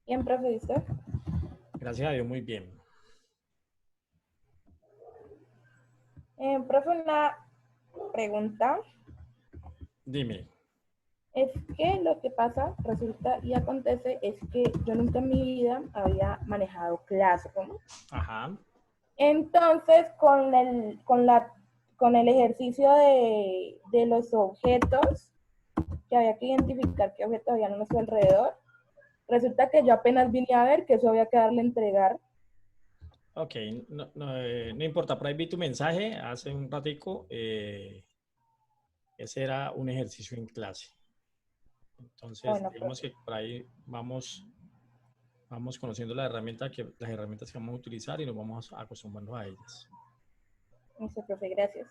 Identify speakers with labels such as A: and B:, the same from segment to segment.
A: Bien, profe, ¿y usted?
B: Gracias a Dios, muy bien.
A: Profe, una pregunta.
B: Dime.
A: Es que lo que pasa, resulta y acontece, es que yo nunca en mi vida había manejado Classroom.
B: Ajá.
A: Entonces, con el ejercicio de los objetos, que había que identificar qué objetos había a nuestro alrededor, resulta que yo apenas vine a ver que eso había que darle a entregar.
B: Ok, no importa, por ahí vi tu mensaje hace un ratico. Ese era un ejercicio en clase. Entonces,
A: Bueno,
B: digamos
A: profe,
B: que por ahí vamos conociendo las herramientas que vamos a utilizar y nos vamos acostumbrando a ellas.
A: dice profe, gracias.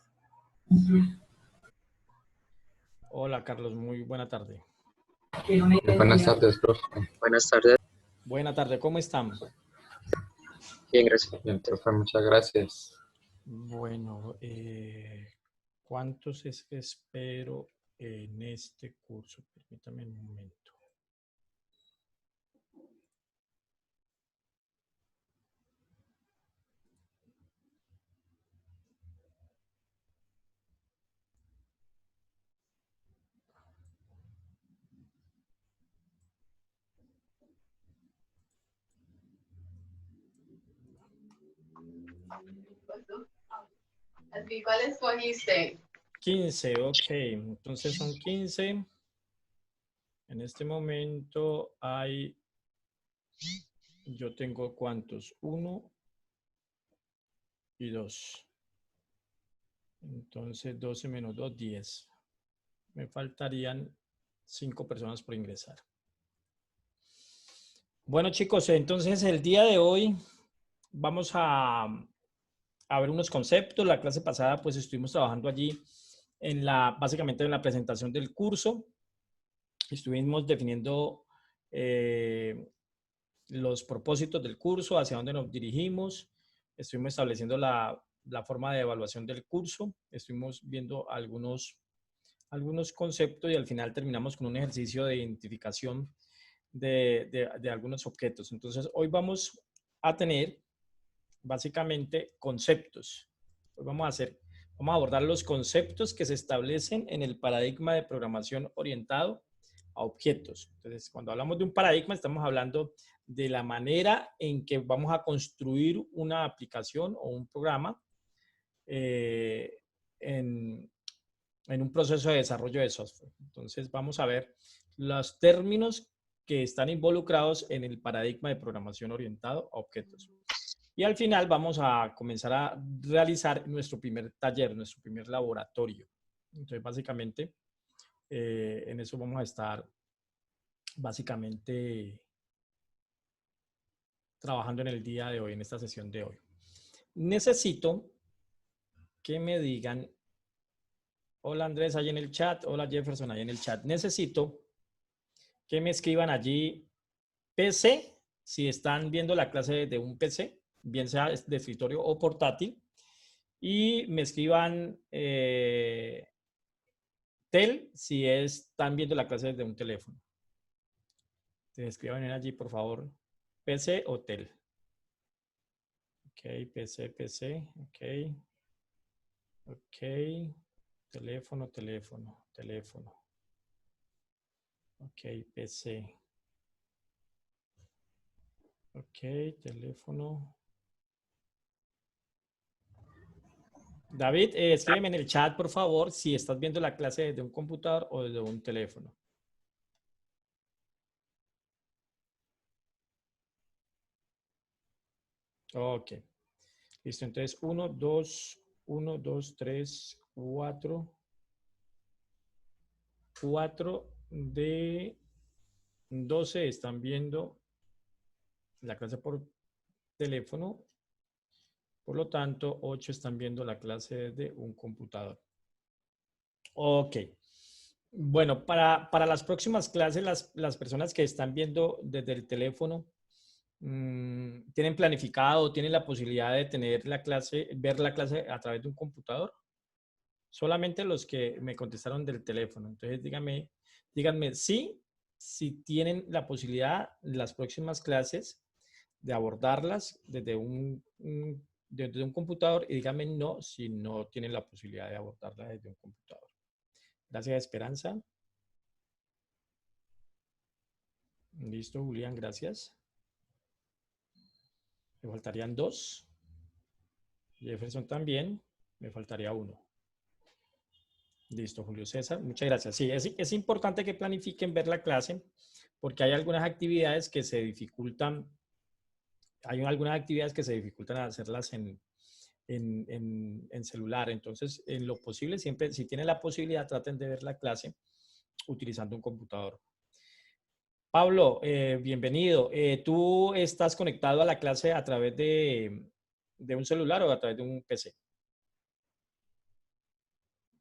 B: Hola, Carlos, muy buena tarde.
C: Buenas tardes, profe.
D: Buenas tardes.
B: Buena tarde, ¿cómo están?
D: Bien, gracias.
C: Bien, profe, muchas gracias.
B: Bueno, ¿cuántos es que espero en este curso? Permítame un momento.
E: ¿Cuál escogiste?
B: 15, ok. Entonces son 15. En este momento yo tengo ¿cuántos? 1 y 2. Entonces 12 menos 2, 10. Me faltarían 5 personas por ingresar. Bueno, chicos, entonces el día de hoy vamos a ver unos conceptos. La clase pasada pues estuvimos trabajando allí básicamente en la presentación del curso. Estuvimos definiendo los propósitos del curso, hacia dónde nos dirigimos. Estuvimos estableciendo la forma de evaluación del curso. Estuvimos viendo algunos conceptos y al final terminamos con un ejercicio de identificación de algunos objetos. Entonces, hoy vamos a tener básicamente conceptos. Hoy vamos a abordar los conceptos que se establecen en el paradigma de programación orientado a objetos. Entonces, cuando hablamos de un paradigma, estamos hablando de la manera en que vamos a construir una aplicación o un programa en un proceso de desarrollo de software. Entonces, vamos a ver los términos que están involucrados en el paradigma de programación orientado a objetos. Y al final vamos a comenzar a realizar nuestro primer taller, nuestro primer laboratorio. Entonces, básicamente, en eso vamos a estar básicamente trabajando en el día de hoy, en esta sesión de hoy. Necesito que me digan, hola Andrés, ahí en el chat, hola Jefferson, ahí en el chat. Necesito que me escriban allí PC, si están viendo la clase de un PC, bien sea de escritorio o portátil, y me escriban TEL si están viendo la clase desde un teléfono. Entonces, escriban allí, por favor, PC o TEL. Ok, PC, ok. Ok, teléfono. Ok, PC. Ok, teléfono. David, escríbeme en el chat, por favor, si estás viendo la clase desde un computador o desde un teléfono. Ok, listo. Entonces, 1, 2, 3, 4. 4 de 12 están viendo la clase por teléfono. Por lo tanto, 8 están viendo la clase desde un computador. Ok. Bueno, para las próximas clases, las personas que están viendo desde el teléfono, ¿tienen planificado, tienen la posibilidad de tener la clase, ver la clase a través de un computador? Solamente los que me contestaron del teléfono. Entonces, díganme sí, si tienen la posibilidad en las próximas clases de abordarlas desde desde un computador y díganme no si no tienen la posibilidad de abordarlas desde un computador. Gracias, Esperanza. Listo, Julián, gracias. Me faltarían 2. Jefferson también. Me faltaría 1. Listo, Julio César. Muchas gracias. Sí, es importante que planifiquen ver la clase porque hay algunas actividades que se dificultan. Hay algunas actividades que se dificultan hacerlas en celular. Entonces, en lo posible, siempre, si tienen la posibilidad, traten de ver la clase utilizando un computador. Pablo, bienvenido. ¿Tú estás conectado a la clase a través de un celular o a través de un PC?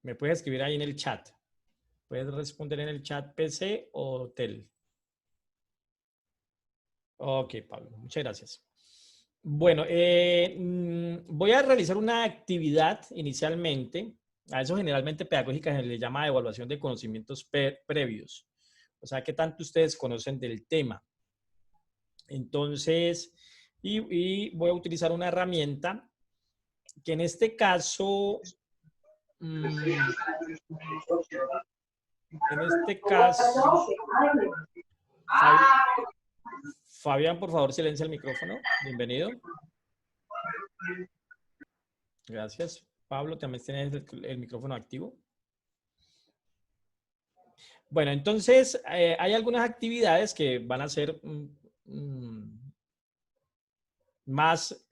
B: Me puedes escribir ahí en el chat. Puedes responder en el chat PC o TEL. Ok, Pablo, muchas gracias. Bueno, voy a realizar una actividad inicialmente. A eso generalmente pedagógica se le llama evaluación de conocimientos previos. O sea, ¿qué tanto ustedes conocen del tema? Entonces, y voy a utilizar una herramienta que en este caso, Fabián, por favor, silencia el micrófono. Bienvenido. Gracias. Pablo, también tienes el micrófono activo. Bueno, entonces hay algunas actividades que van a ser más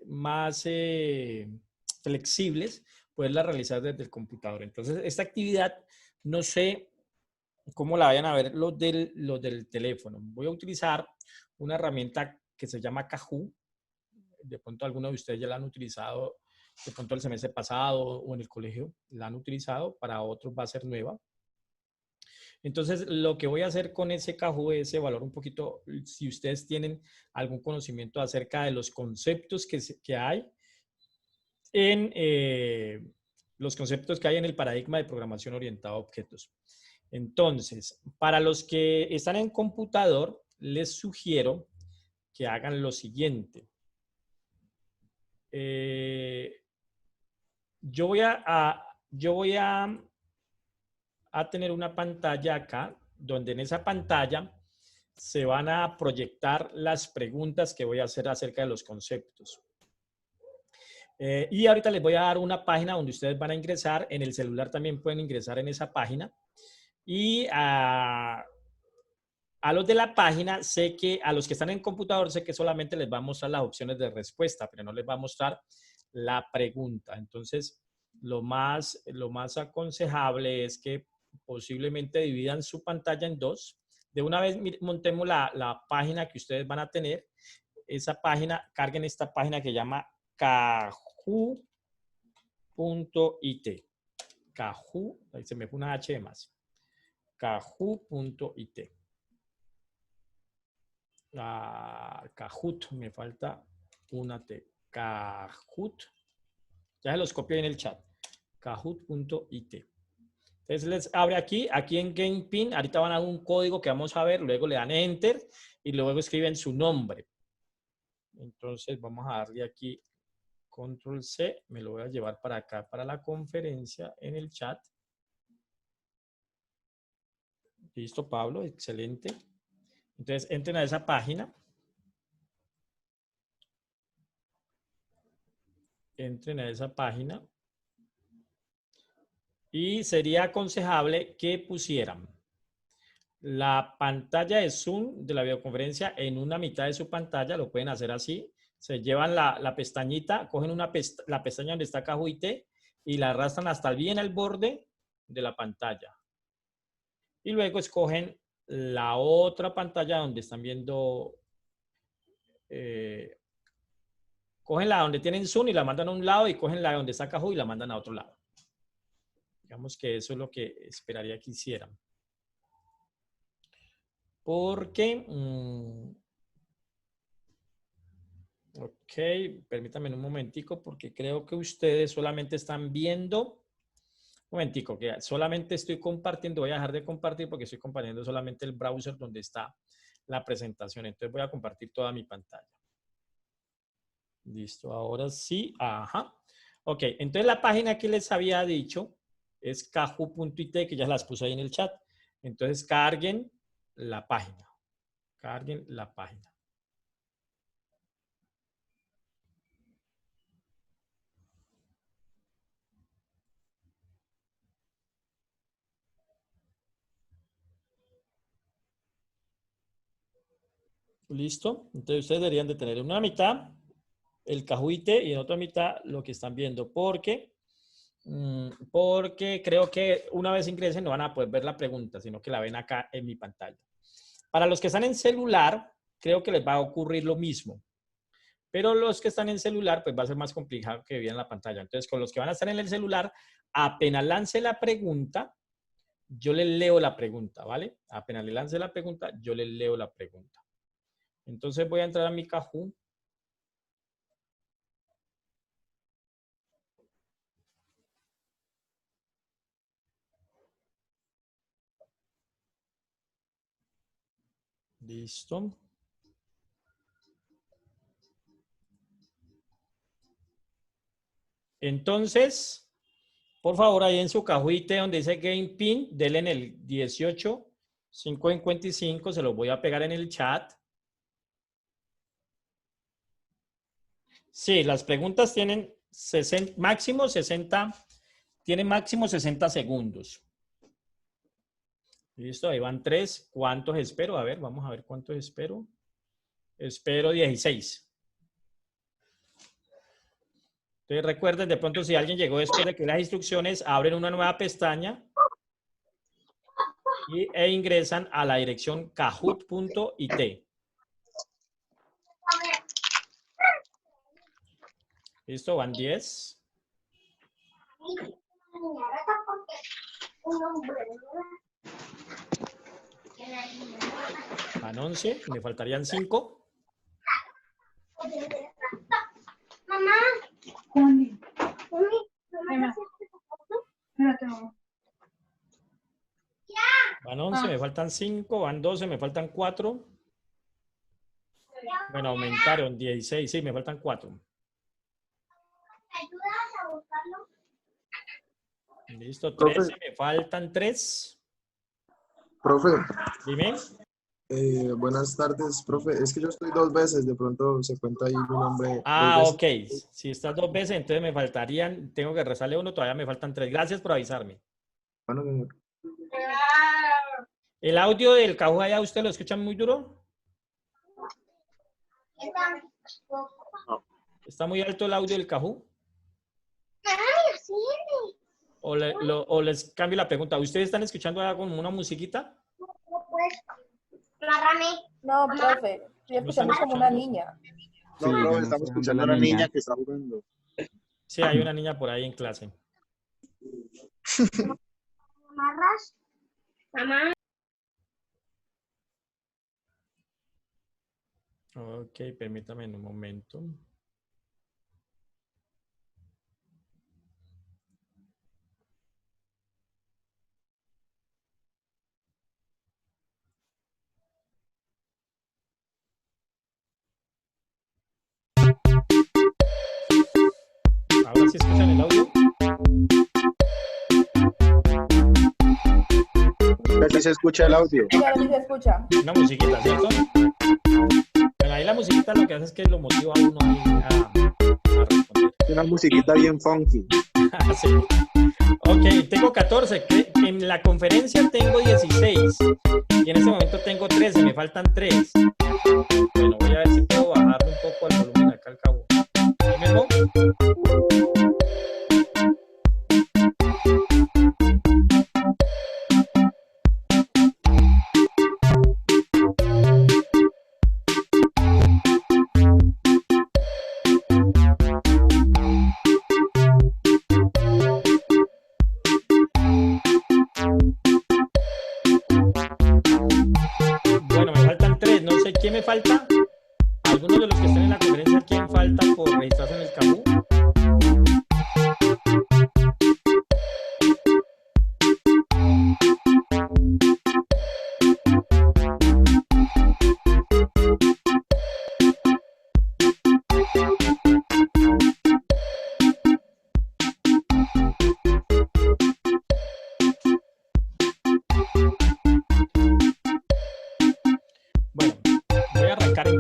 B: flexibles, poderlas realizar desde el computador. Entonces, esta actividad, no sé cómo la vayan a ver los del teléfono. Voy a utilizar una herramienta que se llama Kahoot. De pronto algunos de ustedes ya la han utilizado, de pronto el semestre pasado o en el colegio la han utilizado, para otros va a ser nueva. Entonces, lo que voy a hacer con ese Kahoot es evaluar un poquito si ustedes tienen algún conocimiento acerca de los conceptos que hay en los conceptos que hay en el paradigma de programación orientada a objetos. Entonces, para los que están en computador, les sugiero que hagan lo siguiente. Yo voy a tener una pantalla acá, donde en esa pantalla se van a proyectar las preguntas que voy a hacer acerca de los conceptos. Y ahorita les voy a dar una página donde ustedes van a ingresar. En el celular también pueden ingresar en esa página. Y a los de la página, sé que a los que están en computador, sé que solamente les va a mostrar las opciones de respuesta, pero no les va a mostrar la pregunta. Entonces, lo más aconsejable es que posiblemente dividan su pantalla en 2. De una vez montemos la página que ustedes van a tener. Esa página, carguen esta página que se llama Kahoot.it. Kahoot, ahí se me fue una H de más. Kahoot.it. Kahoot, me falta una T. Kahoot. Ya se los copio en el chat. Kahoot.it. Entonces les abre aquí en GamePin. Ahorita van a dar un código que vamos a ver. Luego le dan Enter y luego escriben su nombre. Entonces vamos a darle aquí Control C. Me lo voy a llevar para acá, para la conferencia en el chat. Listo, Pablo. Excelente. Entonces entren a esa página. Entren a esa página. Y sería aconsejable que pusieran la pantalla de Zoom de la videoconferencia en una mitad de su pantalla. Lo pueden hacer así. Se llevan la pestañita, cogen la pestaña donde está Kahoot y la arrastran hasta bien al borde de la pantalla. Y luego escogen la otra pantalla donde están viendo, cogen la donde tienen Zoom y la mandan a un lado, y cogen la donde está Kahoot y la mandan a otro lado. Digamos que eso es lo que esperaría que hicieran. Porque, ok, permítanme un momentico porque creo que ustedes solamente están viendo momentico, que solamente estoy compartiendo, voy a dejar de compartir porque estoy compartiendo solamente el browser donde está la presentación. Entonces voy a compartir toda mi pantalla. Listo, ahora sí, ajá. Ok, entonces la página que les había dicho es kahoot.it, que ya las puse ahí en el chat. Entonces carguen la página. Carguen la página. ¿Listo? Entonces ustedes deberían de tener en una mitad el Kahoot y en otra mitad lo que están viendo. Porque creo que una vez ingresen no van a poder ver la pregunta, sino que la ven acá en mi pantalla. Para los que están en celular, creo que les va a ocurrir lo mismo. Pero los que están en celular, pues va a ser más complicado que vean la pantalla. Entonces, con los que van a estar en el celular, apenas lance la pregunta, yo les leo la pregunta, ¿vale? Apenas le lance la pregunta, yo les leo la pregunta. Entonces voy a entrar a mi Kahoot. Listo. Entonces, por favor, ahí en su Kahoot donde dice Game Pin, denle en el 18.555, se los voy a pegar en el chat. Sí, las preguntas tienen máximo 60 segundos. Listo, ahí van 3. ¿Cuántos espero? A ver, vamos a ver cuántos espero. Espero 16. Entonces recuerden, de pronto si alguien llegó después de que las instrucciones, abren una nueva pestaña e ingresan a la dirección kahoot.it. Listo, van 10. Van 11, me faltarían 5.
E: Mamá.
B: Van 11, me faltan 5. Van 12, me faltan 4. Bueno, aumentaron 16, sí, me faltan 4.
E: ¿Ayudas a buscarlo?
B: Listo,
F: Profe.
B: 13, me faltan 3.
F: Profe,
B: Dime.
F: buenas tardes, profe. Es que yo estoy 2 veces, de pronto se cuenta ahí mi nombre.
B: Ah,
F: 2
B: ok.
F: veces.
B: Si estás 2 veces, entonces me faltarían, tengo que rezarle 1, todavía me faltan 3. Gracias por avisarme.
F: Bueno, señor.
B: ¿El audio del Kahoot allá usted lo escuchan muy duro? ¿Está muy alto el audio del Kahoot? O les cambio la pregunta. ¿Ustedes están escuchando ahora como una musiquita?
A: No, profe, estoy
B: ¿No están
A: escuchando como una
B: escuchando?
A: niña.
F: No,
C: Sí, yo
F: profe,
C: no
F: estamos
C: estoy
F: escuchando a
C: dando
F: la
C: la
F: niña
C: niña.
F: que está jugando.
B: Sí, hay una niña por ahí en clase.
E: ¿Amarras? Mamá.
B: Ok, permítame un momento. ¿Ahora sí escuchan el audio?
F: Aquí se escucha el audio.
A: Sí, ahora sí se escucha.
B: Una musiquita, ¿cierto? Bueno, ahí la musiquita lo que hace es que lo motiva a uno ahí a responder.
F: Una musiquita bien funky.
B: Sí. Ok, tengo 14. En la conferencia tengo 16. Y en ese momento tengo 13. Me faltan 3. Bueno, voy a ver si puedo bajarle un poco el volumen acá al cabo. ¿Primero? Bueno, me faltan 3. No sé quién me falta. Algunos de los que están en la conferencia, ¿quién falta por registrarse en el Kahoot?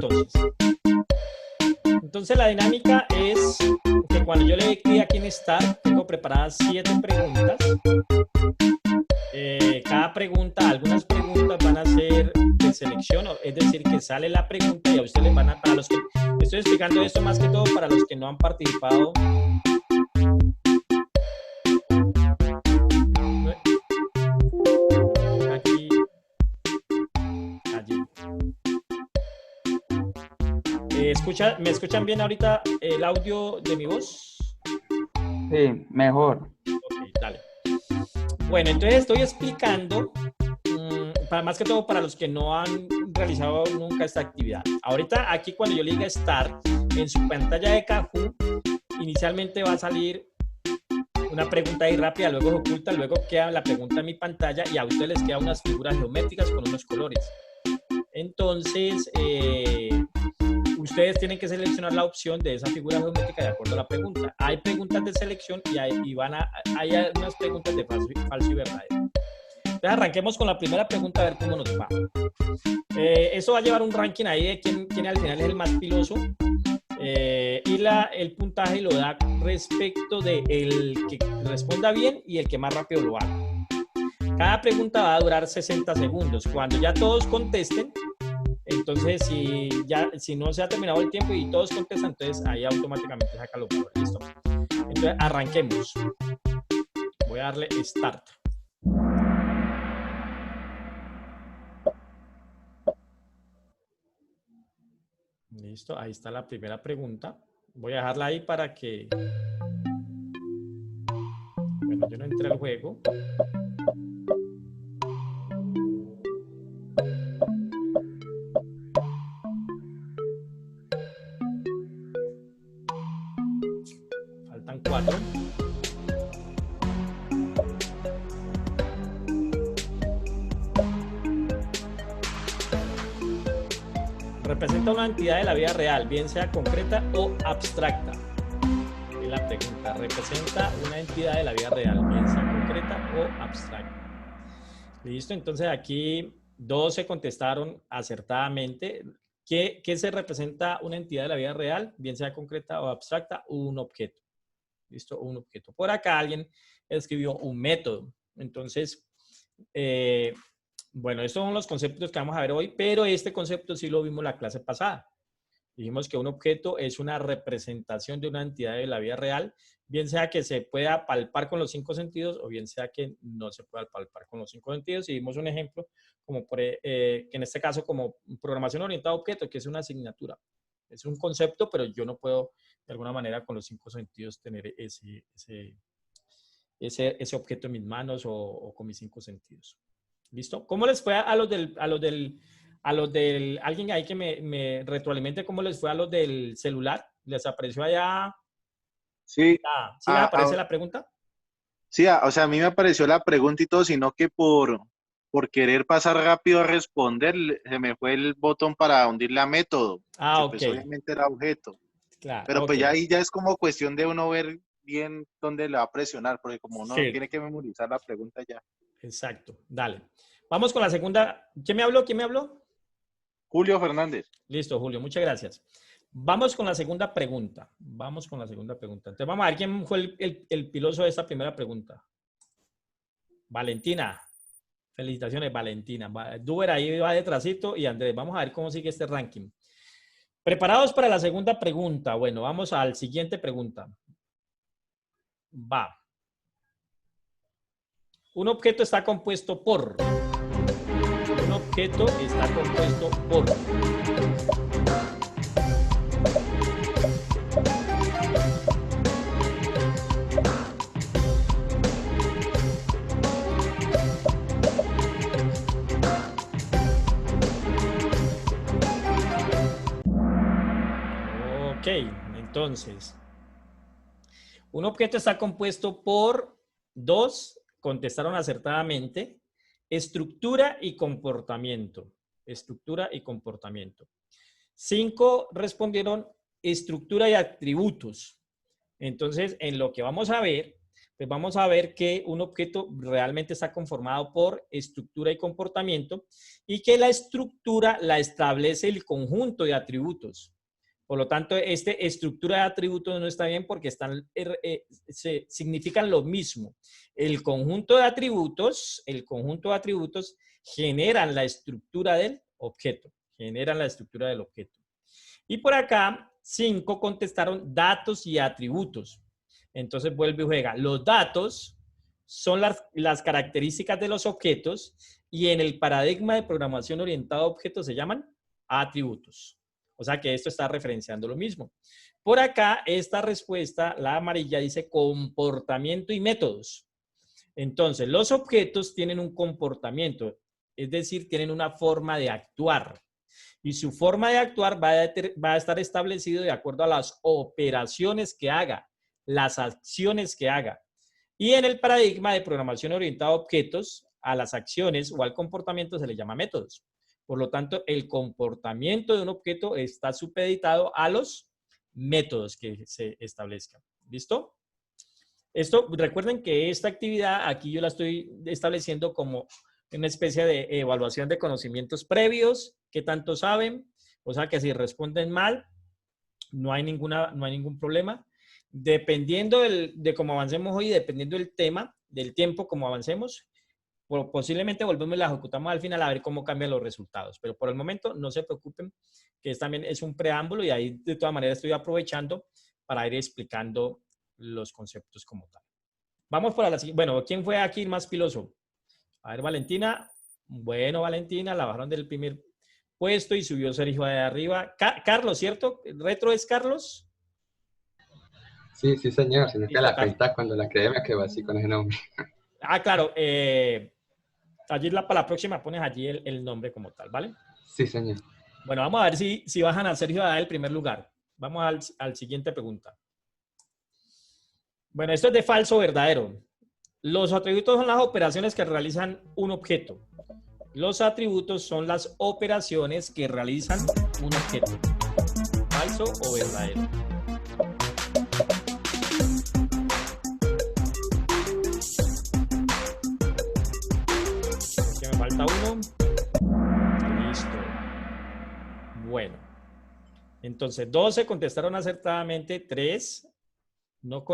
B: entonces. Entonces la dinámica es que cuando yo le doy clic aquí en Start, tengo preparadas 7 preguntas. Cada pregunta, algunas preguntas van a ser de selección, es decir, que sale la pregunta y a ustedes les van a... Para los que, estoy explicando esto más que todo para los que no han participado. Aquí, allí. ¿Me escuchan bien ahorita el audio de mi voz?
G: Sí, mejor.
B: Ok, dale. Bueno, entonces estoy explicando, más que todo para los que no han realizado nunca esta actividad. Ahorita aquí cuando yo le diga Start, en su pantalla de Kahoot, inicialmente va a salir una pregunta ahí rápida, luego se oculta, luego queda la pregunta en mi pantalla y a ustedes les quedan unas figuras geométricas con unos colores. Entonces, ustedes tienen que seleccionar la opción de esa figura geométrica de acuerdo a la pregunta. Hay preguntas de selección y hay unas preguntas de falso y verdadero. Entonces arranquemos con la primera pregunta a ver cómo nos va. Eso va a llevar un ranking ahí de quién al final es el más piloso. Y el puntaje lo da respecto de el que responda bien y el que más rápido lo haga. Cada pregunta va a durar 60 segundos. Cuando ya todos contesten, entonces si no se ha terminado el tiempo y todos contestan, entonces ahí automáticamente saca los valores. ¿Listo? Entonces arranquemos. Voy a darle Start. Listo, ahí está la primera pregunta. Voy a dejarla ahí para que... Bueno, yo no entré al juego. Faltan 4. Representa una entidad de la vida real, bien sea concreta o abstracta. Es la pregunta. Representa una entidad de la vida real, bien sea concreta o abstracta. Listo, entonces aquí 12 contestaron acertadamente. ¿Qué se representa una entidad de la vida real, bien sea concreta o abstracta? Un objeto. ¿Listo? Un objeto. Por acá alguien escribió un método. Entonces, bueno, estos son los conceptos que vamos a ver hoy, pero este concepto sí lo vimos la clase pasada. Dijimos que un objeto es una representación de una entidad de la vida real, bien sea que se pueda palpar con los 5 sentidos o bien sea que no se pueda palpar con los 5 sentidos. Y dimos un ejemplo, como que en este caso como programación orientada a objetos, que es una asignatura. Es un concepto, pero yo no puedo de alguna manera con los 5 sentidos tener ese objeto en mis manos o con mis 5 sentidos. ¿Listo? ¿Cómo les fue a los del alguien ahí que me retroalimente, cómo les fue a los del celular? ¿Les apareció allá?
H: Sí.
B: ¿Sí les aparece la pregunta?
H: Sí, o sea, a mí me apareció la pregunta y todo, sino que por querer pasar rápido a responder, se me fue el botón para hundirle a método.
B: Ah,
H: que
B: ok.
H: pues obviamente era objeto.
B: Claro,
H: Pero pues
B: okay.
H: ya ahí ya es como cuestión de uno ver bien dónde le va a presionar, porque como uno
B: Sí.
H: tiene que memorizar la pregunta ya.
B: Exacto, dale. Vamos con la segunda. ¿Quién me habló? ¿Quién me habló?
H: Julio Fernández.
B: Listo, Julio, muchas gracias. Vamos con la segunda pregunta. Vamos con la segunda pregunta. Entonces vamos a ver quién fue el piloso de esta primera pregunta. Valentina. Felicitaciones, Valentina. Duber ahí va detrásito y Andrés. Vamos a ver cómo sigue este ranking. ¿Preparados para la segunda pregunta? Bueno, vamos a la siguiente pregunta. Va. Un objeto está compuesto por... Un objeto está compuesto por... Ok, entonces... Un objeto está compuesto por 2, contestaron acertadamente, estructura y comportamiento. Estructura y comportamiento. 5 respondieron estructura y atributos. Entonces, en lo que vamos a ver, pues vamos a ver que un objeto realmente está conformado por estructura y comportamiento y que la estructura la establece el conjunto de atributos. Por lo tanto, esta estructura de atributos no está bien porque significan lo mismo. El conjunto de atributos generan la estructura del objeto. Y por acá, 5 contestaron datos y atributos. Entonces vuelve y juega. Los datos son las características de los objetos y en el paradigma de programación orientada a objetos se llaman atributos. O sea que esto está referenciando lo mismo. Por acá, esta respuesta, la amarilla, dice comportamiento y métodos. Entonces, los objetos tienen un comportamiento, es decir, tienen una forma de actuar. Y su forma de actuar va a estar establecido de acuerdo a las operaciones que haga, las acciones que haga. Y en el paradigma de programación orientada a objetos, a las acciones o al comportamiento se le llama métodos. Por lo tanto, el comportamiento de un objeto está supeditado a los métodos que se establezcan. ¿Listo? Esto, recuerden que esta actividad aquí yo la estoy estableciendo como una especie de evaluación de conocimientos previos, qué tanto saben, o sea que si responden mal, no hay ningún problema. Dependiendo de cómo avancemos hoy, dependiendo del tema, del tiempo como avancemos, posiblemente volvemos y la ejecutamos al final a ver cómo cambian los resultados. Pero por el momento no se preocupen, que también es un preámbulo y ahí de todas maneras estoy aprovechando para ir explicando los conceptos como tal. Vamos para la siguiente. Bueno, ¿quién fue aquí el más piloso? A ver, Valentina. Bueno, Valentina, la bajaron del primer puesto y subió Sergio de arriba. Carlos, ¿cierto? ¿Retro es Carlos?
C: Sí, sí, señor. Sino que la
B: Carlos.
C: cuenta cuando la creé me quedó así con ese nombre.
B: Ah, claro. Allí para la próxima pones allí el nombre como tal, ¿vale?
C: Sí, señor.
B: Bueno, vamos a ver si bajan a Sergio a dar el primer lugar. Vamos al siguiente pregunta. Bueno, esto es de falso o verdadero. Los atributos son las operaciones que realizan un objeto. Los atributos son las operaciones que realizan un objeto. ¿Falso o verdadero? Aquí me falta uno. Listo. Bueno. Entonces, 12 contestaron acertadamente, 3 no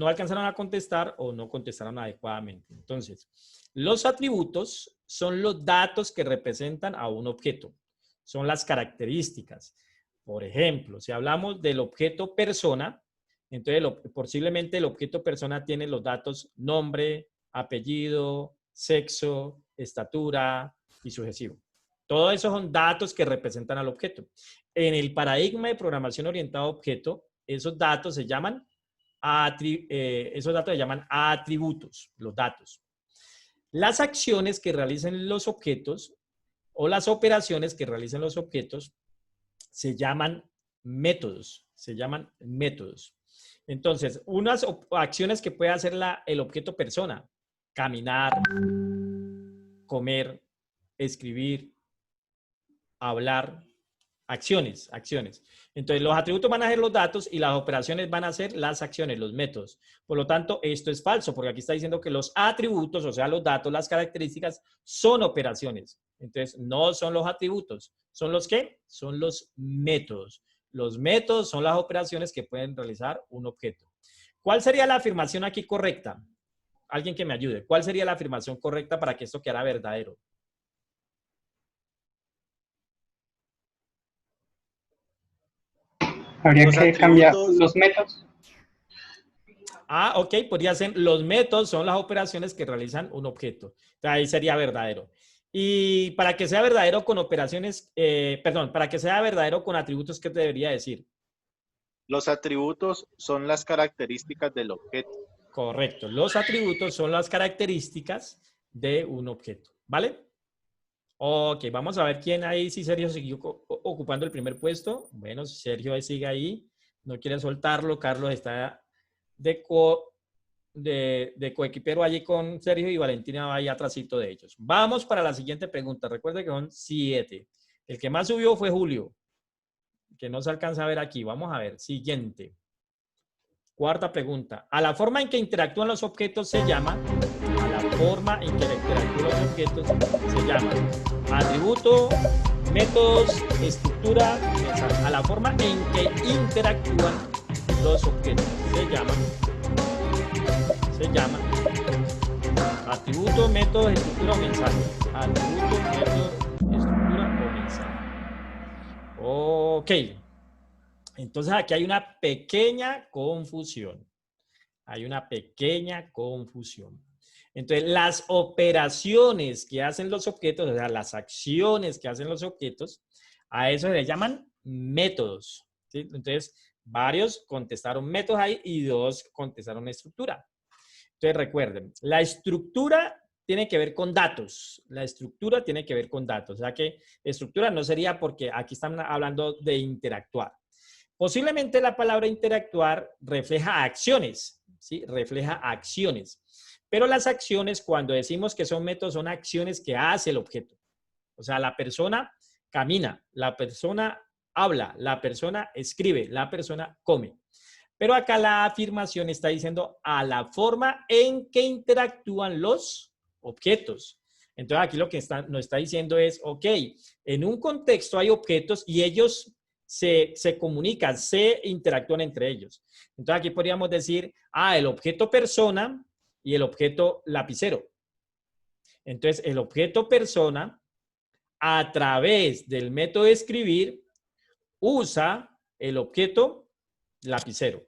B: alcanzaron a contestar o no contestaron adecuadamente. Entonces, los atributos son los datos que representan a un objeto. Son las características. Por ejemplo, si hablamos del objeto persona, entonces posiblemente el objeto persona tiene los datos nombre, apellido, sexo, estatura y sucesivo. Todo eso son datos que representan al objeto. En el paradigma de programación orientada a objeto, esos datos se llaman atributos, los datos. Las acciones que realicen los objetos o las operaciones que realicen los objetos se llaman métodos. Entonces, unas acciones que puede hacer el objeto persona: caminar, comer, escribir, hablar. Acciones. Entonces, los atributos van a ser los datos y las operaciones van a ser las acciones, los métodos. Por lo tanto, esto es falso, porque aquí está diciendo que los atributos, o sea, los datos, las características, son operaciones. Entonces, no son los atributos. ¿Son los qué? Son los métodos. Los métodos son las operaciones que pueden realizar un objeto. ¿Cuál sería la afirmación aquí correcta? Alguien que me ayude. ¿Cuál sería la afirmación correcta para que esto quedara verdadero?
I: Habría que cambiar los métodos.
B: Ah, ok, podría ser los métodos son las operaciones que realizan un objeto. Entonces, ahí sería verdadero. Y para que sea verdadero con operaciones, para que sea verdadero con atributos, ¿qué te debería decir?
H: Los atributos son las características del objeto.
B: Correcto. Los atributos son las características de un objeto. ¿Vale? Ok, vamos a ver quién ahí, si Sergio siguió ocupando el primer puesto. Bueno, Sergio sigue ahí, no quiere soltarlo. Carlos está de coequipero allí con Sergio y Valentina va ahí atrásito de ellos. Vamos para la siguiente pregunta. Recuerde que son 7. El que más subió fue Julio, que no se alcanza a ver aquí. Vamos a ver, siguiente. Cuarta pregunta. A la forma en que interactúan los objetos se llama, a la forma en que interactúan los objetos se llama atributo, métodos, estructura, mensaje. A la forma en que interactúan los objetos se llama atributo, método, estructura o mensaje. Atributo, método, estructura o mensaje. Ok. Entonces aquí hay una pequeña confusión. Hay una pequeña confusión. Entonces, las operaciones que hacen los objetos, o sea, las acciones que hacen los objetos, a eso se le llaman métodos, ¿sí? Entonces, varios contestaron métodos ahí y 2 contestaron estructura. Entonces, recuerden, la estructura tiene que ver con datos. La estructura tiene que ver con datos. O sea que estructura no sería porque aquí están hablando de interactuar. Posiblemente la palabra interactuar refleja acciones, ¿sí? Refleja acciones. Pero las acciones, cuando decimos que son métodos, son acciones que hace el objeto. O sea, la persona camina, la persona habla, la persona escribe, la persona come. Pero acá la afirmación está diciendo a la forma en que interactúan los objetos. Entonces aquí lo que nos está diciendo es, ok, en un contexto hay objetos y ellos se comunican, se interactúan entre ellos. Entonces aquí podríamos decir, el objeto persona y el objeto lapicero. Entonces el objeto persona, a través del método de escribir, usa el objeto lapicero.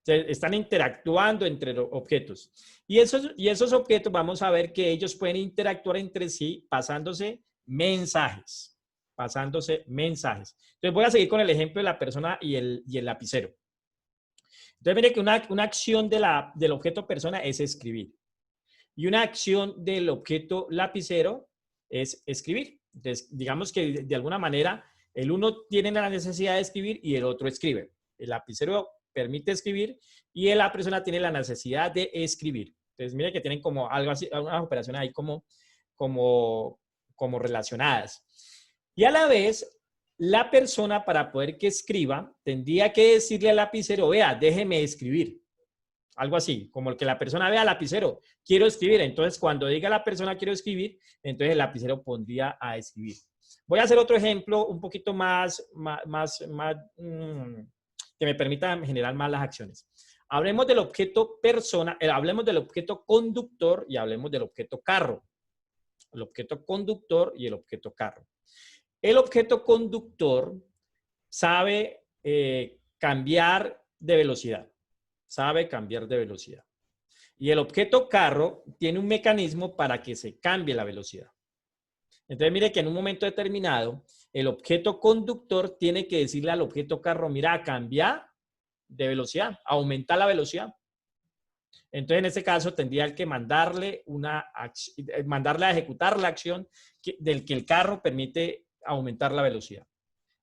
B: Entonces, están interactuando entre los objetos. Y esos objetos vamos a ver que ellos pueden interactuar entre sí pasándose mensajes. Pasándose mensajes. Entonces voy a seguir con el ejemplo de la persona y el lapicero. Entonces mire que una acción del objeto persona es escribir. Y una acción del objeto lapicero es escribir. Entonces digamos que de alguna manera el uno tiene la necesidad de escribir y el otro escribe. El lapicero permite escribir y la persona tiene la necesidad de escribir. Entonces mire que tienen como algo así, unas operaciones ahí como relacionadas. Y a la vez, la persona para poder que escriba tendría que decirle al lapicero, vea, déjeme escribir. Algo así, como el que la persona vea al lapicero, quiero escribir. Entonces, cuando diga la persona quiero escribir, entonces el lapicero pondría a escribir. Voy a hacer otro ejemplo un poquito más que me permita generar más las acciones. Hablemos del objeto persona, hablemos del objeto conductor y hablemos del objeto carro. El objeto conductor y el objeto carro. El objeto conductor sabe cambiar de velocidad. Sabe cambiar de velocidad. Y el objeto carro tiene un mecanismo para que se cambie la velocidad. Entonces, mire que en un momento determinado, el objeto conductor tiene que decirle al objeto carro, mira, cambia de velocidad, aumenta la velocidad. Entonces, en este caso, tendría que mandarle a ejecutar la acción del que el carro permite aumentar la velocidad.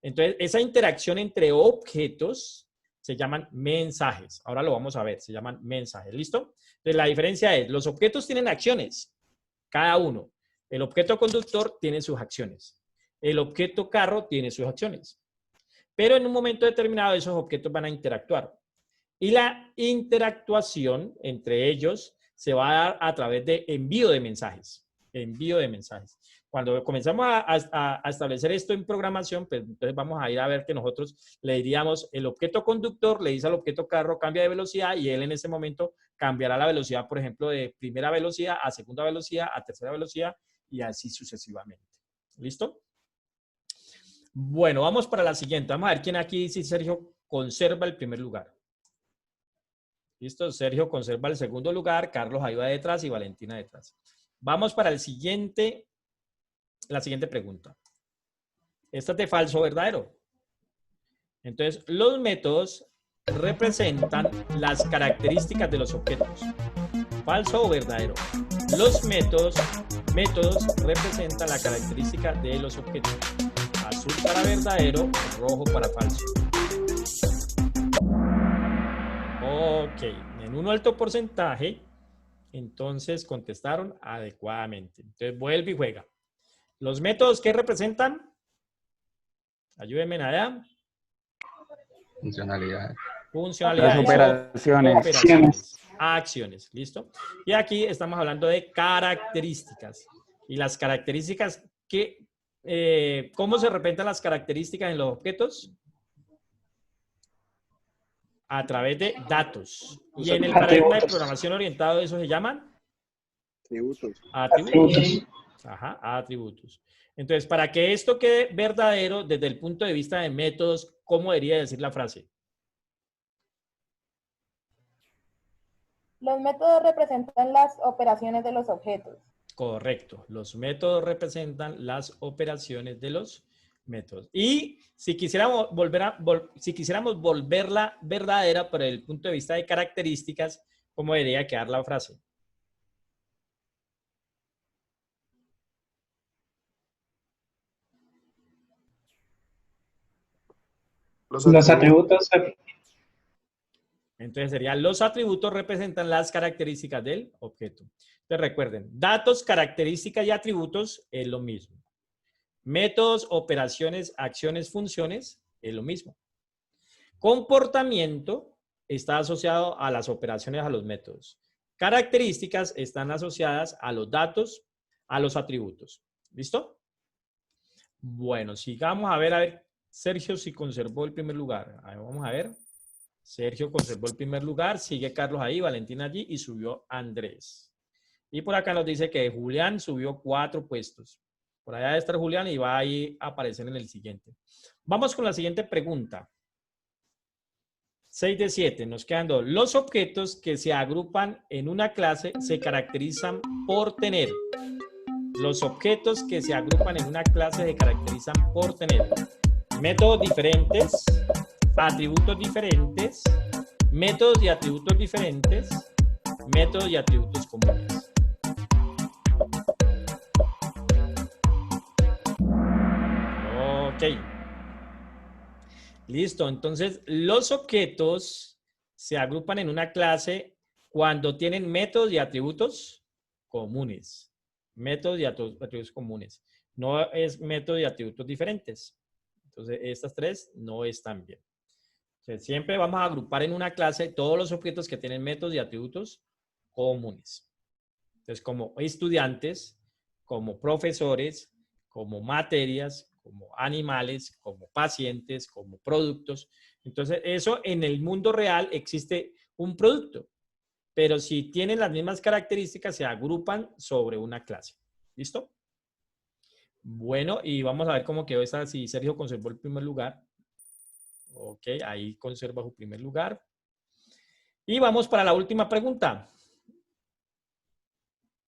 B: Entonces, esa interacción entre objetos se llaman mensajes. Ahora lo vamos a ver, se llaman mensajes. ¿Listo? Entonces, la diferencia es, los objetos tienen acciones, cada uno. El objeto conductor tiene sus acciones. El objeto carro tiene sus acciones. Pero en un momento determinado, esos objetos van a interactuar. Y la interactuación entre ellos se va a dar a través de envío de mensajes. Envío de mensajes. Cuando comenzamos a establecer esto en programación, pues entonces vamos a ir a ver que nosotros le diríamos, el objeto conductor le dice al objeto carro cambia de velocidad y él en ese momento cambiará la velocidad, por ejemplo, de primera velocidad a segunda velocidad a tercera velocidad y así sucesivamente. ¿Listo? Bueno, vamos para la siguiente. Vamos a ver quién aquí dice Sergio conserva el primer lugar. ¿Listo? Sergio conserva el segundo lugar, Carlos ahí va detrás y Valentina detrás. Vamos para la siguiente pregunta. Esta es de falso o verdadero. Entonces, los métodos representan las características de los objetos. ¿Falso o verdadero? Los métodos representan la característica de los objetos. Azul para verdadero, rojo para falso. Ok, en un alto porcentaje, entonces contestaron adecuadamente. Entonces vuelve y juega. ¿Los métodos qué representan? Ayúdenme allá.
C: Funcionalidad.
B: Funcionalidades.
G: Las operaciones.
B: Operaciones. Acciones. ¿Listo? Y aquí estamos hablando de características. Y las características ¿cómo se representan las características en los objetos? A través de datos. Y en el paradigma de programación orientado, ¿eso se llaman?
H: Atributos.
B: Atributos. Ajá, atributos. Entonces, para que esto quede verdadero desde el punto de vista de métodos, ¿cómo debería decir la frase?
A: Los métodos representan las operaciones de los objetos.
B: Correcto. Los métodos representan las operaciones de los métodos. Y si quisiéramos volverla verdadera por el punto de vista de características, ¿cómo debería quedar la frase?
I: Los atributos.
B: Entonces sería, los atributos representan las características del objeto. Entonces recuerden, datos, características y atributos es lo mismo. Métodos, operaciones, acciones, funciones es lo mismo. Comportamiento está asociado a las operaciones, a los métodos. Características están asociadas a los datos, a los atributos. ¿Listo? Bueno, sigamos a ver, Sergio si conservó el primer lugar. A ver, vamos a ver. Sergio conservó el primer lugar, sigue Carlos ahí, Valentina allí y subió Andrés. Y por acá nos dice que Julián subió 4 puestos. Por allá debe estar Julián y va ahí a aparecer en el siguiente. Vamos con la siguiente pregunta. 6 de 7, nos quedan 2. Los objetos que se agrupan en una clase se caracterizan por tener. Los objetos que se agrupan en una clase se caracterizan por tener métodos diferentes, atributos diferentes, métodos y atributos diferentes, métodos y atributos comunes. Ok. Listo. Entonces, los objetos se agrupan en una clase cuando tienen métodos y atributos comunes. Métodos y atributos comunes. No es métodos y atributos diferentes. Entonces, estas 3 no están bien. Entonces, siempre vamos a agrupar en una clase todos los objetos que tienen métodos y atributos comunes. Entonces, como estudiantes, como profesores, como materias, como animales, como pacientes, como productos. Entonces, eso en el mundo real existe un producto, pero si tienen las mismas características, se agrupan sobre una clase. ¿Listo? Bueno, y vamos a ver cómo quedó esta, si Sergio conservó el primer lugar. Ok, ahí conserva su primer lugar. Y vamos para la última pregunta.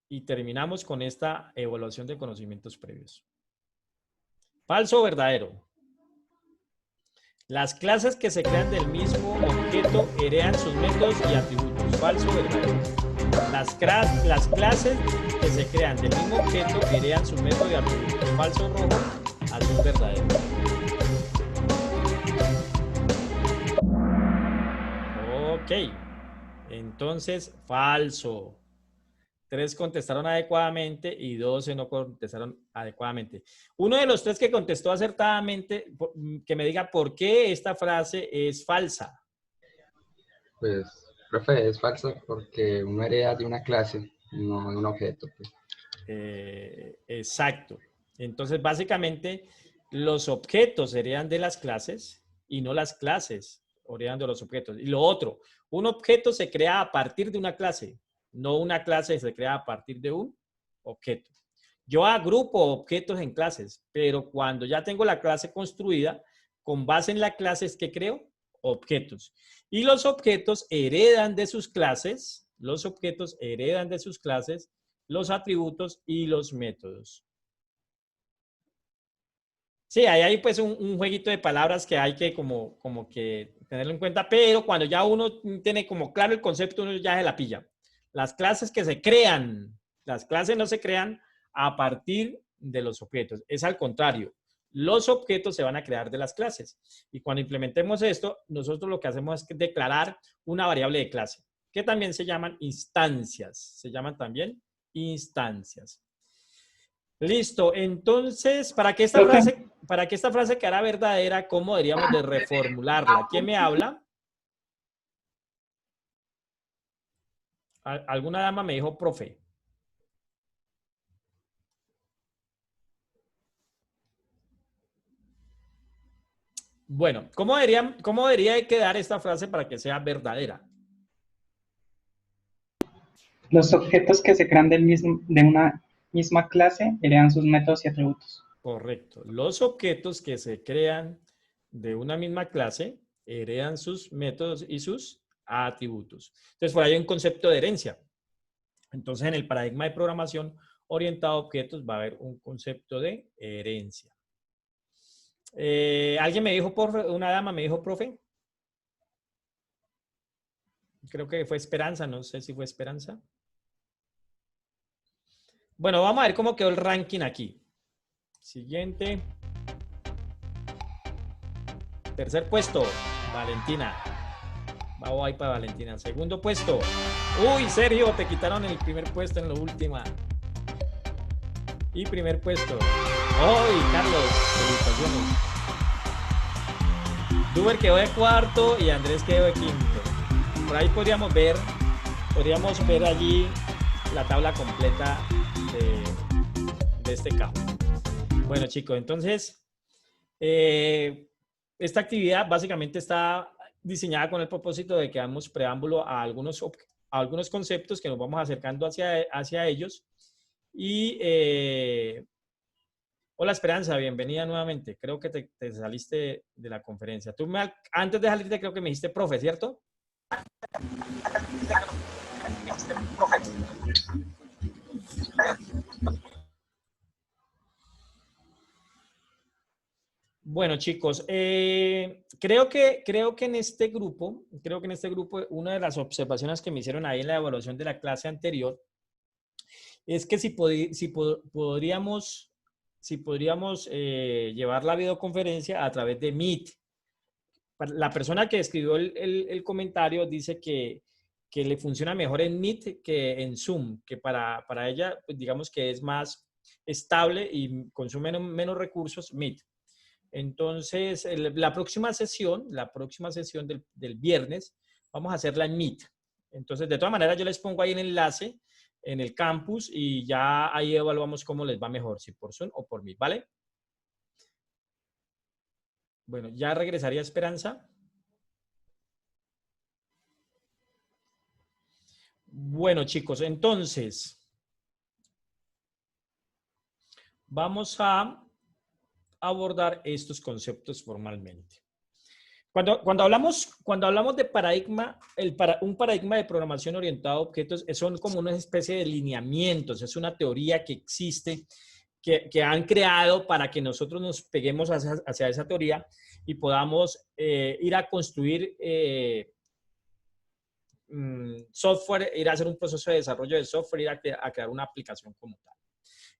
B: Y terminamos con esta evaluación de conocimientos previos. ¿Falso o verdadero? Las clases que se crean del mismo objeto heredan sus métodos y atributos. ¿Falso o verdadero? Las clases que se crean del mismo objeto heredan sus métodos y atributos. ¿Falso o rojo? Azul verdadero. Ok. Entonces, falso. 3 contestaron adecuadamente y 12 no contestaron adecuadamente. Uno de los 3 que contestó acertadamente, que me diga por qué esta frase es falsa.
C: Pues, profe, es falso porque uno hereda de una clase, no de un objeto. Pues.
B: Exacto. Entonces, básicamente, los objetos heredan de las clases y no las clases heredan de los objetos. Y lo otro, un objeto se crea a partir de una clase. No una clase se crea a partir de un objeto. Yo agrupo objetos en clases, pero cuando ya tengo la clase construida, con base en la clase es que creo objetos. Y los objetos heredan de sus clases, los atributos y los métodos. Sí, hay pues un jueguito de palabras que hay que como que tenerlo en cuenta, pero cuando ya uno tiene como claro el concepto, uno ya se la pilla. Las clases que se crean, las clases no se crean a partir de los objetos. Es al contrario. Los objetos se van a crear de las clases. Y cuando implementemos esto, nosotros lo que hacemos es declarar una variable de clase, que también se llaman instancias. Se llaman también instancias. Listo. Entonces, para que esta frase quedara verdadera, ¿cómo deberíamos de reformularla? ¿Quién me habla? Alguna dama me dijo profe. Bueno, ¿cómo debería quedar esta frase para que sea verdadera?
I: Los objetos que se crean de una misma clase heredan sus métodos y atributos.
B: Correcto. Los objetos que se crean de una misma clase heredan sus métodos y sus atributos. Entonces, por ahí hay un concepto de herencia. Entonces, en el paradigma de programación orientado a objetos va a haber un concepto de herencia. ¿Alguien me dijo, una dama me dijo, profe? Creo que fue Esperanza, no sé si fue Esperanza. Bueno, vamos a ver cómo quedó el ranking aquí. Siguiente. Tercer puesto, Valentina. Vamos ahí para Valentina. Segundo puesto. Uy, Sergio, te quitaron el primer puesto en la última. Y primer puesto. Uy, Carlos, felicitaciones. Duber quedó de cuarto y Andrés quedó de quinto. Por ahí podríamos ver allí la tabla completa de este campo. Bueno, chicos, entonces, esta actividad básicamente está diseñada con el propósito de que damos preámbulo a algunos conceptos que nos vamos acercando hacia ellos. Y hola Esperanza, bienvenida nuevamente. Creo que te saliste de la conferencia. Antes de salirte creo que me dijiste profe, ¿cierto? Bueno, chicos, creo que en este grupo, una de las observaciones que me hicieron ahí en la evaluación de la clase anterior es que si podríamos llevar la videoconferencia a través de Meet. La persona que escribió el comentario dice que le funciona mejor en Meet que en Zoom, que para ella, pues digamos que es más estable y consume menos recursos Meet. Entonces, la próxima sesión del viernes, vamos a hacerla en Meet. Entonces, de todas maneras, yo les pongo ahí el enlace en el campus y ya ahí evaluamos cómo les va mejor, si por Zoom o por Meet, ¿vale? Bueno, ya regresaría Esperanza. Bueno, chicos, entonces, vamos a abordar estos conceptos formalmente. Cuando hablamos de paradigma, un paradigma de programación orientado a objetos son como una especie de lineamientos, es una teoría que existe, que han creado para que nosotros nos peguemos hacia esa teoría y podamos ir a construir software, ir a hacer un proceso de desarrollo de software, ir a crear una aplicación como tal.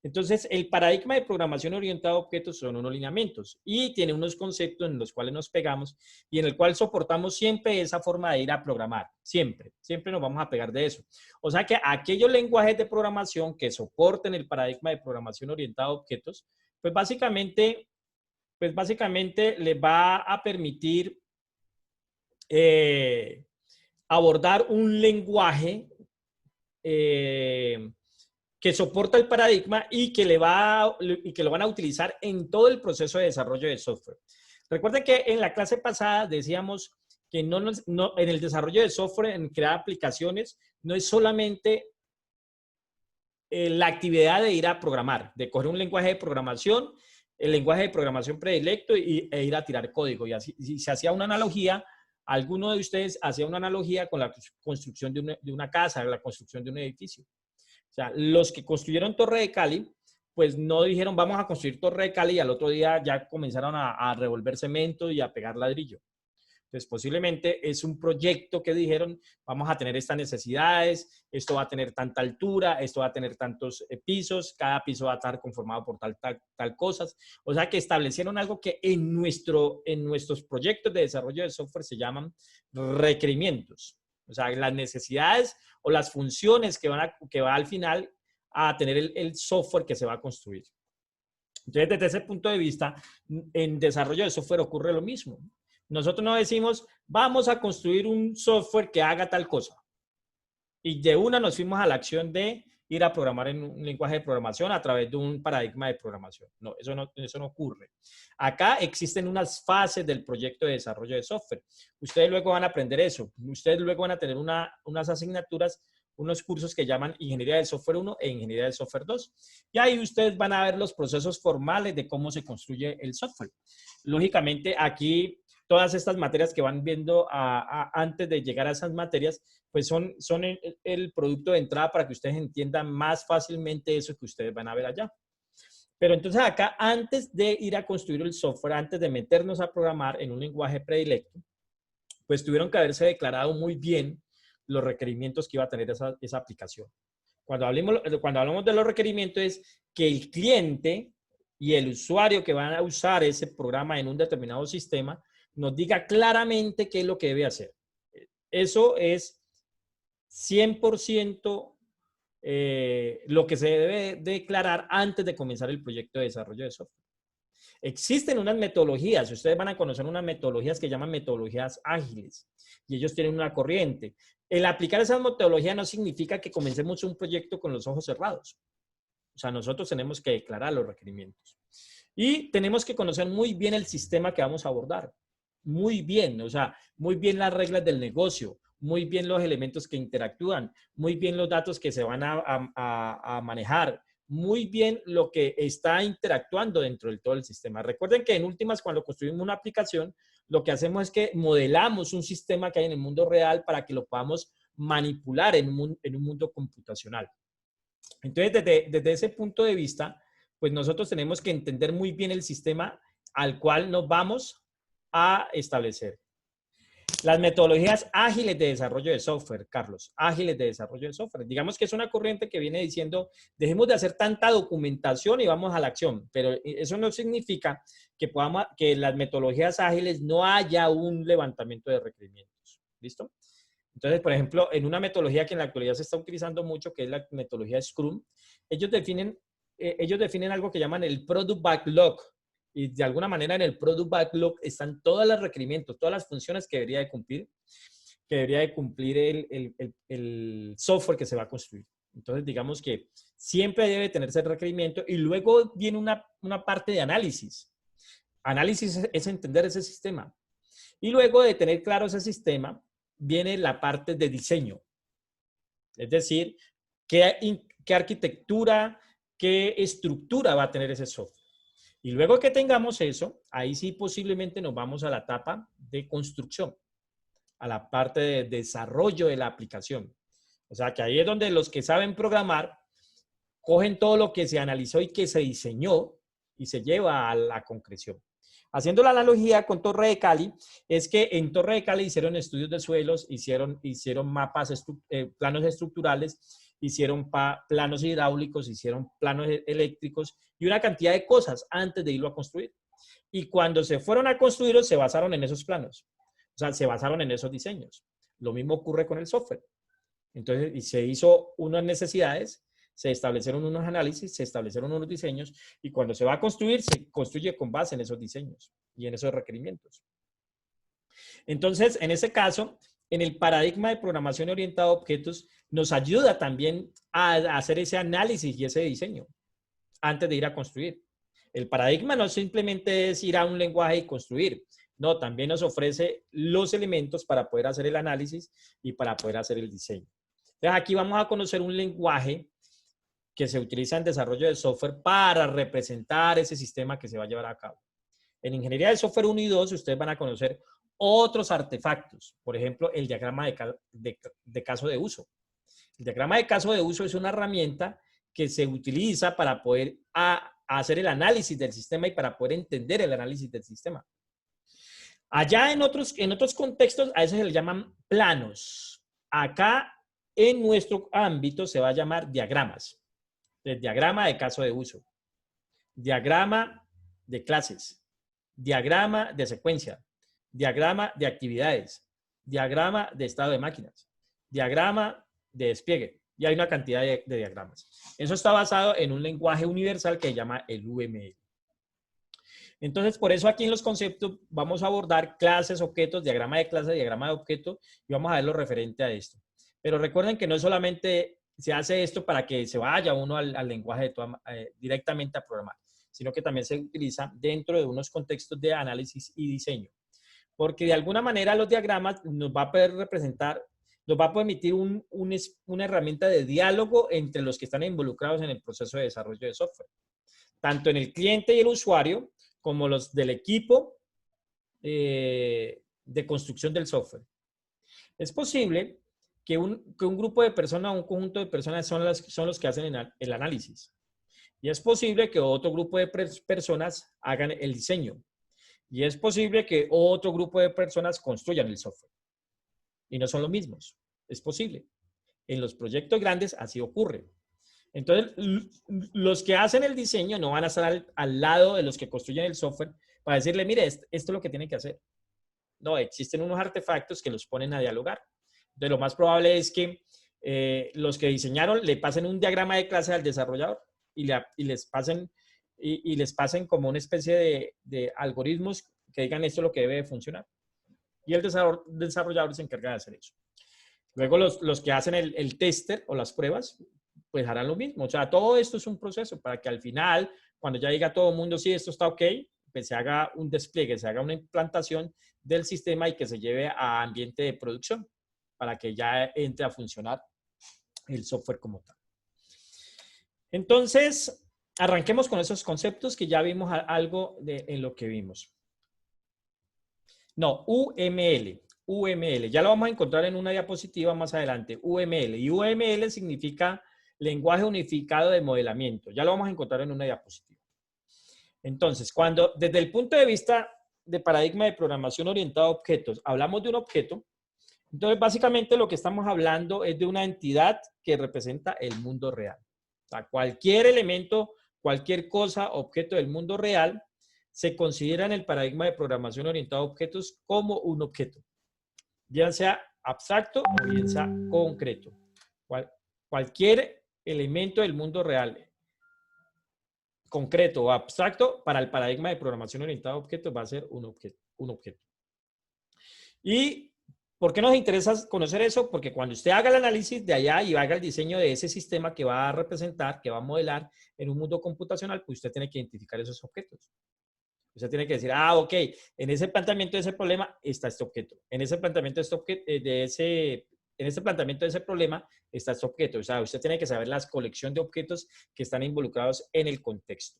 B: Entonces, el paradigma de programación orientada a objetos son unos lineamientos y tiene unos conceptos en los cuales nos pegamos y en el cual soportamos siempre esa forma de ir a programar. Siempre nos vamos a pegar de eso. O sea que aquellos lenguajes de programación que soporten el paradigma de programación orientada a objetos, pues básicamente les va a permitir abordar un lenguaje que soporta el paradigma y que lo van a utilizar en todo el proceso de desarrollo de software. Recuerden que en la clase pasada decíamos que en el desarrollo de software, en crear aplicaciones, no es solamente la actividad de ir a programar, de coger un lenguaje de programación, el lenguaje de programación predilecto e ir a tirar código. Y así, si se hacía una analogía, alguno de ustedes hacía una analogía con la construcción de una casa, la construcción de un edificio. O sea, los que construyeron Torre de Cali, pues no dijeron vamos a construir Torre de Cali y al otro día ya comenzaron a revolver cemento y a pegar ladrillo. Entonces, posiblemente es un proyecto que dijeron vamos a tener estas necesidades, esto va a tener tanta altura, esto va a tener tantos pisos, cada piso va a estar conformado por tal cosas. O sea, que establecieron algo que en nuestros proyectos de desarrollo de software se llaman requerimientos. O sea, las necesidades o las funciones que va al final a tener el software que se va a construir. Entonces, desde ese punto de vista, en desarrollo de software ocurre lo mismo. Nosotros no decimos, vamos a construir un software que haga tal cosa. Y de una nos fuimos a la acción de ir a programar en un lenguaje de programación a través de un paradigma de programación. No, eso no ocurre. Acá existen unas fases del proyecto de desarrollo de software. Ustedes luego van a aprender eso. Ustedes luego van a tener unas asignaturas, unos cursos que llaman Ingeniería del Software 1 e Ingeniería del Software 2. Y ahí ustedes van a ver los procesos formales de cómo se construye el software. Lógicamente, aquí todas estas materias que van viendo antes de llegar a esas materias, pues son el producto de entrada para que ustedes entiendan más fácilmente eso que ustedes van a ver allá. Pero entonces acá, antes de ir a construir el software, antes de meternos a programar en un lenguaje predilecto, pues tuvieron que haberse declarado muy bien los requerimientos que iba a tener esa aplicación. Cuando hablamos de los requerimientos es que el cliente y el usuario que van a usar ese programa en un determinado sistema nos diga claramente qué es lo que debe hacer. Eso es 100% lo que se debe declarar antes de comenzar el proyecto de desarrollo de software. Existen unas metodologías, ustedes van a conocer unas metodologías que llaman metodologías ágiles y ellos tienen una corriente. El aplicar esas metodologías no significa que comencemos un proyecto con los ojos cerrados. O sea, nosotros tenemos que declarar los requerimientos y tenemos que conocer muy bien el sistema que vamos a abordar. Muy bien, o sea, muy bien las reglas del negocio, muy bien los elementos que interactúan, muy bien los datos que se van a manejar, muy bien lo que está interactuando dentro del todo el sistema. Recuerden que en últimas, cuando construimos una aplicación, lo que hacemos es que modelamos un sistema que hay en el mundo real para que lo podamos manipular en un mundo computacional. Entonces, desde ese punto de vista, pues nosotros tenemos que entender muy bien el sistema al cual nos vamos a establecer. Las metodologías ágiles de desarrollo de software, Carlos, ágiles de desarrollo de software. Digamos que es una corriente que viene diciendo, dejemos de hacer tanta documentación y vamos a la acción, pero eso no significa que las metodologías ágiles no haya un levantamiento de requerimientos. ¿Listo? Entonces, por ejemplo, en una metodología que en la actualidad se está utilizando mucho, que es la metodología Scrum, ellos definen algo que llaman el Product Backlog. Y de alguna manera en el Product Backlog están todos los requerimientos, todas las funciones que debería de cumplir el software que se va a construir. Entonces, digamos que siempre debe tenerse el requerimiento y luego viene una parte de análisis. Análisis es entender ese sistema. Y luego de tener claro ese sistema, viene la parte de diseño. Es decir, qué arquitectura, qué estructura va a tener ese software. Y luego que tengamos eso, ahí sí posiblemente nos vamos a la etapa de construcción, a la parte de desarrollo de la aplicación. O sea, que ahí es donde los que saben programar cogen todo lo que se analizó y que se diseñó y se lleva a la concreción. Haciendo la analogía con Torre de Cali, es que en Torre de Cali hicieron estudios de suelos, hicieron mapas, planos estructurales, hicieron planos hidráulicos, hicieron planos eléctricos y una cantidad de cosas antes de irlo a construir. Y cuando se fueron a construirlo, se basaron en esos planos. O sea, se basaron en esos diseños. Lo mismo ocurre con el software. Entonces, y se hizo unas necesidades, se establecieron unos análisis, se establecieron unos diseños y cuando se va a construir, se construye con base en esos diseños y en esos requerimientos. Entonces, en ese caso, en el paradigma de programación orientada a objetos, nos ayuda también a hacer ese análisis y ese diseño antes de ir a construir. El paradigma no simplemente es ir a un lenguaje y construir, no, también nos ofrece los elementos para poder hacer el análisis y para poder hacer el diseño. Entonces, aquí vamos a conocer un lenguaje que se utiliza en desarrollo de software para representar ese sistema que se va a llevar a cabo. En Ingeniería del Software 1 y 2, ustedes van a conocer otros artefactos. Por ejemplo, el diagrama de caso de uso. El diagrama de caso de uso es una herramienta que se utiliza para poder hacer el análisis del sistema y para poder entender el análisis del sistema. Allá en otros contextos, a eso se le llaman planos. Acá, en nuestro ámbito, se va a llamar diagramas. El diagrama de caso de uso, diagrama de clases, diagrama de secuencia, diagrama de actividades, diagrama de estado de máquinas, diagrama de despliegue. Y hay una cantidad de diagramas. Eso está basado en un lenguaje universal que se llama el UML. Entonces, por eso aquí en los conceptos vamos a abordar clases, objetos, diagrama de clase, diagrama de objeto y vamos a ver lo referente a esto. Pero recuerden que no solamente se hace esto para que se vaya uno al lenguaje directamente a programar, sino que también se utiliza dentro de unos contextos de análisis y diseño. Porque de alguna manera los diagramas nos va a poder representar, nos va a permitir una herramienta de diálogo entre los que están involucrados en el proceso de desarrollo de software. Tanto en el cliente y el usuario, como los del equipo de construcción del software. Es posible que un grupo de personas, un conjunto de personas son los que hacen el análisis. Y es posible que otro grupo de personas hagan el diseño. Y es posible que otro grupo de personas construyan el software. Y no son los mismos. Es posible. En los proyectos grandes así ocurre. Entonces, los que hacen el diseño no van a estar al lado de los que construyen el software para decirle, mire, esto es lo que tienen que hacer. No, existen unos artefactos que los ponen a dialogar. Entonces, lo más probable es que los que diseñaron le pasen un diagrama de clase al desarrollador y les pasen como una especie de algoritmos que digan esto es lo que debe de funcionar. Y el desarrollador se encarga de hacer eso. Luego los que hacen el tester o las pruebas, pues harán lo mismo. O sea, todo esto es un proceso para que al final, cuando ya diga todo el mundo, sí, esto está ok, pues se haga un despliegue, se haga una implantación del sistema y que se lleve a ambiente de producción para que ya entre a funcionar el software como tal. Entonces, arranquemos con esos conceptos que ya vimos algo en lo que vimos. No, UML. UML. Ya lo vamos a encontrar en una diapositiva más adelante. UML. Y UML significa lenguaje unificado de modelamiento. Ya lo vamos a encontrar en una diapositiva. Entonces, desde el punto de vista de paradigma de programación orientada a objetos, hablamos de un objeto. Entonces, básicamente lo que estamos hablando es de una entidad que representa el mundo real. O sea, cualquier elemento, cualquier cosa, objeto del mundo real, se considera en el paradigma de programación orientada a objetos como un objeto. Bien sea abstracto o bien sea concreto. Cualquier elemento del mundo real, concreto o abstracto, para el paradigma de programación orientada a objetos va a ser un objeto. ¿Y por qué nos interesa conocer eso? Porque cuando usted haga el análisis de allá y haga el diseño de ese sistema que va a representar, que va a modelar en un mundo computacional, pues usted tiene que identificar esos objetos. Usted tiene que decir, ok, en ese planteamiento de ese problema está este objeto. En ese planteamiento de ese planteamiento de ese problema está este objeto. O sea, usted tiene que saber la colección de objetos que están involucrados en el contexto.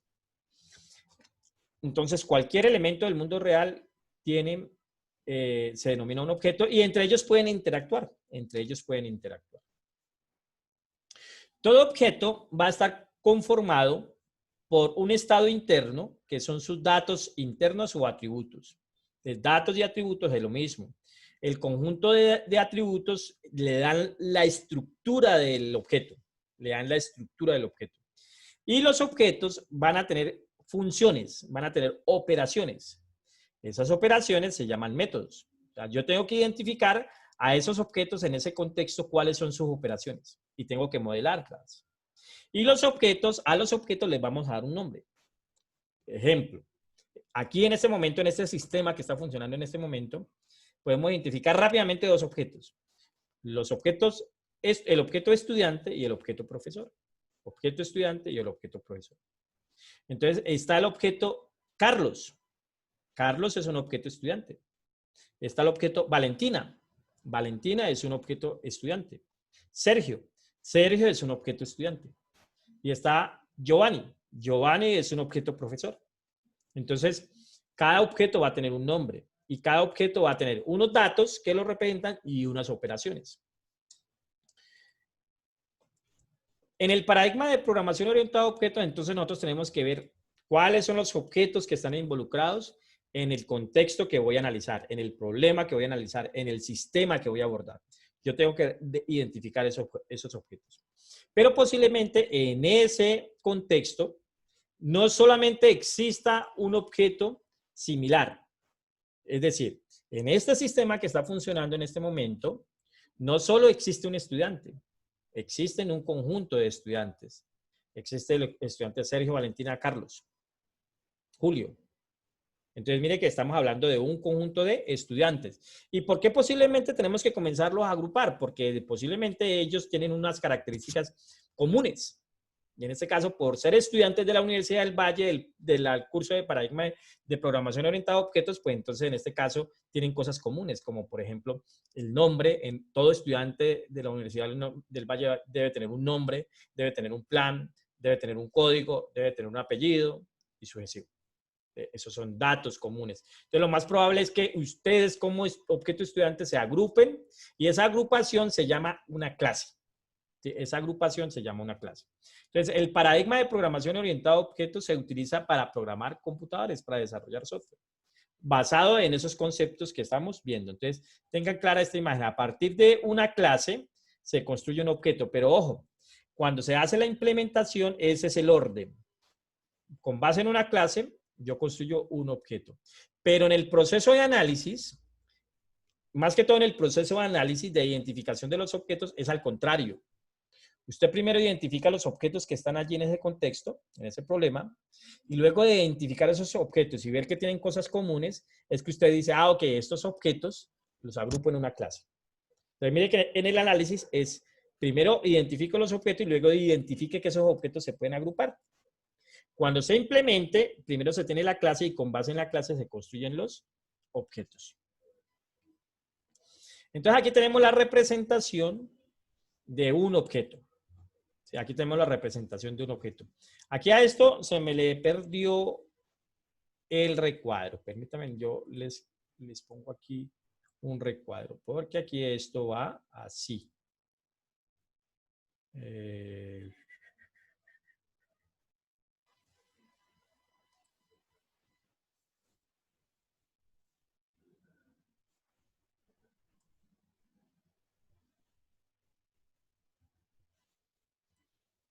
B: Entonces, cualquier elemento del mundo real se denomina un objeto y entre ellos pueden interactuar. Todo objeto va a estar conformado por un estado interno, que son sus datos internos o atributos. Datos y atributos es lo mismo. El conjunto de atributos le dan la estructura del objeto. Y los objetos van a tener funciones, van a tener operaciones. Esas operaciones se llaman métodos. O sea, yo tengo que identificar a esos objetos en ese contexto cuáles son sus operaciones y tengo que modelarlas. Y a los objetos les vamos a dar un nombre. Ejemplo, aquí en este momento, en este sistema que está funcionando en este momento, podemos identificar rápidamente dos objetos. Los objetos, el objeto estudiante y el objeto profesor. Objeto estudiante y el objeto profesor. Entonces, está el objeto Carlos. Carlos es un objeto estudiante. Está el objeto Valentina. Valentina es un objeto estudiante. Sergio. Sergio es un objeto estudiante. Y está Giovanni. Giovanni es un objeto profesor. Entonces, cada objeto va a tener un nombre y cada objeto va a tener unos datos que lo representan y unas operaciones. En el paradigma de programación orientada a objetos, entonces nosotros tenemos que ver cuáles son los objetos que están involucrados en el contexto que voy a analizar, en el problema que voy a analizar, en el sistema que voy a abordar. Yo tengo que identificar esos objetos. Pero posiblemente en ese contexto no solamente exista un objeto similar. Es decir, en este sistema que está funcionando en este momento, no solo existe un estudiante, existen un conjunto de estudiantes. Existe el estudiante Sergio, Valentina, Carlos, Julio. Entonces, mire que estamos hablando de un conjunto de estudiantes. ¿Y por qué posiblemente tenemos que comenzarlos a agrupar? Porque posiblemente ellos tienen unas características comunes. Y en este caso, por ser estudiantes de la Universidad del Valle, del curso de paradigma de programación orientada a objetos, pues entonces en este caso tienen cosas comunes, como por ejemplo el nombre. En todo estudiante de la Universidad del Valle debe tener un nombre, debe tener un plan, debe tener un código, debe tener un apellido y sucesivo. Esos son datos comunes. Entonces, lo más probable es que ustedes como objeto estudiante se agrupen y esa agrupación se llama una clase. ¿Sí? Esa agrupación se llama una clase. Entonces, el paradigma de programación orientada a objetos se utiliza para programar computadores, para desarrollar software, basado en esos conceptos que estamos viendo. Entonces, tengan clara esta imagen. A partir de una clase se construye un objeto, pero ojo, cuando se hace la implementación, ese es el orden. Con base en una clase, yo construyo un objeto. Pero en el proceso de análisis, más que todo en el proceso de análisis de identificación de los objetos, es al contrario. Usted primero identifica los objetos que están allí en ese contexto, en ese problema, y luego de identificar esos objetos y ver que tienen cosas comunes, es que usted dice, ah, ok, estos objetos los agrupo en una clase. Entonces, mire que en el análisis es, primero identifico los objetos y luego identifique que esos objetos se pueden agrupar. Cuando se implemente, primero se tiene la clase y con base en la clase se construyen los objetos. Entonces, aquí tenemos la representación de un objeto. Sí, aquí tenemos la representación de un objeto. Aquí a esto se me le perdió el recuadro. Permítanme, yo les pongo aquí un recuadro, porque aquí esto va así.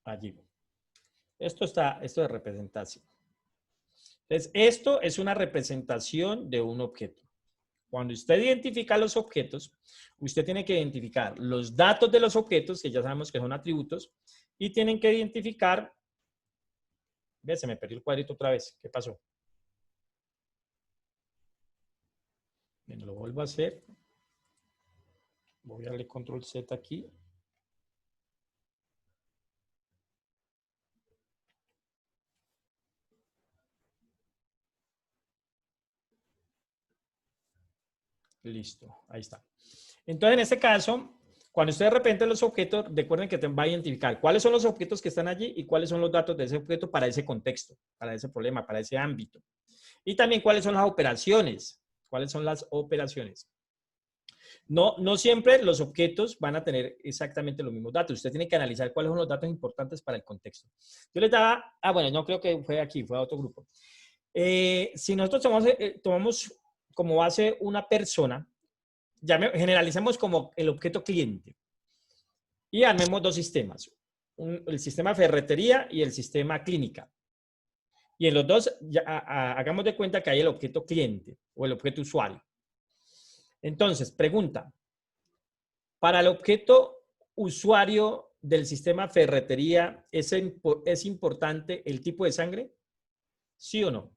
B: Allí. Esto es representación. Entonces, esto es una representación de un objeto. Cuando usted identifica los objetos, usted tiene que identificar los datos de los objetos, que ya sabemos que son atributos, y tienen que identificar... Ve, se me perdió el cuadrito otra vez. ¿Qué pasó? Bien, lo vuelvo a hacer. Voy a darle control Z aquí. Listo, ahí está. Entonces, en este caso, cuando usted de repente los objetos, recuerden que va a identificar cuáles son los objetos que están allí y cuáles son los datos de ese objeto para ese contexto, para ese problema, para ese ámbito. Y también cuáles son las operaciones. ¿Cuáles son las operaciones? No siempre los objetos van a tener exactamente los mismos datos. Usted tiene que analizar cuáles son los datos importantes para el contexto. Yo les daba, bueno, no creo que fue aquí, fue a otro grupo. Si nosotros tomamos como base una persona, generalicemos como el objeto cliente y armemos dos sistemas, el sistema ferretería y el sistema clínica. Y en los dos hagamos de cuenta que hay el objeto cliente o el objeto usuario. Entonces, pregunta, para el objeto usuario del sistema ferretería, ¿es importante el tipo de sangre? ¿Sí o no?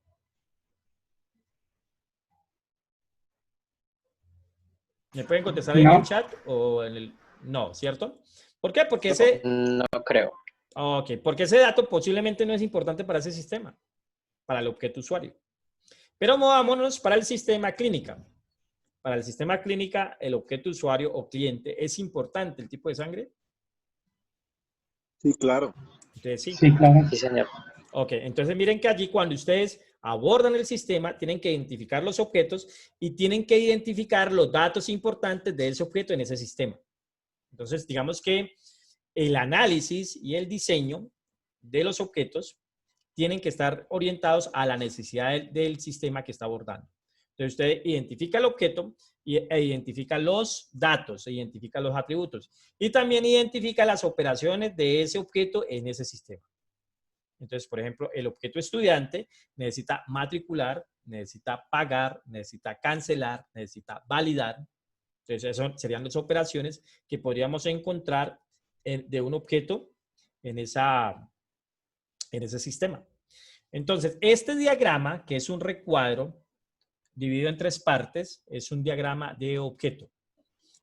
B: ¿Me pueden contestar en el chat o en el... No, ¿cierto? ¿Por qué? Porque ese...
D: No creo.
B: Ok, porque ese dato posiblemente no es importante para ese sistema, para el objeto usuario. Pero movámonos para el sistema clínica. Para el sistema clínica, el objeto usuario o cliente, ¿es importante el tipo de sangre?
F: Sí, claro.
B: Entonces, sí.
I: Sí, claro.
D: Sí, señor.
B: Ok, entonces miren que allí cuando ustedes abordan el sistema, tienen que identificar los objetos y tienen que identificar los datos importantes de ese objeto en ese sistema. Entonces, digamos que el análisis y el diseño de los objetos tienen que estar orientados a la necesidad del sistema que está abordando. Entonces, usted identifica el objeto e identifica los datos, e identifica los atributos y también identifica las operaciones de ese objeto en ese sistema. Entonces, por ejemplo, el objeto estudiante necesita matricular, necesita pagar, necesita cancelar, necesita validar. Entonces, esas serían las operaciones que podríamos encontrar de un objeto en ese sistema. Entonces, este diagrama, que es un recuadro, dividido en 3 partes, es un diagrama de objeto.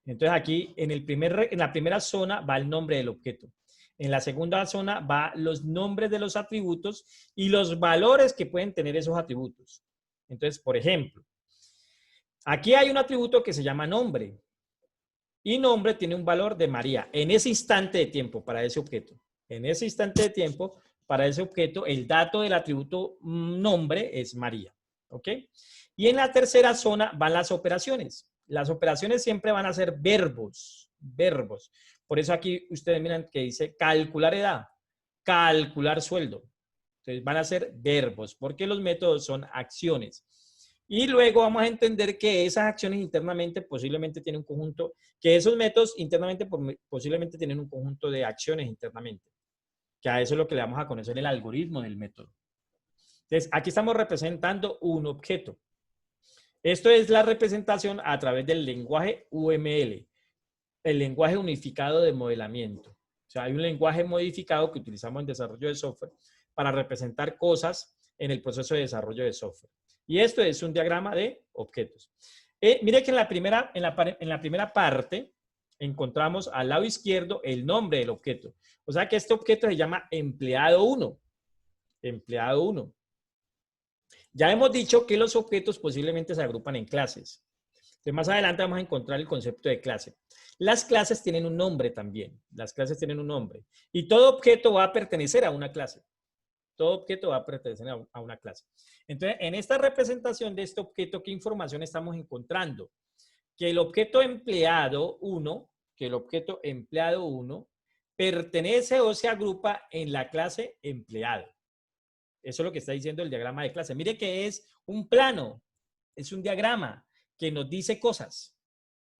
B: Entonces aquí en la primera zona va el nombre del objeto. En la segunda zona va los nombres de los atributos y los valores que pueden tener esos atributos. Entonces, por ejemplo, aquí hay un atributo que se llama nombre. Y nombre tiene un valor de María en ese instante de tiempo para ese objeto. En ese instante de tiempo, para ese objeto, el dato del atributo nombre es María. ¿Ok? Y en la tercera zona van las operaciones. Las operaciones siempre van a ser verbos. Verbos. Por eso aquí ustedes miran que dice calcular edad, calcular sueldo. Entonces van a ser verbos, porque los métodos son acciones. Y luego vamos a entender que esas acciones internamente posiblemente tienen un conjunto, que esos métodos internamente posiblemente tienen un conjunto de acciones internamente. Que a eso es lo que le vamos a conocer el algoritmo del método. Entonces, aquí estamos representando un objeto. Esto es la representación a través del lenguaje UML, el lenguaje unificado de modelamiento. O sea, hay un lenguaje modificado que utilizamos en desarrollo de software para representar cosas en el proceso de desarrollo de software. Y esto es un diagrama de objetos. Mire que en la primera parte encontramos al lado izquierdo el nombre del objeto. O sea que este objeto se llama empleado 1. Empleado 1. Ya hemos dicho que los objetos posiblemente se agrupan en clases. Entonces, más adelante vamos a encontrar el concepto de clase. Las clases tienen un nombre también. Las clases tienen un nombre. Y todo objeto va a pertenecer a una clase. Todo objeto va a pertenecer a una clase. Entonces, en esta representación de este objeto, ¿qué información estamos encontrando? Que el objeto empleado 1, pertenece o se agrupa en la clase empleado. Eso es lo que está diciendo el diagrama de clase. Mire que es un plano, es un diagrama que nos dice cosas.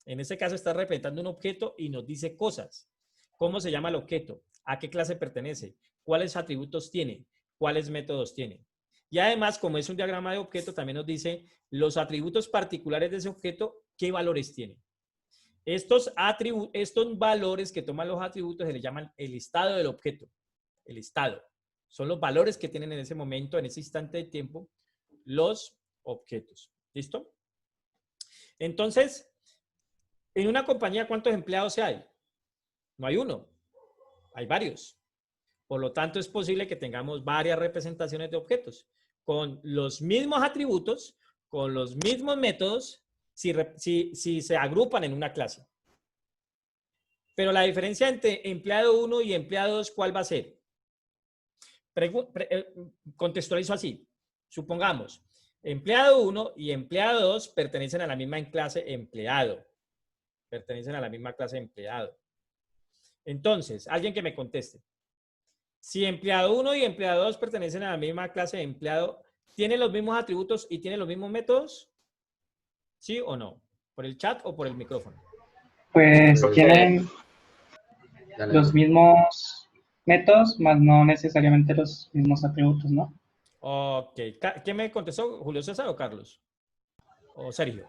B: En este caso está representando un objeto y nos dice cosas. ¿Cómo se llama el objeto? ¿A qué clase pertenece? ¿Cuáles atributos tiene? ¿Cuáles métodos tiene? Y además, como es un diagrama de objeto, también nos dice los atributos particulares de ese objeto, qué valores tiene. Estos valores que toman los atributos se le llaman el estado del objeto. El estado. Son los valores que tienen en ese momento, en ese instante de tiempo, los objetos. ¿Listo? Entonces, en una compañía, ¿cuántos empleados hay? No hay uno. Hay varios. Por lo tanto, es posible que tengamos varias representaciones de objetos con los mismos atributos, con los mismos métodos, si se agrupan en una clase. Pero la diferencia entre empleado 1 y empleado 2, ¿cuál va a ser? Contextualizo así. Supongamos, empleado 1 y empleado 2 pertenecen a la misma clase empleado. Pertenecen a la misma clase empleado. Entonces, alguien que me conteste. Si empleado 1 y empleado 2 pertenecen a la misma clase de empleado, ¿tienen los mismos atributos y tienen los mismos métodos? ¿Sí o no? ¿Por el chat o por el micrófono?
I: Pues tienen los mismos métodos, más no necesariamente los mismos atributos, ¿no?
B: Ok. ¿Quién me contestó? ¿Julio César o Carlos? ¿O Sergio?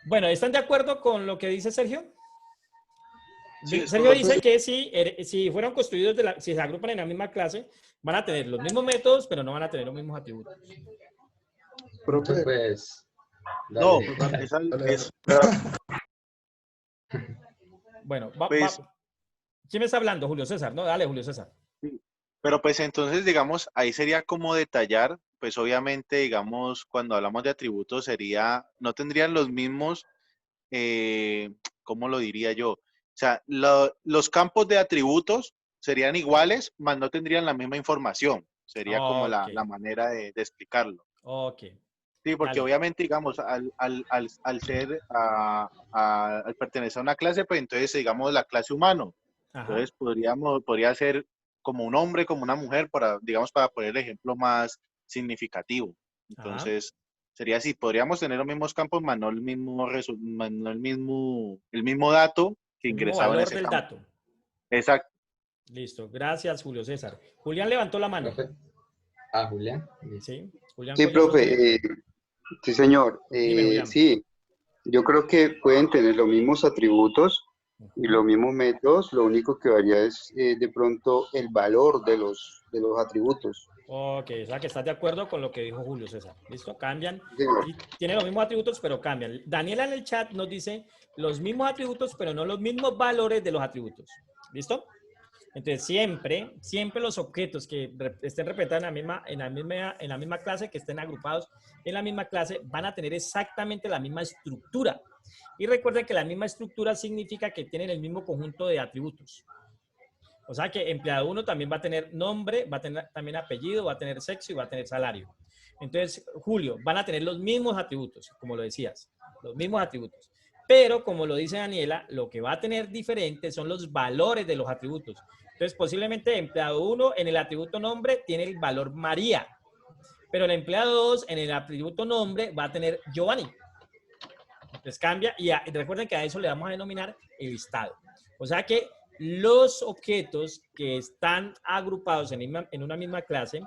B: Bueno, ¿están de acuerdo con lo que dice Sergio?
H: Sí,
B: Sergio dice que si fueron construidos, si se agrupan en la misma clase, van a tener los mismos métodos, pero no van a tener los mismos atributos.
C: Profe, pues...
H: No,
C: dale.
B: Bueno,
H: Pues-
B: ¿quién me está hablando? Julio César, ¿no? Dale, Julio César.
H: Pero pues entonces, digamos, ahí sería como detallar, pues obviamente, digamos, cuando hablamos de atributos no tendrían los mismos, ¿cómo lo diría yo? O sea, los campos de atributos serían iguales, mas no tendrían la misma información. Sería como la manera de explicarlo.
B: Ok.
H: Sí, porque
B: Dale.
H: obviamente, digamos, al pertenecer a una clase, pues entonces, digamos, la clase humano.
B: Ajá.
H: Entonces, podría ser como un hombre, como una mujer, para poner el ejemplo más significativo. Entonces, sería así, podríamos tener los mismos campos, mas no el mismo dato que
B: El mismo
H: ingresaba en
B: valor
H: ese
B: del
H: campo.
B: dato.
H: Exacto.
B: Listo. Gracias, Julio César. Julián levantó la mano.
C: Profe. Julián.
B: Sí, Julián
J: Sí,
B: Collazo.
J: profe. Sí, señor.
B: Dime, Julián.
J: Sí, yo creo que pueden tener los mismos atributos y los mismos métodos. Lo único que varía es de pronto el valor de los atributos.
B: Ok, o sea que estás de acuerdo con lo que dijo Julio César. ¿Listo? Cambian.
J: Sí,
B: Y tiene los mismos atributos, pero cambian. Daniela en el chat nos dice los mismos atributos, pero no los mismos valores de los atributos. ¿Listo? Entonces, siempre los objetos que estén representados en la misma clase, que estén agrupados en la misma clase, van a tener exactamente la misma estructura. Y recuerden que la misma estructura significa que tienen el mismo conjunto de atributos. O sea que empleado 1 también va a tener nombre, va a tener también apellido, va a tener sexo y va a tener salario. Entonces, Julio, van a tener los mismos atributos, como lo decías, los mismos atributos. Pero, como lo dice Daniela, lo que va a tener diferente son los valores de los atributos. Entonces, posiblemente empleado 1 en el atributo nombre tiene el valor María, pero el empleado 2 en el atributo nombre va a tener Giovanni. Entonces cambia y recuerden que a eso le vamos a denominar el listado. O sea que los objetos que están agrupados en una misma clase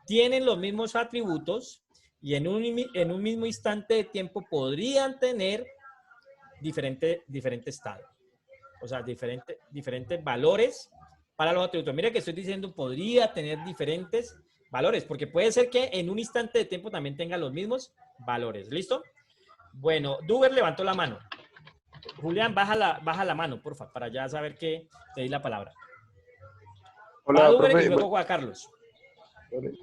B: tienen los mismos atributos y en un mismo instante de tiempo podrían tener diferente estado. O sea, diferentes valores para los atributos. Mira que estoy diciendo podría tener diferentes valores, porque puede ser que en un instante de tiempo también tenga los mismos valores. ¿Listo? Bueno, Duber levantó la mano. Julián, baja la mano, porfa, para ya saber que te di la palabra.
F: Hola,
B: Duber
F: profe.
B: y luego Juan Carlos.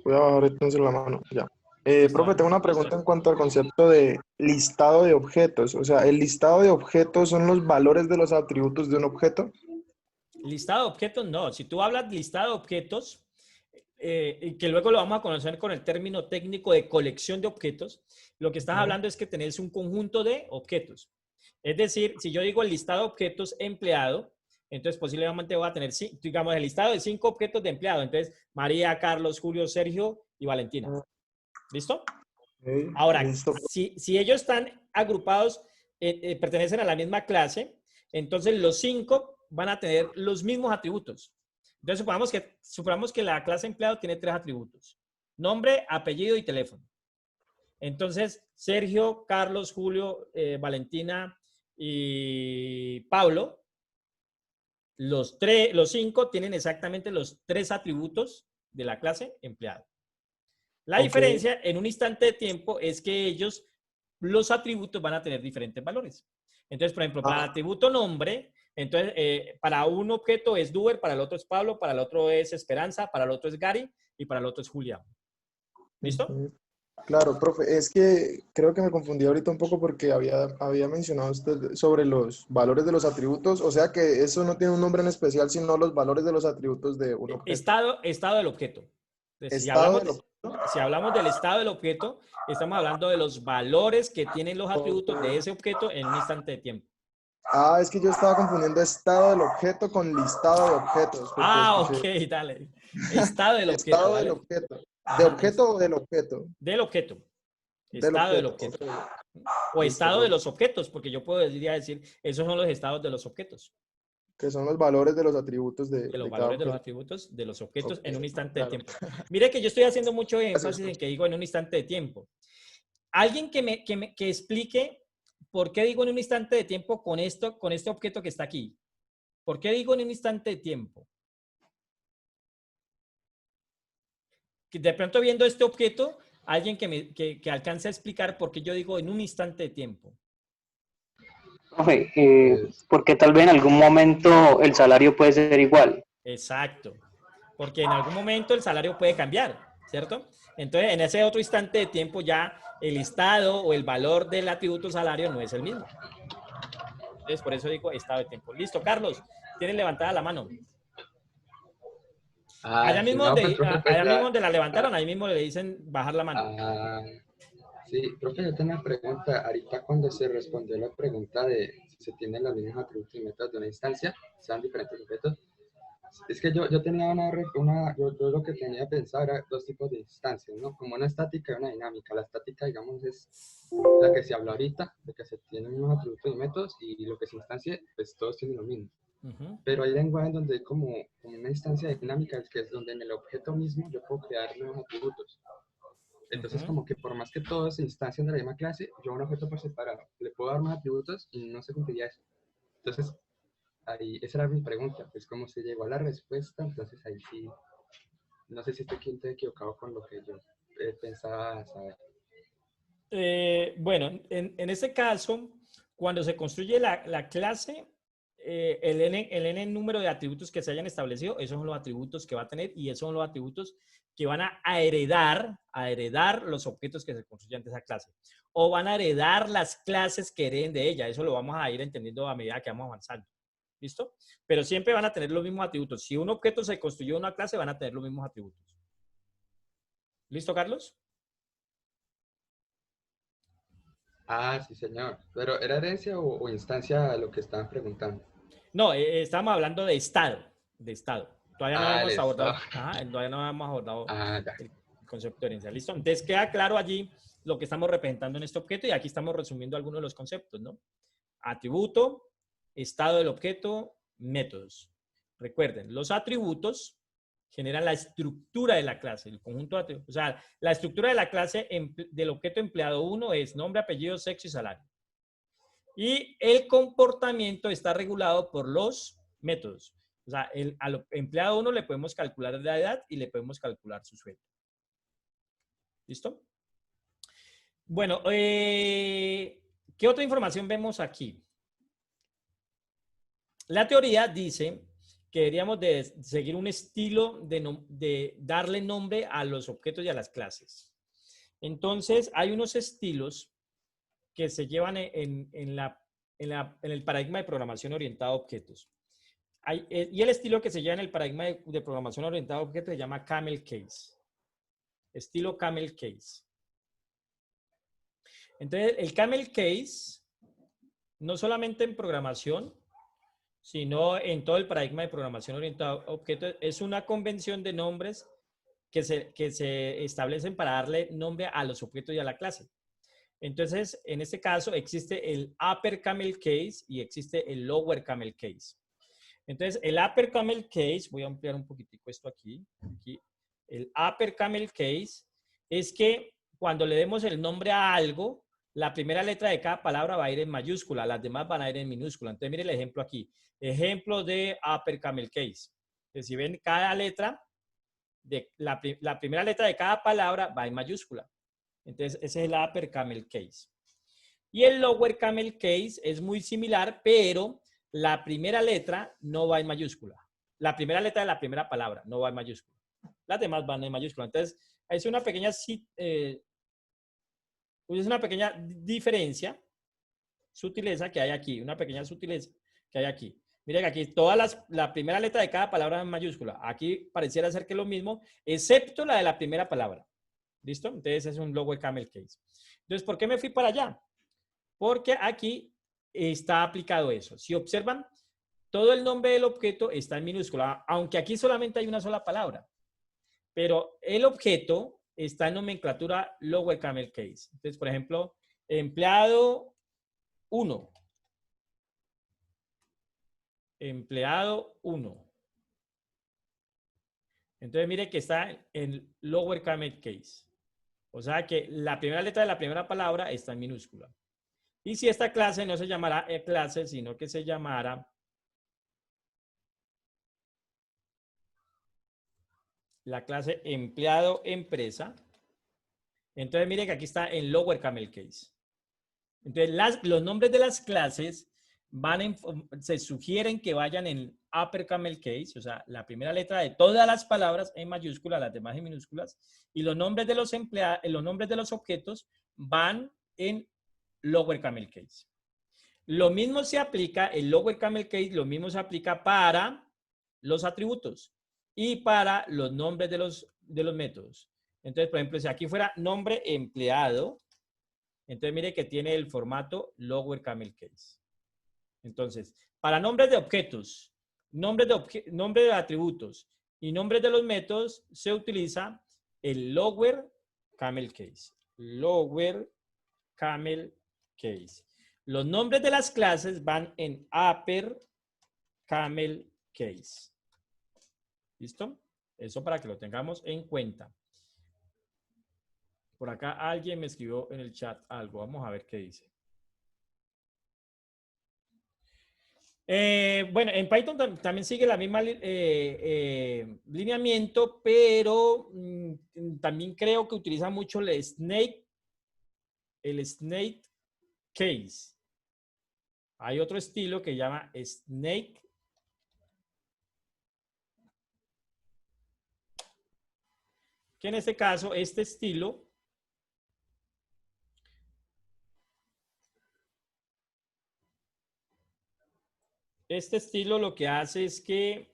F: Voy a bajar entonces la mano, ya.
B: Listo,
F: Profe,
B: dale.
F: tengo una pregunta en cuanto al concepto de listado de objetos. O sea, ¿el listado de objetos son los valores de los atributos de un objeto?
B: Listado de objetos, no. Si tú hablas de listado de objetos, y que luego lo vamos a conocer con el término técnico de colección de objetos, lo que estás hablando es que tenés un conjunto de objetos. Es decir, si yo digo el listado de objetos empleado, entonces posiblemente voy a tener, digamos, el listado de 5 objetos de empleado. Entonces, María, Carlos, Julio, Sergio y Valentina. ¿Listo?
F: Okay,
B: Ahora,
F: listo.
B: si ellos están agrupados, pertenecen a la misma clase, entonces los 5 van a tener los mismos atributos. Entonces, supongamos que la clase empleado tiene 3 atributos. Nombre, apellido y teléfono. Entonces, Sergio, Carlos, Julio, Valentina y Pablo, los 5 tienen exactamente los 3 atributos de la clase empleado. La diferencia en un instante de tiempo es que los atributos van a tener diferentes valores. Entonces, por ejemplo, para el atributo nombre, entonces, para un objeto es Duber, para el otro es Pablo, para el otro es Esperanza, para el otro es Gary y para el otro es Julián. ¿Listo?
F: Claro, profe, es que creo que me confundí ahorita un poco porque había mencionado usted sobre los valores de los atributos, o sea que eso no tiene un nombre en especial, sino los valores de los atributos de un objeto.
B: Estado del objeto. Entonces,
F: ¿Estado
B: si hablamos del estado del objeto, estamos hablando de los valores que tienen los atributos de ese objeto en un instante de tiempo.
F: Ah, es que yo estaba confundiendo estado del objeto con listado de objetos.
B: Ok, dale. Estado del objeto.
F: Estado del objeto. ¿De objeto o del objeto?
B: Del objeto. Estado del objeto. O estado de los objetos, porque yo podría decir, esos son los estados de los objetos.
F: Que son los valores de los atributos
B: de los valores de los atributos de los objetos en un instante de tiempo. Mire que yo estoy haciendo mucho énfasis en que digo en un instante de tiempo. Alguien que explique por qué digo en un instante de tiempo con este objeto que está aquí. ¿Por qué digo en un instante de tiempo? Que de pronto viendo este objeto, alguien que alcance a explicar por qué yo digo en un instante de tiempo.
D: Profe, porque tal vez en algún momento el salario puede ser igual.
B: Exacto. Porque en algún momento el salario puede cambiar, ¿cierto? Entonces, en ese otro instante de tiempo ya el estado o el valor del atributo salario no es el mismo. Entonces, por eso digo estado de tiempo. Listo, Carlos, tienes levantada la mano. Allá mismo, donde la levantaron, ahí mismo le dicen bajar la mano.
C: Sí, profe, yo tengo una pregunta. Ahorita cuando se respondió la pregunta de si se tienen los mismos atributos y métodos de una instancia, sean diferentes objetos, es que yo tenía yo lo que tenía pensado era 2 tipos de instancias, ¿no? Como una estática y una dinámica. La estática, digamos, es la que se habló ahorita, de que se tienen los mismos atributos y métodos, y lo que se instancia, pues todos tienen lo mismo. Pero hay lenguajes donde hay como una instancia dinámica, que es donde en el objeto mismo yo puedo crear nuevos atributos. Entonces, como que por más que todos se instancian de la misma clase, yo a un objeto por separado le puedo dar más atributos y no se cumpliría eso. Entonces, esa era mi pregunta, pues como se llegó a la respuesta, entonces ahí sí no sé si estoy equivocado con lo que yo pensaba saber.
B: Bueno, en este caso, cuando se construye la clase, el n número de atributos que se hayan establecido, esos son los atributos que va a tener y esos son los atributos que van a heredar los objetos que se construyan de esa clase. O van a heredar las clases que hereden de ella. Eso lo vamos a ir entendiendo a medida que vamos avanzando. ¿Listo? Pero siempre van a tener los mismos atributos. Si un objeto se construyó en una clase, van a tener los mismos atributos. ¿Listo, Carlos?
C: Ah, sí, señor. Pero ¿era herencia o instancia lo que estaban preguntando?
B: No, estamos hablando de estado. De estado. Todavía no hemos abordado,
C: estado.
B: todavía no hemos abordado
C: Ah, ya.
B: el concepto de herencia. ¿Listo? Entonces queda claro allí lo que estamos representando en este objeto y aquí estamos resumiendo algunos de los conceptos, ¿no? Atributo, estado del objeto, métodos. Recuerden, los atributos generan la estructura de la clase, el conjunto de atributos. O sea, la estructura de la clase del objeto empleado 1 es nombre, apellido, sexo y salario. Y el comportamiento está regulado por los métodos. O sea, al empleado 1 le podemos calcular la edad y le podemos calcular su sueldo. ¿Listo? Bueno, ¿qué otra información vemos aquí? La teoría dice que deberíamos de seguir un estilo de darle nombre a los objetos y a las clases. Entonces, hay unos estilos que se llevan en el paradigma de programación orientada a objetos. Y el estilo que se lleva en el paradigma de programación orientada a objetos se llama Camel Case. Estilo Camel Case. Entonces, el Camel Case, no solamente en programación, sino en todo el paradigma de programación orientada a objetos, es una convención de nombres que se establecen para darle nombre a los objetos y a la clase. Entonces, en este caso, existe el Upper Camel Case y existe el Lower Camel Case. Entonces, el Upper Camel Case, voy a ampliar un poquitico esto aquí. El Upper Camel Case es que cuando le demos el nombre a algo, la primera letra de cada palabra va a ir en mayúscula, las demás van a ir en minúscula. Entonces, mire el ejemplo aquí. Ejemplo de Upper Camel Case. Entonces, si ven, cada letra, la primera letra de cada palabra va en mayúscula. Entonces, ese es el Upper Camel Case. Y el Lower Camel Case es muy similar, pero la primera letra no va en mayúscula. La primera letra de la primera palabra no va en mayúscula. Las demás van en mayúscula. Entonces, es una pequeña diferencia, sutileza que hay aquí. Una pequeña sutileza que hay aquí. Miren aquí, la primera letra de cada palabra es en mayúscula. Aquí pareciera ser que es lo mismo, excepto la de la primera palabra. ¿Listo? Entonces, es un Lower Camel Case. Entonces, ¿por qué me fui para allá? Porque aquí está aplicado eso. Si observan, todo el nombre del objeto está en minúscula, aunque aquí solamente hay una sola palabra. Pero el objeto está en nomenclatura Lower Camel Case. Entonces, por ejemplo, empleado 1. Empleado 1. Entonces, mire que está en Lower Camel Case. O sea que la primera letra de la primera palabra está en minúscula. Y si esta clase no se llamará clase, sino que se llamará la clase empleado empresa, entonces miren que aquí está en Lower Camel Case. Entonces los nombres de las clases se sugieren que vayan en Upper Camel Case, o sea, la primera letra de todas las palabras en mayúscula, las demás en minúsculas, y los nombres de los nombres de los objetos van en Lower Camel Case. Lo mismo se aplica, el Lower Camel Case, lo mismo se aplica para los atributos y para los nombres de los métodos. Entonces, por ejemplo, si aquí fuera nombre empleado, entonces mire que tiene el formato Lower Camel Case. Entonces, para nombres de objetos, nombres de atributos y nombres de los métodos, se utiliza el Lower Camel Case. Lower Camel Case. Los nombres de las clases van en Upper Camel Case. ¿Listo? Eso para que lo tengamos en cuenta. Por acá alguien me escribió en el chat algo. Vamos a ver qué dice. Bueno, en Python también sigue la misma lineamiento, pero también creo que utiliza mucho el snake case. Hay otro estilo que llama snake. Que en este caso, este estilo lo que hace es que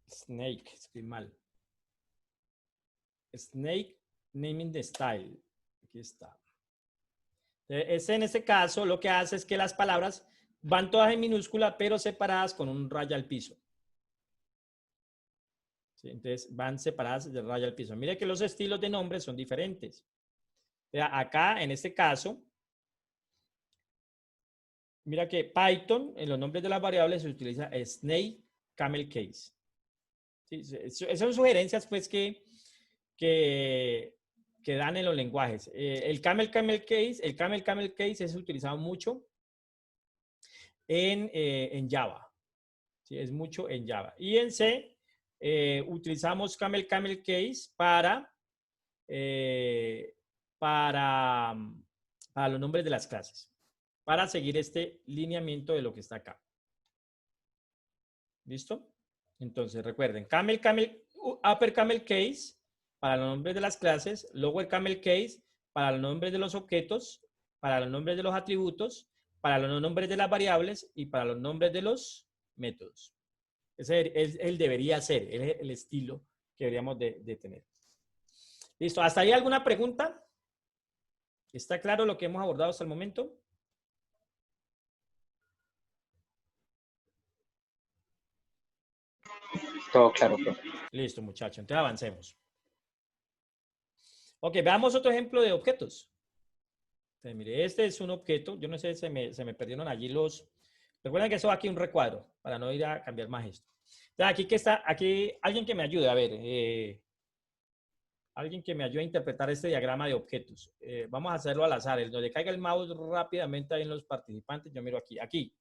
B: snake, estoy mal. Snake naming the style. Aquí está. En este caso lo que hace es que las palabras van todas en minúscula, pero separadas con un raya al piso. ¿Sí? Entonces van separadas de raya al piso. Mire que los estilos de nombres son diferentes. Acá, en este caso, mira que Python, en los nombres de las variables, se utiliza snake camel case. ¿Sí? Esas son sugerencias, pues, que dan en los lenguajes. El camel case es utilizado mucho en Java. ¿Sí? Es mucho en Java. Y en C utilizamos camel case para los nombres de las clases, para seguir este lineamiento de lo que está acá. ¿Listo? Entonces, recuerden, upper camel case para los nombres de las clases, lower camel case para los nombres de los objetos, para los nombres de los atributos, para los nombres de las variables y para los nombres de los métodos. Ese debería ser, es el estilo que deberíamos de tener. ¿Listo? ¿Hasta ahí alguna pregunta? ¿Está claro lo que hemos abordado hasta el momento?
D: Todo claro, profe.
B: Listo, muchachos. Entonces avancemos. Ok, veamos otro ejemplo de objetos. Entonces, mire, este es un objeto. Yo no sé, se me perdieron allí los... Recuerden que eso aquí es un recuadro, para no ir a cambiar más esto. Entonces, aquí alguien que me ayude, a ver, alguien que me ayude a interpretar este diagrama de objetos. Vamos a hacerlo al azar. Donde caiga el mouse rápidamente ahí en los participantes, yo miro aquí. Aquí.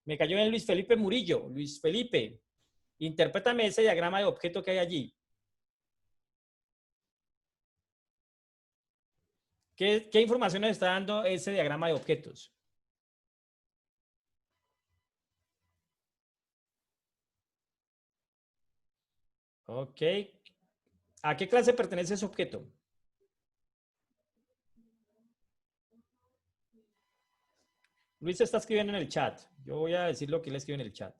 B: Me cayó en Luis Felipe Murillo. Luis Felipe, interprétame ese diagrama de objeto que hay allí. ¿Qué información nos está dando ese diagrama de objetos? Ok. ¿A qué clase pertenece ese objeto? Luis está escribiendo en el chat. Yo voy a decir lo que él escribe en el chat.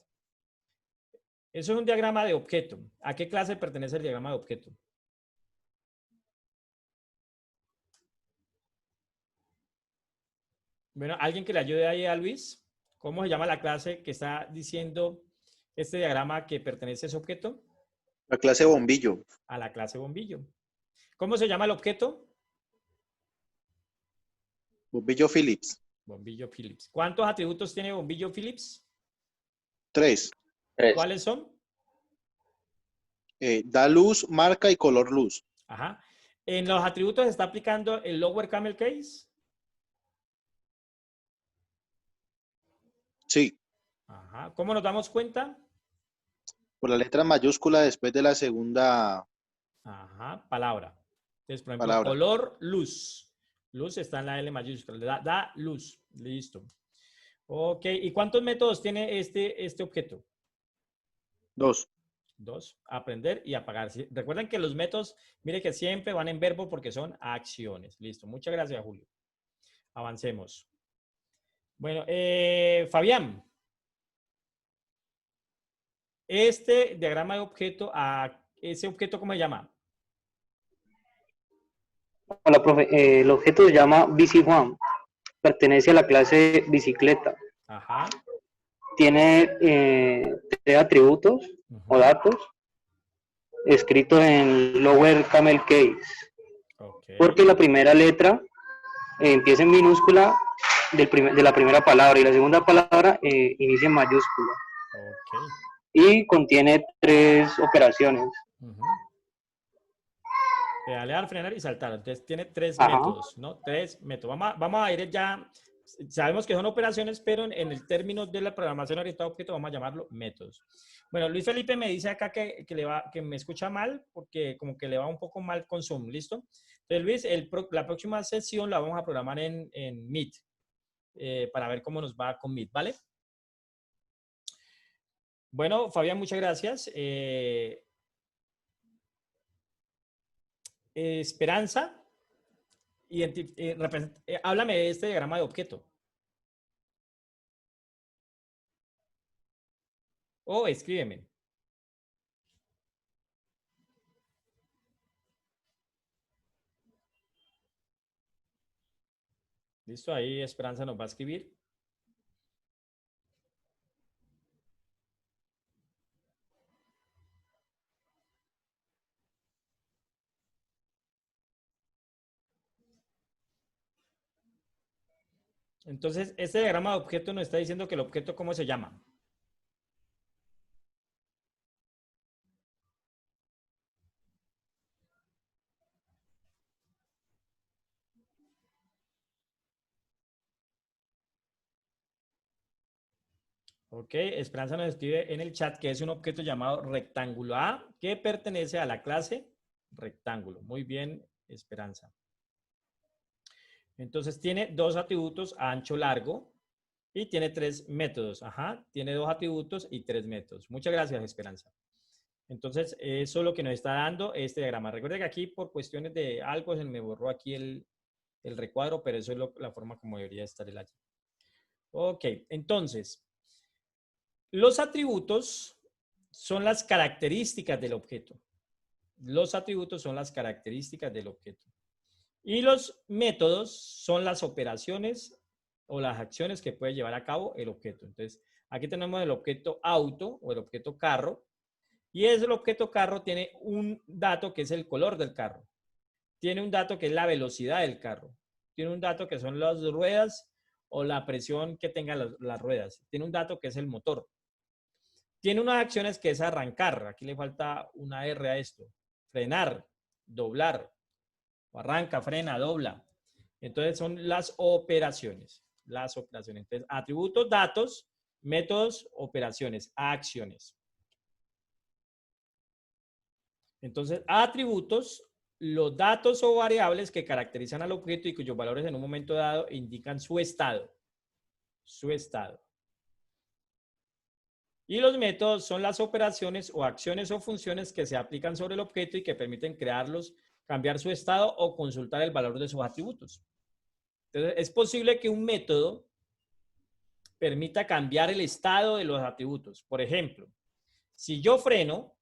B: Eso es un diagrama de objeto. ¿A qué clase pertenece el diagrama de objeto? Bueno, alguien que le ayude ahí a Luis. ¿Cómo se llama la clase que está diciendo este diagrama que pertenece a ese objeto?
H: La clase bombillo.
B: A la clase bombillo. ¿Cómo se llama el objeto?
H: Bombillo Philips.
B: Bombillo Philips. ¿Cuántos atributos tiene bombillo Philips?
H: 3.
B: ¿Cuáles son?
H: Da luz, marca y color luz.
B: Ajá. ¿En los atributos se está aplicando el lower camel case?
H: Sí.
B: Ajá. ¿Cómo nos damos cuenta?
H: Por la letra mayúscula después de la segunda.
B: Ajá, palabra. Entonces, por ejemplo,
H: palabra.
B: Color, luz. Luz está en la L mayúscula. Da luz. Listo. Ok. ¿Y cuántos métodos tiene este objeto?
H: 2.
B: 2. Aprender y apagar. Recuerden que los métodos, mire que siempre van en verbo porque son acciones. Listo. Muchas gracias, Julio. Avancemos. Bueno, Fabián. Este diagrama de objeto, ¿ese objeto cómo se llama?
D: Hola, profe. El objeto se llama BC1. Pertenece a la clase bicicleta.
B: Ajá.
D: Tiene 3 atributos o datos escritos en lower camel case.
B: Okay.
D: Porque la primera letra empieza en minúscula de la primera palabra y la segunda palabra inicia en mayúscula.
B: Okay.
D: Y contiene 3 operaciones.
B: Pedalear, frenar y saltar. Entonces tiene 3
D: Ajá.
B: métodos, ¿no? 3 métodos. Vamos a ir ya, sabemos que son operaciones, pero en el término de la programación orientada a objetos vamos a llamarlo métodos. Bueno, Luis Felipe me dice acá que me escucha mal, porque como que le va un poco mal con Zoom, ¿listo? Entonces, Luis, la próxima sesión la vamos a programar en Meet, para ver cómo nos va con Meet, ¿vale? Bueno, Fabián, muchas gracias. Esperanza, háblame de este diagrama de objeto. O escríbeme. Listo, ahí Esperanza nos va a escribir. Entonces, este diagrama de objeto nos está diciendo que el objeto, ¿cómo se llama? Ok, Esperanza nos escribe en el chat que es un objeto llamado rectángulo A que pertenece a la clase rectángulo. Muy bien, Esperanza. Entonces tiene 2 atributos, ancho, largo, y tiene 3 métodos. Ajá, tiene 2 atributos y 3 métodos. Muchas gracias, Esperanza. Entonces, eso es lo que nos está dando este diagrama. Recuerda que aquí, por cuestiones de algo, se me borró aquí el recuadro, pero eso es la forma como debería estar el allí. Ok, entonces, los atributos son las características del objeto. Los atributos son las características del objeto. Y los métodos son las operaciones o las acciones que puede llevar a cabo el objeto. Entonces, aquí tenemos el objeto auto o el objeto carro. Y el objeto carro tiene un dato que es el color del carro. Tiene un dato que es la velocidad del carro. Tiene un dato que son las ruedas o la presión que tengan las ruedas. Tiene un dato que es el motor. Tiene unas acciones que es arrancar. Aquí le falta una R a esto. Frenar, doblar. Arranca, frena, dobla. Entonces son las operaciones. Las operaciones. Entonces, atributos, datos, métodos, operaciones, acciones. Entonces, atributos, los datos o variables que caracterizan al objeto y cuyos valores en un momento dado indican su estado. Su estado. Y los métodos son las operaciones o acciones o funciones que se aplican sobre el objeto y que permiten crearlos, cambiar su estado o consultar el valor de sus atributos. Entonces, es posible que un método permita cambiar el estado de los atributos. Por ejemplo, si yo freno,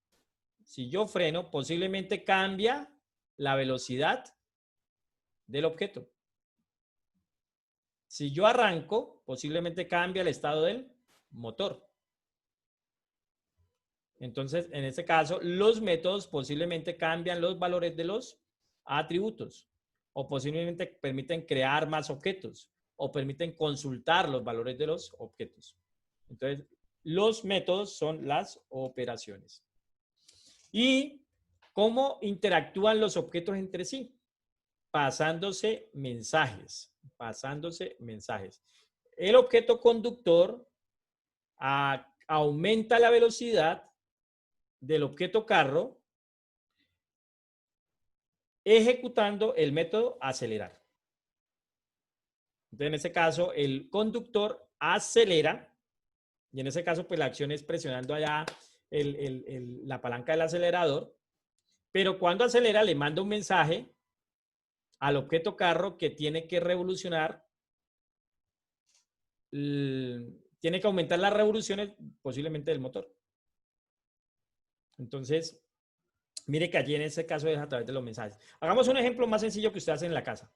B: posiblemente cambia la velocidad del objeto. Si yo arranco, posiblemente cambia el estado del motor. Entonces, en este caso, los métodos posiblemente cambian los valores de los atributos o posiblemente permiten crear más objetos o permiten consultar los valores de los objetos. Entonces, los métodos son las operaciones. ¿Y cómo interactúan los objetos entre sí? Pasándose mensajes. Pasándose mensajes. El objeto conductor aumenta la velocidad del objeto carro ejecutando el método acelerar. Entonces, en ese caso, el conductor acelera y en ese caso, pues la acción es presionando allá la palanca del acelerador, pero cuando acelera le manda un mensaje al objeto carro que tiene que revolucionar, tiene que aumentar las revoluciones posiblemente del motor. Entonces, mire que allí en ese caso es a través de los mensajes. Hagamos un ejemplo más sencillo que usted hace en la casa.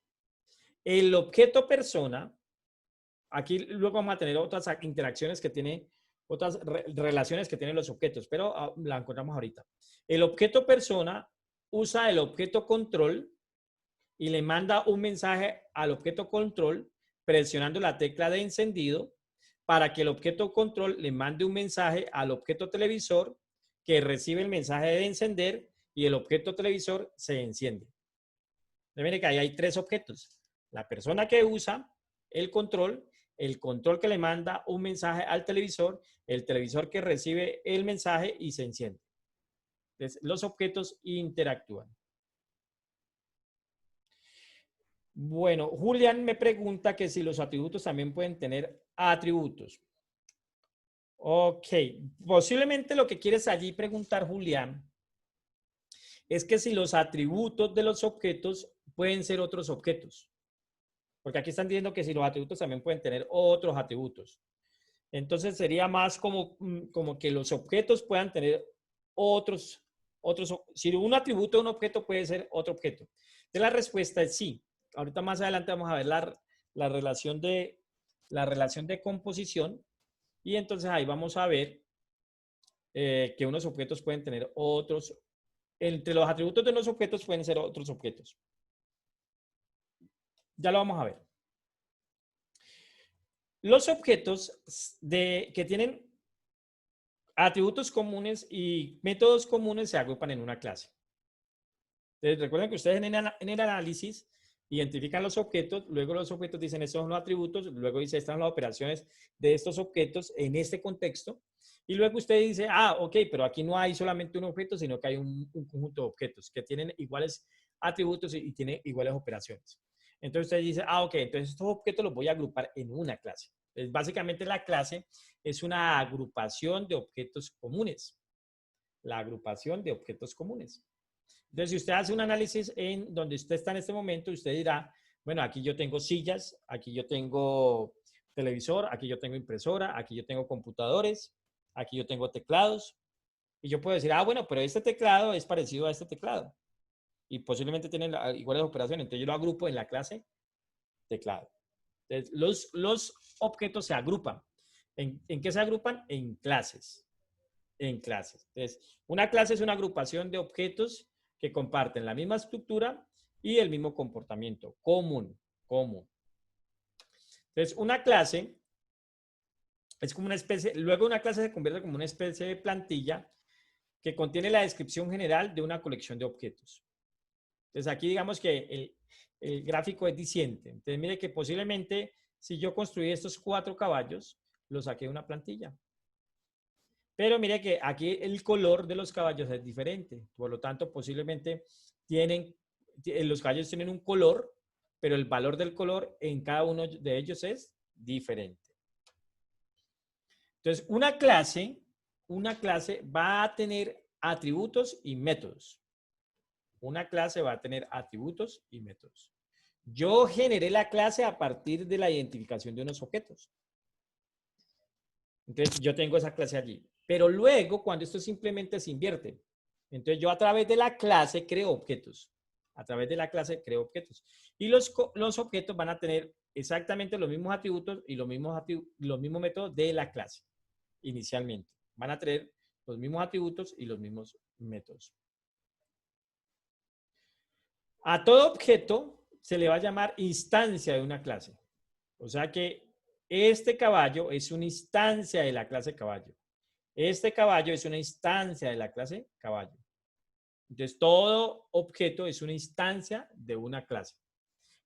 B: El objeto persona, aquí luego vamos a tener otras interacciones que tiene, otras relaciones que tienen los objetos, pero la encontramos ahorita. El objeto persona usa el objeto control y le manda un mensaje al objeto control presionando la tecla de encendido para que el objeto control le mande un mensaje al objeto televisor que recibe el mensaje de encender y el objeto televisor se enciende. Mire que ahí hay 3 objetos. La persona que usa el control que le manda un mensaje al televisor, el televisor que recibe el mensaje y se enciende. Entonces, los objetos interactúan. Bueno, Julián me pregunta que si los atributos también pueden tener atributos. Ok, posiblemente lo que quieres allí preguntar, Julián, es que si los atributos de los objetos pueden ser otros objetos. Porque aquí están diciendo que si los atributos también pueden tener otros atributos. Entonces sería más como que los objetos puedan tener otros. Si un atributo de un objeto puede ser otro objeto. Entonces la respuesta es sí. Ahorita más adelante vamos a ver la relación de composición. Y entonces ahí vamos a ver que unos objetos pueden tener otros. Entre los atributos de unos objetos pueden ser otros objetos. Ya lo vamos a ver. Los objetos que tienen atributos comunes y métodos comunes se agrupan en una clase. Entonces, recuerden que ustedes en el análisis identifican los objetos, luego los objetos dicen estos son los atributos, luego dice estas son las operaciones de estos objetos en este contexto, y luego usted dice, ok, pero aquí no hay solamente un objeto, sino que hay un conjunto de objetos que tienen iguales atributos y tienen iguales operaciones. Entonces usted dice, ok, entonces estos objetos los voy a agrupar en una clase. Entonces, básicamente la clase es una agrupación de objetos comunes. La agrupación de objetos comunes. Entonces, si usted hace un análisis en donde usted está en este momento, usted dirá, bueno, aquí yo tengo sillas, aquí yo tengo televisor, aquí yo tengo impresora, aquí yo tengo computadores, aquí yo tengo teclados. Y yo puedo decir, bueno, pero este teclado es parecido a este teclado. Y posiblemente tienen iguales operaciones. Entonces, yo lo agrupo en la clase teclado. Entonces, los objetos se agrupan. ¿En qué se agrupan? En clases. En clases. Entonces, una clase es una agrupación de objetos que comparten la misma estructura y el mismo comportamiento común. Entonces, una clase es como una especie, luego una clase se convierte como una especie de plantilla que contiene la descripción general de una colección de objetos. Entonces, aquí digamos que el gráfico es diciente. Entonces, mire que posiblemente si yo construí estos 4 caballos, los saqué de una plantilla. Pero mire que aquí el color de los caballos es diferente. Por lo tanto, posiblemente los caballos tienen un color, pero el valor del color en cada uno de ellos es diferente. Entonces, una clase va a tener atributos y métodos. Una clase va a tener atributos y métodos. Yo generé la clase a partir de la identificación de unos objetos. Entonces, yo tengo esa clase allí. Pero luego, cuando esto simplemente se invierte, entonces yo a través de la clase creo objetos. A través de la clase creo objetos. Y los objetos van a tener exactamente los mismos atributos y los mismos métodos de la clase, inicialmente. Van a tener los mismos atributos y los mismos métodos. A todo objeto se le va a llamar instancia de una clase. O sea que este caballo es una instancia de la clase caballo. Este caballo es una instancia de la clase caballo. Entonces, todo objeto es una instancia de una clase.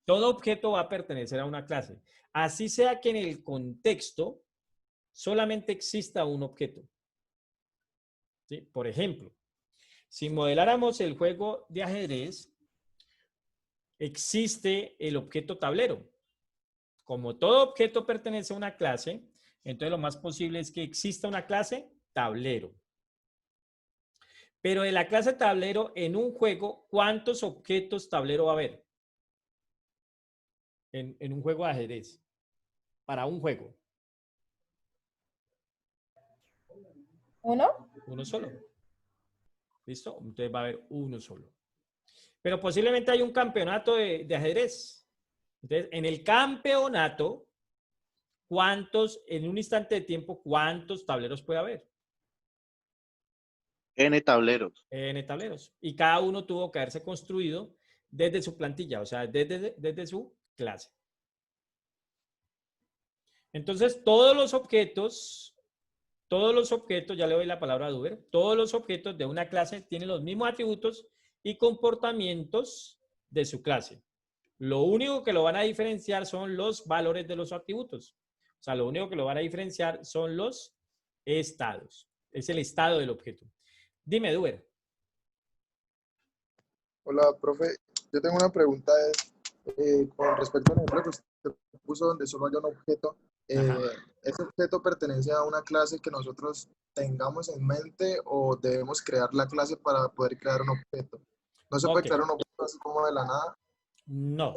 B: Todo objeto va a pertenecer a una clase. Así sea que en el contexto solamente exista un objeto. ¿Sí? Por ejemplo, si modeláramos el juego de ajedrez, existe el objeto tablero. Como todo objeto pertenece a una clase, entonces lo más posible es que exista una clase tablero. Pero de la clase tablero en un juego, ¿cuántos objetos tablero va a haber? En un juego de ajedrez. Para un juego.
A: ¿Uno?
B: Uno solo. ¿Listo? Entonces va a haber uno solo. Pero posiblemente hay un campeonato de ajedrez. Entonces, en el campeonato, en un instante de tiempo, ¿cuántos tableros puede haber?
H: N tableros.
B: N tableros. Y cada uno tuvo que haberse construido desde su plantilla, o sea, desde su clase. Entonces, todos los objetos, ya le doy la palabra a Duber, todos los objetos de una clase tienen los mismos atributos y comportamientos de su clase. Lo único que lo van a diferenciar son los valores de los atributos. O sea, lo único que lo van a diferenciar son los estados. Es el estado del objeto. Dime, Duber.
F: Hola, profe. Yo tengo una pregunta con respecto al ejemplo que usted puso donde solo haya un objeto. ¿Ese objeto pertenece a una clase que nosotros tengamos en mente o debemos crear la clase para poder crear un objeto? ¿No se puede crear un objeto así como de la nada?
B: No.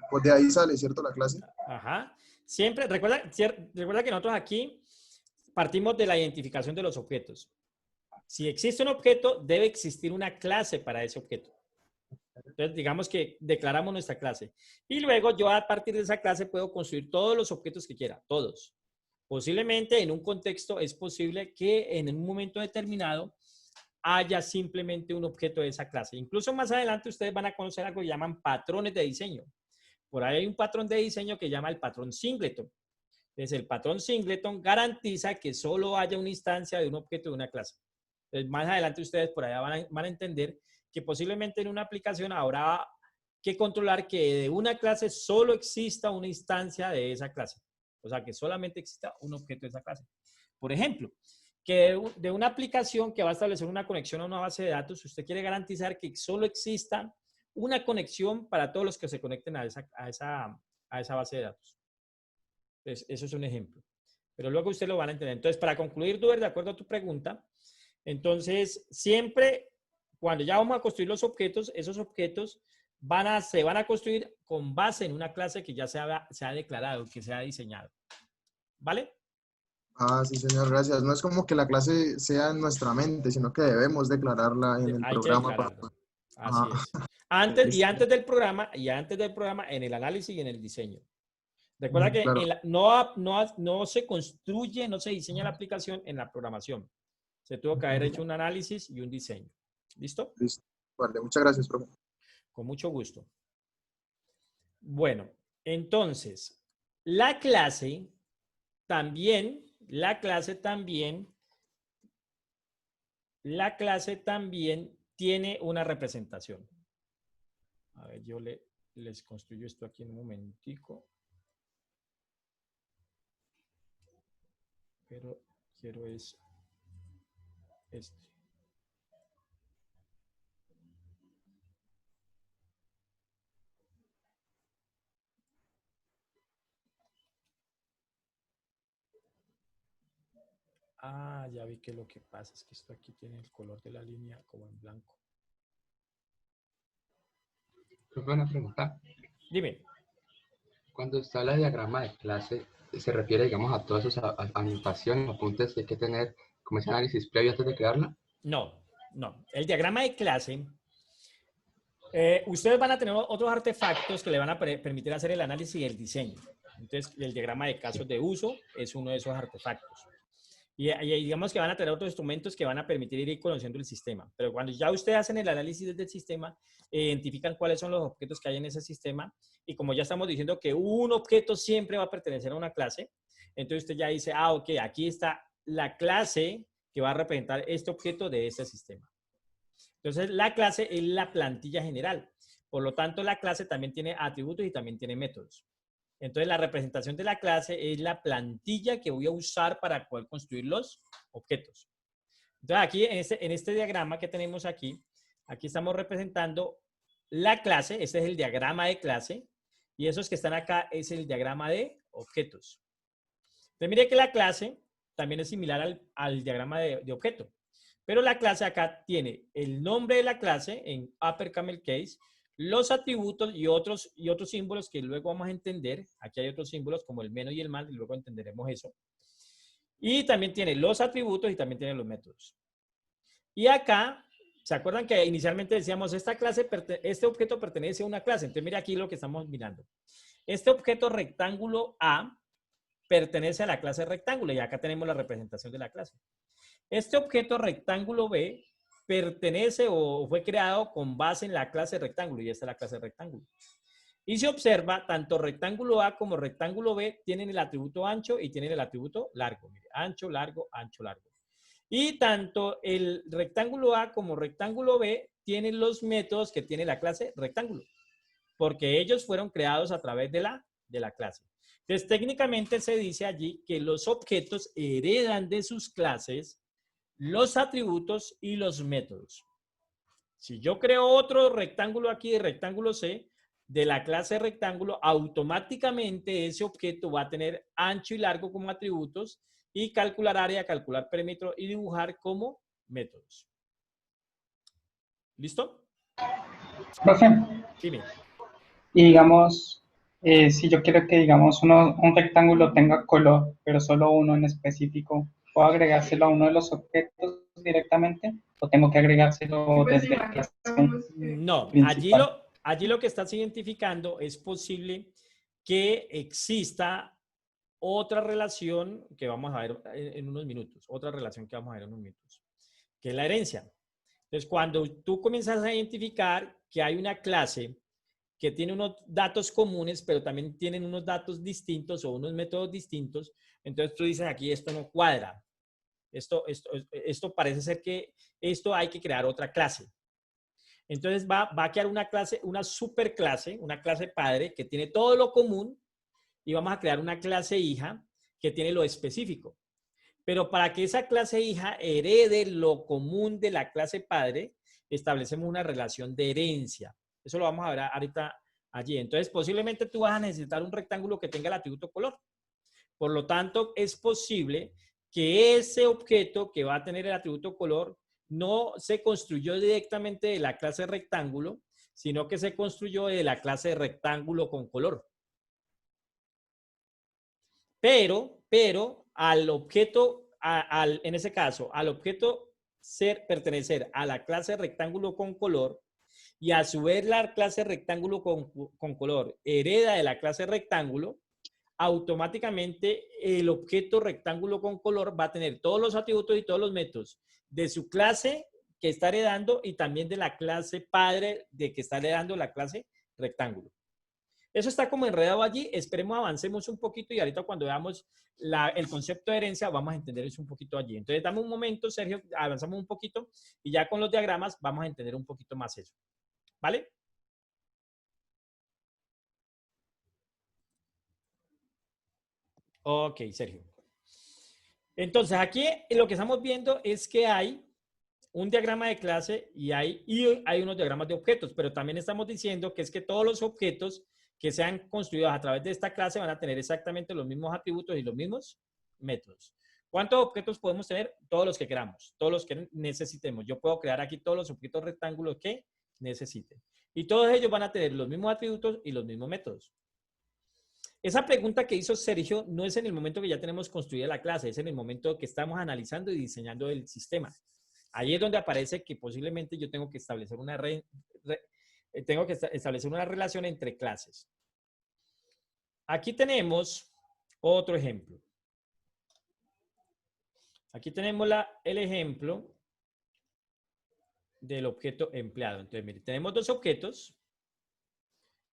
F: Pues de ahí sale, ¿cierto? La clase.
B: Ajá. Siempre, recuerda que nosotros aquí partimos de la identificación de los objetos. Si existe un objeto, debe existir una clase para ese objeto. Entonces, digamos que declaramos nuestra clase. Y luego yo a partir de esa clase puedo construir todos los objetos que quiera, todos. Posiblemente en un contexto es posible que en un momento determinado haya simplemente un objeto de esa clase. Incluso más adelante ustedes van a conocer algo que llaman patrones de diseño. Por ahí hay un patrón de diseño que llama el patrón singleton. Entonces, el patrón singleton garantiza que solo haya una instancia de un objeto de una clase. Entonces, más adelante ustedes por allá van a entender que posiblemente en una aplicación habrá que controlar que de una clase solo exista una instancia de esa clase. O sea, que solamente exista un objeto de esa clase. Por ejemplo, que de una aplicación que va a establecer una conexión a una base de datos, usted quiere garantizar que solo exista una conexión para todos los que se conecten a esa base de datos. Entonces, eso es un ejemplo. Pero luego usted lo van a entender. Entonces, para concluir, Duber, de acuerdo a tu pregunta, entonces, siempre cuando ya vamos a construir los objetos, esos objetos se van a construir con base en una clase que ya se ha declarado, que se ha diseñado. ¿Vale?
F: Ah, sí, señor, gracias. No es como que la clase sea en nuestra mente, sino que debemos declararla en el programa.
B: Así es. Antes del programa, en el análisis y en el diseño. Recuerda que no se construye, no se diseña la aplicación en la programación. Se tuvo que haber hecho un análisis y un diseño. ¿Listo?
F: Listo. Vale, muchas gracias, profe.
B: Con mucho gusto. Bueno, entonces, la clase también tiene una representación. A ver, yo les construyo esto aquí en un momentico. Pero quiero es este. Ah, ya vi que lo que pasa es que esto aquí tiene el color de la línea como en blanco.
C: Profe, una pregunta.
B: Dime.
C: Cuando está la diagrama de clase, ¿se refiere, digamos, a todas esas anotaciones, apuntes que hay que tener como ese análisis previo antes de crearla?
B: No. El diagrama de clase, ustedes van a tener otros artefactos que le van a permitir hacer el análisis y el diseño. Entonces, el diagrama de casos de uso es uno de esos artefactos. Y digamos que van a tener otros instrumentos que van a permitir ir conociendo el sistema. Pero cuando ya ustedes hacen el análisis del sistema, identifican cuáles son los objetos que hay en ese sistema. Y como ya estamos diciendo que un objeto siempre va a pertenecer a una clase, entonces usted ya dice, ok, aquí está la clase que va a representar este objeto de este sistema. Entonces, la clase es la plantilla general. Por lo tanto, la clase también tiene atributos y también tiene métodos. Entonces, la representación de la clase es la plantilla que voy a usar para poder construir los objetos. Entonces, aquí en este diagrama que tenemos aquí estamos representando la clase. Este es el diagrama de clase. Y esos que están acá es el diagrama de objetos. Entonces, mire que la clase también es similar al diagrama de objeto. Pero la clase acá tiene el nombre de la clase en upper camel case, los atributos y otros símbolos que luego vamos a entender. Aquí hay otros símbolos como el menos y el más y luego entenderemos eso. Y también tiene los atributos y también tiene los métodos. Y acá, ¿se acuerdan que inicialmente decíamos este objeto pertenece a una clase? Entonces mire aquí lo que estamos mirando. Este objeto rectángulo A pertenece a la clase rectángulo y acá tenemos la representación de la clase. Este objeto rectángulo B pertenece o fue creado con base en la clase rectángulo y esta es la clase rectángulo. Y se observa, tanto rectángulo A como rectángulo B tienen el atributo ancho y tienen el atributo largo. Mire, ancho, largo, ancho, largo. Y tanto el rectángulo A como rectángulo B tienen los métodos que tiene la clase rectángulo, porque ellos fueron creados a través de la clase. Entonces, técnicamente se dice allí que los objetos heredan de sus clases los atributos y los métodos. Si yo creo otro rectángulo aquí de rectángulo C, de la clase rectángulo, automáticamente ese objeto va a tener ancho y largo como atributos y calcular área, calcular perímetro y dibujar como métodos. ¿Listo?
I: Profe,
B: Dime.
I: y digamos, si yo quiero que, digamos, un rectángulo tenga color, pero solo uno en específico, ¿puedo agregárselo a uno de los objetos directamente o tengo que agregárselo desde la clase
B: No,
I: principal?
B: allí lo que estás identificando es posible que exista otra relación que vamos a ver en unos minutos, otra relación que vamos a ver en unos minutos, que es la herencia. Entonces, cuando tú comienzas a identificar que hay una clase que tiene unos datos comunes, pero también tienen unos datos distintos o unos métodos distintos, entonces tú dices aquí esto no cuadra. Esto parece ser que esto hay que crear otra clase. Entonces va a quedar una clase, una superclase, una clase padre que tiene todo lo común y vamos a crear una clase hija que tiene lo específico. Pero para que esa clase hija herede lo común de la clase padre, establecemos una relación de herencia. Eso lo vamos a ver ahorita allí. Entonces, posiblemente tú vas a necesitar un rectángulo que tenga el atributo color. Por lo tanto, es posible que ese objeto que va a tener el atributo color no se construyó directamente de la clase rectángulo, sino que se construyó de la clase rectángulo con color. Pero al objeto, en ese caso, al objeto pertenecer a la clase rectángulo con color y a su vez la clase rectángulo con color hereda de la clase rectángulo, automáticamente el objeto rectángulo con color va a tener todos los atributos y todos los métodos de su clase que está heredando y también de la clase padre de que está heredando la clase rectángulo. Eso está como enredado allí. Esperemos avancemos un poquito y ahorita cuando veamos el concepto de herencia vamos a entender eso un poquito allí. Entonces dame un momento, Sergio, avanzamos un poquito y ya con los diagramas vamos a entender un poquito más eso. ¿Vale? Ok, Sergio. Entonces, aquí lo que estamos viendo es que hay un diagrama de clase y hay unos diagramas de objetos, pero también estamos diciendo que es que todos los objetos que sean construidos a través de esta clase van a tener exactamente los mismos atributos y los mismos métodos. ¿Cuántos objetos podemos tener? Todos los que queramos, todos los que necesitemos. Yo puedo crear aquí todos los objetos rectángulos que necesiten. Y todos ellos van a tener los mismos atributos y los mismos métodos. Esa pregunta que hizo Sergio no es en el momento que ya tenemos construida la clase, es en el momento que estamos analizando y diseñando el sistema. Ahí es donde aparece que posiblemente yo tengo que establecer una relación entre clases. Aquí tenemos otro ejemplo. Aquí tenemos el ejemplo del objeto empleado. Entonces, mire, tenemos dos objetos.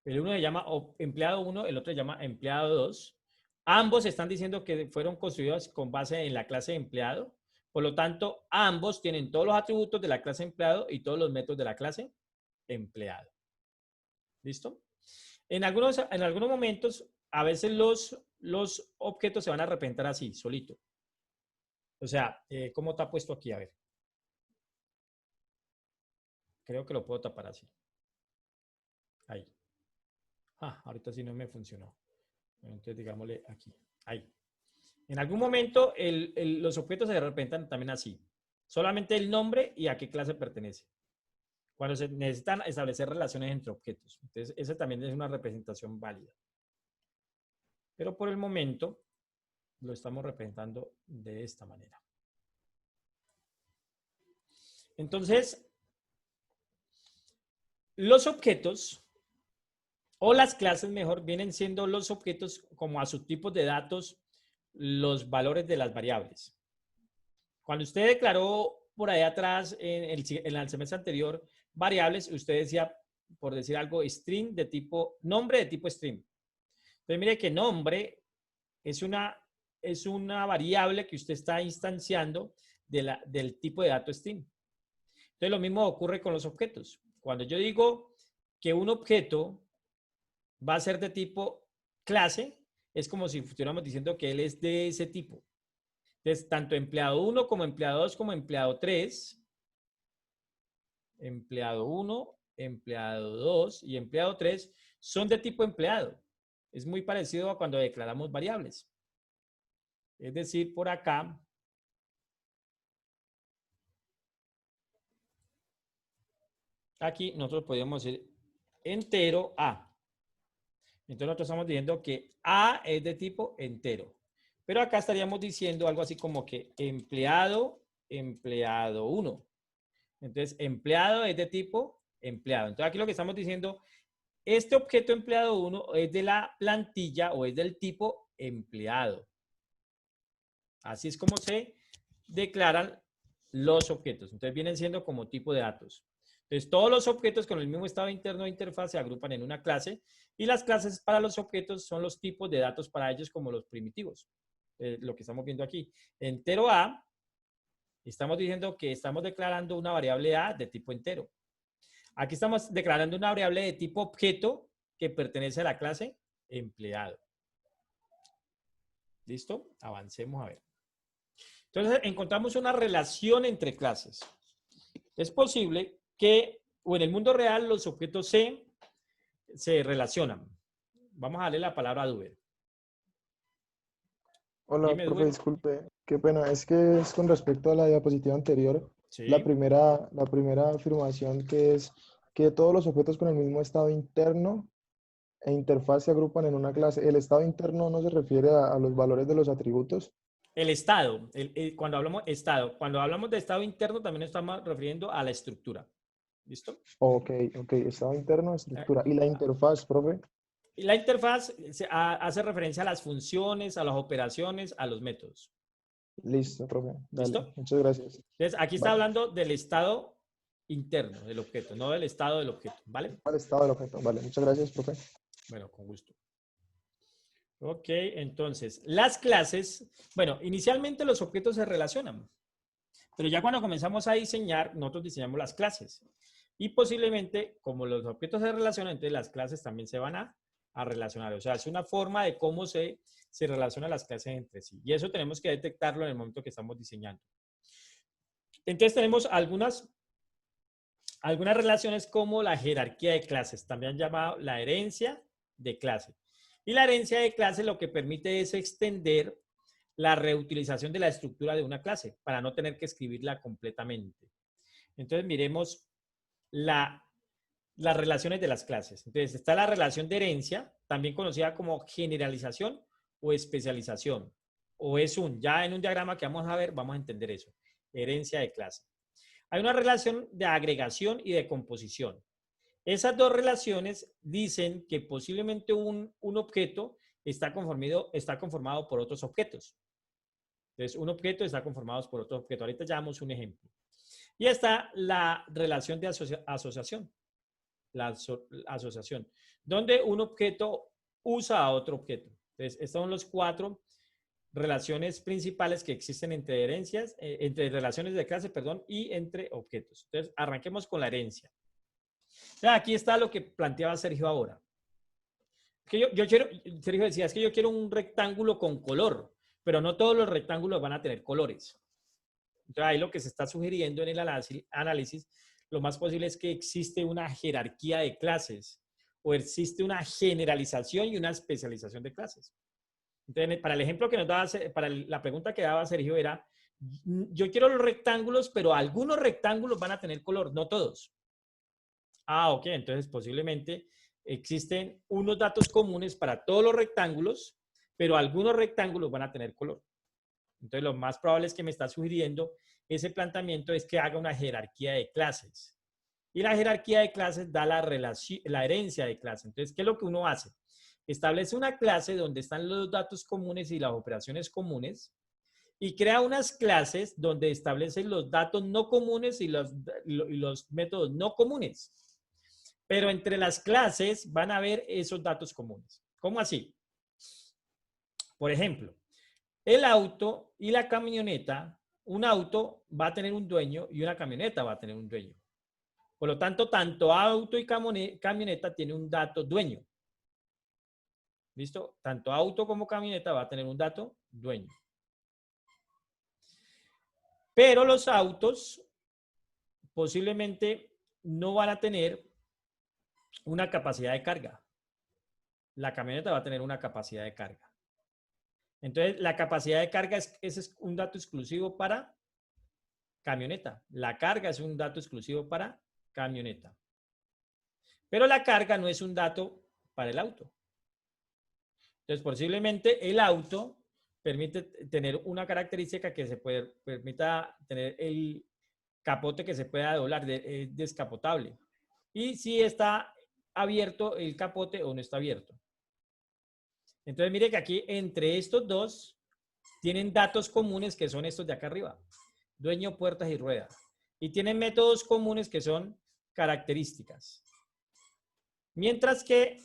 B: El uno se llama empleado 1, el otro se llama empleado 2. Ambos están diciendo que fueron construidos con base en la clase empleado. Por lo tanto, ambos tienen todos los atributos de la clase empleado y todos los métodos de la clase empleado. ¿Listo? En algunos momentos, a veces los objetos se van a representar así, solito. O sea, ¿cómo está puesto aquí? A ver. Creo que lo puedo tapar así. Ahí. Ahorita sí no me funcionó. Entonces, digámosle aquí. Ahí. En algún momento, los objetos se representan también así. Solamente el nombre y a qué clase pertenece. Cuando se necesitan establecer relaciones entre objetos. Entonces, esa también es una representación válida. Pero por el momento, lo estamos representando de esta manera. Entonces, los objetos, o las clases mejor, vienen siendo los objetos como a sus tipos de datos, los valores de las variables. Cuando usted declaró por ahí atrás, en el semestre anterior, variables, usted decía, por decir algo, string de tipo, nombre de tipo string. Entonces, mire que nombre es una variable que usted está instanciando del tipo de dato string. Entonces, lo mismo ocurre con los objetos. Cuando yo digo que un objeto va a ser de tipo clase, es como si estuviéramos diciendo que él es de ese tipo. Entonces, tanto empleado 1 como empleado 2 como empleado 3, empleado 1, empleado 2 y empleado 3 son de tipo empleado. Es muy parecido a cuando declaramos variables. Es decir, por acá, aquí nosotros podríamos decir entero A. Entonces nosotros estamos diciendo que A es de tipo entero. Pero acá estaríamos diciendo algo así como que empleado, empleado 1. Entonces, empleado es de tipo empleado. Entonces, aquí lo que estamos diciendo, este objeto empleado 1 es de la plantilla o es del tipo empleado. Así es como se declaran los objetos. Entonces, vienen siendo como tipo de datos. Entonces, todos los objetos con el mismo estado interno de interfaz se agrupan en una clase y las clases para los objetos son los tipos de datos para ellos como los primitivos. Lo que estamos viendo aquí. Entero A, estamos diciendo que estamos declarando una variable A de tipo entero. Aquí estamos declarando una variable de tipo objeto que pertenece a la clase empleado. ¿Listo? Avancemos a ver. Entonces, encontramos una relación entre clases. Es posible que, o en el mundo real, los objetos se relacionan. Vamos a darle la palabra a Duber.
F: Hola,
B: Dime,
F: profe,
B: Duber.
F: disculpe, qué pena, es que es con respecto a la diapositiva anterior,
B: Sí.
F: la primera afirmación que es que todos los objetos con el mismo estado interno e interfaz se agrupan en una clase. ¿El estado interno no se refiere a los valores de los atributos?
B: El estado, cuando hablamos de estado interno también estamos refiriendo a la estructura. ¿Listo?
F: Ok, estado interno, estructura. ¿Y la interfaz, profe?
B: Y la interfaz hace referencia a las funciones, a las operaciones, a los métodos.
F: Listo, profe. Dale,
B: ¿Listo?
F: muchas gracias.
B: Entonces, aquí está
F: Vale.
B: hablando del estado interno del objeto, no del estado del objeto, ¿vale?
F: Al estado del objeto. Vale, muchas gracias, profe.
B: Bueno, con gusto. Ok, entonces, las clases, bueno, inicialmente los objetos se relacionan, pero ya cuando comenzamos a diseñar, nosotros diseñamos las clases. Y posiblemente, como los objetos se relacionan, entonces las clases también se van a relacionar. O sea, es una forma de cómo se relacionan las clases entre sí. Y eso tenemos que detectarlo en el momento que estamos diseñando. Entonces tenemos algunas relaciones como la jerarquía de clases, también llamado la herencia de clase. Y la herencia de clase lo que permite es extender la reutilización de la estructura de una clase para no tener que escribirla completamente. Entonces miremos las relaciones de las clases. Entonces está la relación de herencia, también conocida como generalización o especialización. O ya en un diagrama que vamos a ver, vamos a entender eso. Herencia de clase. Hay una relación de agregación y de composición. Esas dos relaciones dicen que posiblemente un objeto está conformado por otros objetos. Entonces, un objeto está conformado por otro objeto. Ahorita ya damos un ejemplo. Y está la relación de asociación. La asociación, donde un objeto usa a otro objeto. Entonces, estas son las 4 relaciones principales que existen entre entre relaciones de clase, y entre objetos. Entonces, arranquemos con la herencia. Aquí está lo que planteaba Sergio ahora. Sergio decía, es que yo quiero un rectángulo con color, pero no todos los rectángulos van a tener colores. Entonces, ahí lo que se está sugiriendo en el análisis, lo más posible es que existe una jerarquía de clases o existe una generalización y una especialización de clases. Entonces, para el ejemplo que nos daba, para la pregunta que daba Sergio era, yo quiero los rectángulos, pero algunos rectángulos van a tener color, no todos. Ok, entonces posiblemente existen unos datos comunes para todos los rectángulos, pero algunos rectángulos van a tener color. Entonces, lo más probable es que me está sugiriendo ese planteamiento es que haga una jerarquía de clases. Y la jerarquía de clases da la herencia de clase. Entonces, ¿qué es lo que uno hace? Establece una clase donde están los datos comunes y las operaciones comunes y crea unas clases donde establece los datos no comunes y los métodos no comunes. Pero entre las clases van a haber esos datos comunes. ¿Cómo así? Por ejemplo, el auto y la camioneta un auto va a tener un dueño y una camioneta va a tener un dueño. Por lo tanto, tanto auto y camioneta tiene un dato dueño. ¿Listo? Tanto auto como camioneta va a tener un dato dueño. Pero los autos posiblemente no van a tener una capacidad de carga. La camioneta va a tener una capacidad de carga. Entonces, la capacidad de carga es un dato exclusivo para camioneta. La carga es un dato exclusivo para camioneta. Pero la carga no es un dato para el auto. Entonces, posiblemente el auto permite tener una característica que permita tener el capote que se pueda doblar, descapotable. Y si está abierto el capote o no está abierto. Entonces, mire que aquí entre estos dos tienen datos comunes que son estos de acá arriba. Dueño, puertas y ruedas. Y tienen métodos comunes que son características. Mientras que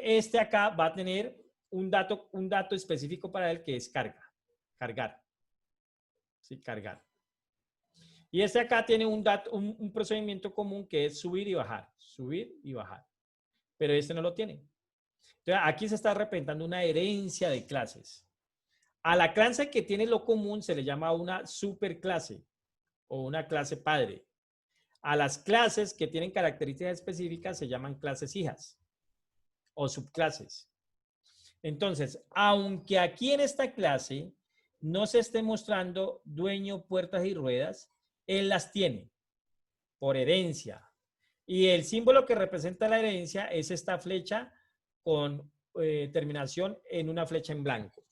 B: este acá va a tener un dato específico para él que es cargar. Sí, cargar. Y este acá tiene un procedimiento común que es subir y bajar. Subir y bajar. Pero este no lo tiene. Entonces, aquí se está representando una herencia de clases. A la clase que tiene lo común se le llama una superclase o una clase padre. A las clases que tienen características específicas se llaman clases hijas o subclases. Entonces, aunque aquí en esta clase no se esté mostrando dueño, puertas y ruedas, él las tiene por herencia. Y el símbolo que representa la herencia es esta flecha con terminación en una flecha en blanco.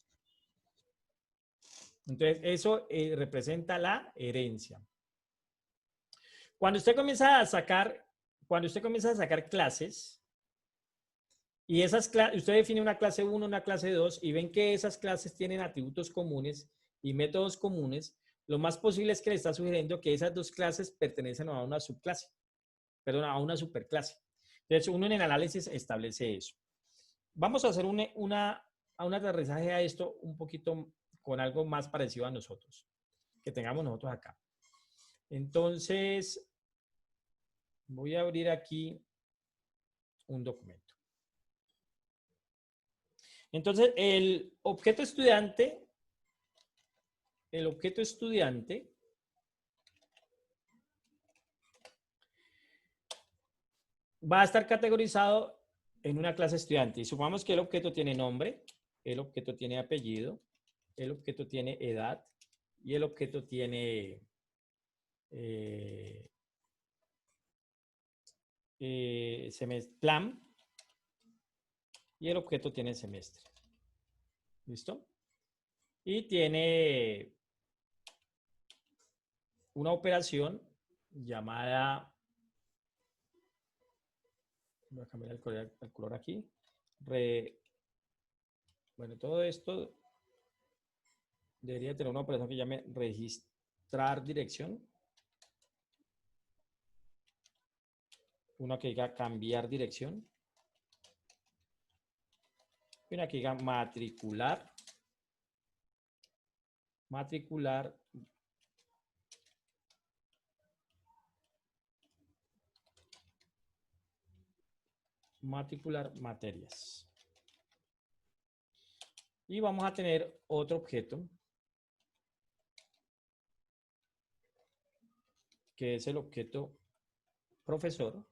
B: Entonces, eso representa la herencia. Cuando usted comienza a sacar clases, y usted define una clase 1, una clase 2, y ven que esas clases tienen atributos comunes y métodos comunes, lo más posible es que le está sugiriendo que esas dos clases pertenecen a una subclase, perdón, a una superclase. Entonces, uno en el análisis establece eso. Vamos a hacer un aterrizaje a esto un poquito con algo más parecido a nosotros, que tengamos nosotros acá. Entonces, voy a abrir aquí un documento. Entonces, el objeto estudiante va a estar categorizado en una clase estudiante. Y supongamos que el objeto tiene nombre, el objeto tiene apellido, el objeto tiene edad y el objeto tiene plan y el objeto tiene semestre. ¿Listo? Y tiene una operación llamada, voy a cambiar el color aquí, bueno, todo esto debería tener una operación que llame registrar dirección. Una que diga cambiar dirección. Y una que diga matricular. Matricular materias. Y vamos a tener otro objeto que es el objeto profesor.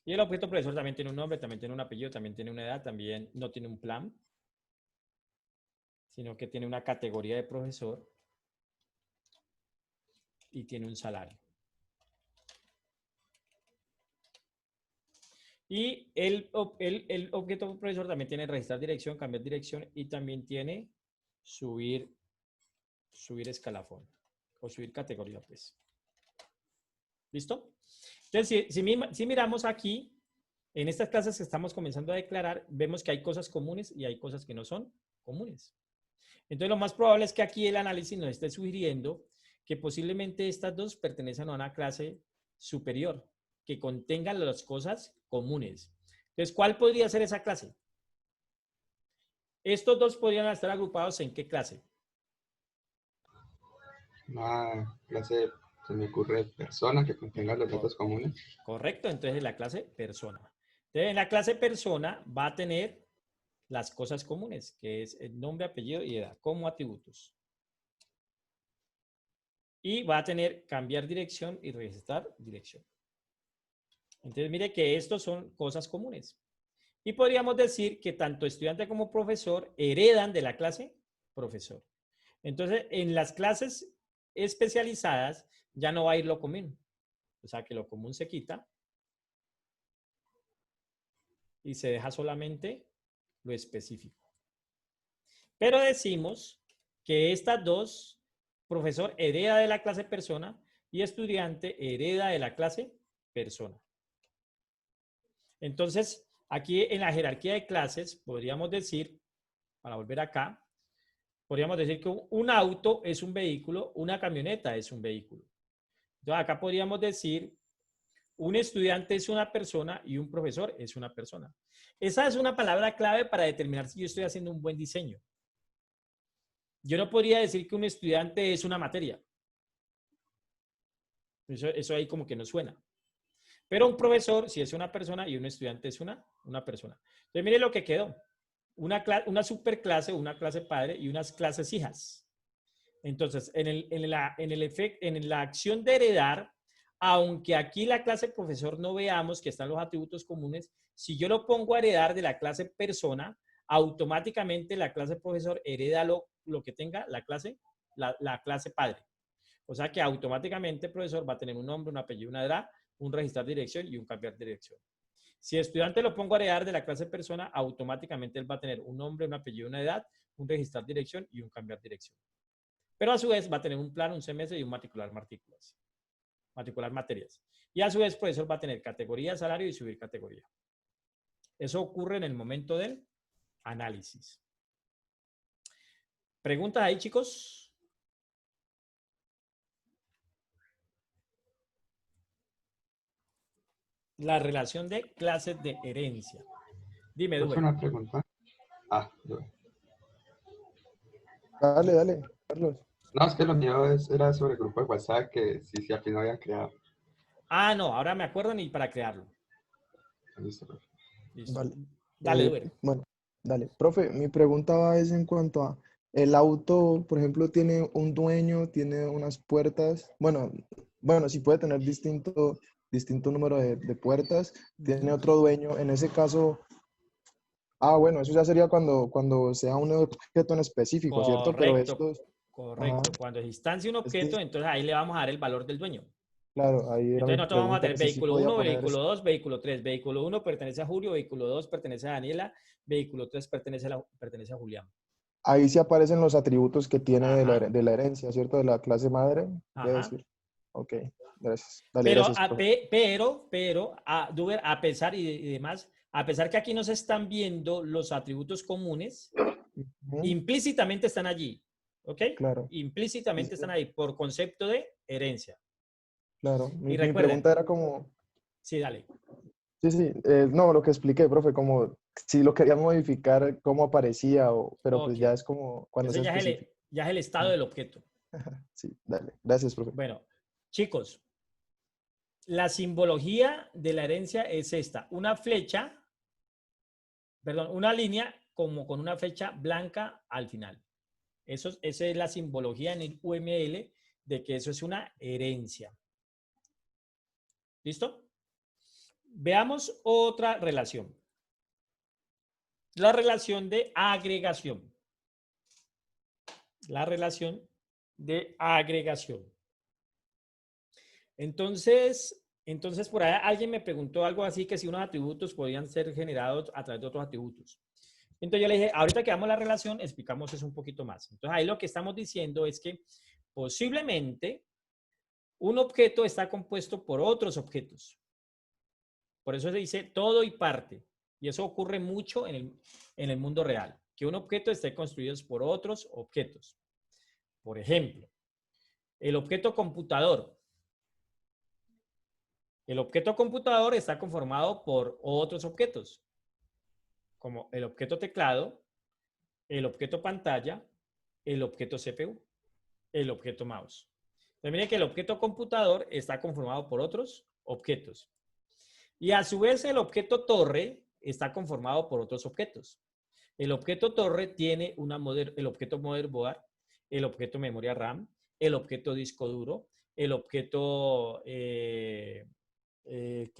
B: Y el objeto profesor también tiene un nombre, también tiene un apellido, también tiene una edad, también no tiene un plan, sino que tiene una categoría de profesor y tiene un salario. Y el objeto profesor también tiene registrar dirección, cambiar dirección y también tiene subir escalafón o subir categoría, pues. ¿Listo? Entonces, si miramos aquí, en estas clases que estamos comenzando a declarar, vemos que hay cosas comunes y hay cosas que no son comunes. Entonces, lo más probable es que aquí el análisis nos esté sugiriendo que posiblemente estas dos pertenecen a una clase superior, que contengan las cosas comunes. Entonces, ¿cuál podría ser esa clase? Estos dos podrían estar agrupados ¿en qué clase?
C: Una clase, se me ocurre, persona que contenga los datos comunes.
B: Correcto, entonces la clase persona. Entonces, en la clase persona va a tener las cosas comunes, que es el nombre, apellido y edad, como atributos. Y va a tener cambiar dirección y registrar dirección. Entonces, mire que estos son cosas comunes. Y podríamos decir que tanto estudiante como profesor heredan de la clase profesor. Entonces, en las clases especializadas ya no va a ir lo común. O sea, que lo común se quita y se deja solamente lo específico. Pero decimos que estas dos, profesor hereda de la clase persona y estudiante hereda de la clase persona. Entonces, aquí en la jerarquía de clases podríamos decir, para volver acá, podríamos decir que un auto es un vehículo, una camioneta es un vehículo. Entonces, acá podríamos decir, un estudiante es una persona y un profesor es una persona. Esa es una palabra clave para determinar si yo estoy haciendo un buen diseño. Yo no podría decir que un estudiante es una materia. Eso ahí como que no suena. Pero un profesor sí es una persona y un estudiante es una persona. Entonces, mire lo que quedó. Una superclase, una clase padre y unas clases hijas. Entonces, en la acción de heredar, aunque aquí la clase profesor no veamos que están los atributos comunes, si yo lo pongo a heredar de la clase persona, automáticamente la clase profesor hereda lo que tenga la clase padre. O sea que automáticamente el profesor va a tener un nombre, un apellido, una edad, un registrar dirección y un cambiar dirección. Si estudiante lo pongo a heredar de la clase persona, automáticamente él va a tener un nombre, un apellido, una edad, un registrar dirección y un cambiar dirección. Pero a su vez va a tener un plan, un semestre y un matricular matrículas. Matricular materias. Y a su vez, profesor va a tener categoría, salario y subir categoría. Eso ocurre en el momento del análisis. ¿Preguntas ahí, chicos? La relación de clases de herencia. Dime,
C: ¿Fue
B: Duber.
C: una pregunta?
F: Dale, Carlos.
C: No, es que lo mío era sobre el grupo de WhatsApp que sí, al fin no habían creado.
B: Ah, no, ahora me acuerdo ni para crearlo.
C: Listo, profe.
B: Listo.
F: Vale.
B: Dale, Duber.
F: Bueno, dale. Profe, mi pregunta va es en cuanto a el auto, por ejemplo, tiene un dueño, tiene unas puertas. Bueno, sí puede tener distinto número de puertas, tiene otro dueño. En ese caso, bueno, eso ya sería cuando sea un objeto en específico, ¿cierto? Pero
B: Correcto.
F: estos,
B: Correcto. Cuando se instancia un objeto, entonces ahí le vamos a dar el valor del dueño.
F: claro, ahí era
B: Entonces
F: mi
B: nosotros vamos a
F: pregunta,
B: tener
F: que si sí
B: vehículo
F: podía
B: 1,
F: poner
B: vehículo 2, vehículo 3. Vehículo 1 pertenece a Julio, vehículo 2 pertenece a Daniela, vehículo 3 pertenece a Julián.
F: Ahí sí aparecen los atributos que tiene
B: Ajá.
F: de la herencia, ¿cierto? De la clase madre, quiere
B: Ajá.
F: decir. Ok, gracias. Dale, gracias, profe.
B: Pero, Duber, a pesar y demás, a pesar que aquí no se están viendo los atributos comunes, implícitamente están allí. ¿Ok?
F: Claro.
B: Implícitamente están ahí por concepto de herencia.
F: Claro.
B: Y
F: Mi
B: recuerden.
F: pregunta era como...
B: Sí, dale.
F: Sí, no, lo que expliqué, profe, como si lo quería modificar, cómo aparecía, pero pues
B: Ok.
F: ya es como cuando
B: Ese
F: es
B: ya
F: específico.
B: es el estado del objeto.
F: Sí, dale. Gracias, profe.
B: Bueno, chicos, la simbología de la herencia es esta. Una línea como con una flecha blanca al final. Esa es la simbología en el UML de que eso es una herencia. ¿Listo? Veamos otra relación. La relación de agregación. La relación de agregación. Entonces, por ahí alguien me preguntó algo así, que si unos atributos podían ser generados a través de otros atributos. Entonces yo le dije, ahorita que damos la relación, explicamos eso un poquito más. Entonces ahí lo que estamos diciendo es que posiblemente un objeto está compuesto por otros objetos. Por eso se dice todo y parte. Y eso ocurre mucho en el mundo real, que un objeto esté construido por otros objetos. Por ejemplo, el objeto computador. El objeto computador está conformado por otros objetos, como el objeto teclado el objeto pantalla, el objeto CPU, el objeto mouse. Entonces, mire que el objeto computador está conformado por otros objetos. Y a su vez el objeto torre está conformado por otros objetos. El objeto torre tiene el objeto motherboard, el objeto memoria RAM, el objeto disco duro, el objeto, ¿qué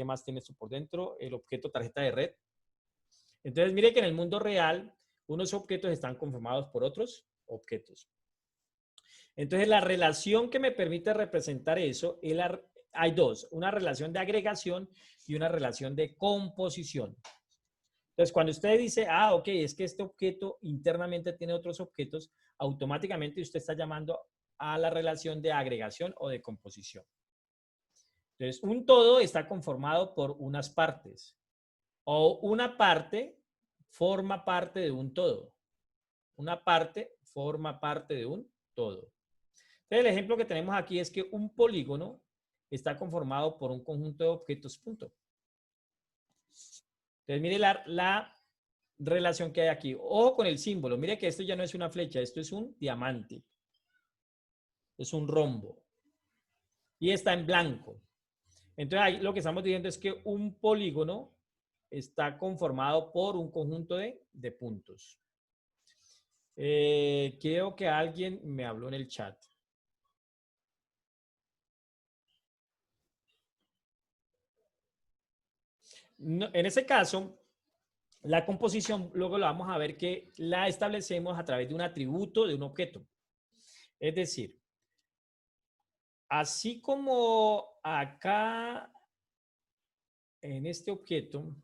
B: más tiene esto por dentro? El objeto tarjeta de red. Entonces, mire que en el mundo real, unos objetos están conformados por otros objetos. Entonces, la relación que me permite representar eso, hay dos, una relación de agregación y una relación de composición. Entonces, cuando usted dice, ok, es que este objeto internamente tiene otros objetos, automáticamente usted está llamando a la relación de agregación o de composición. Entonces, un todo está conformado por unas partes. O una parte forma parte de un todo. Una parte forma parte de un todo. Entonces, el ejemplo que tenemos aquí es que un polígono está conformado por un conjunto de objetos, punto. Entonces, mire la relación que hay aquí. Ojo con el símbolo. Mire que esto ya no es una flecha, esto es un diamante. Es un rombo. Y está en blanco. Entonces, ahí lo que estamos diciendo es que un polígono está conformado por un conjunto de puntos. Creo que alguien me habló en el chat. No, en ese caso, la composición luego la vamos a ver que la establecemos a través de un atributo de un objeto. Es decir, así como acá en este objeto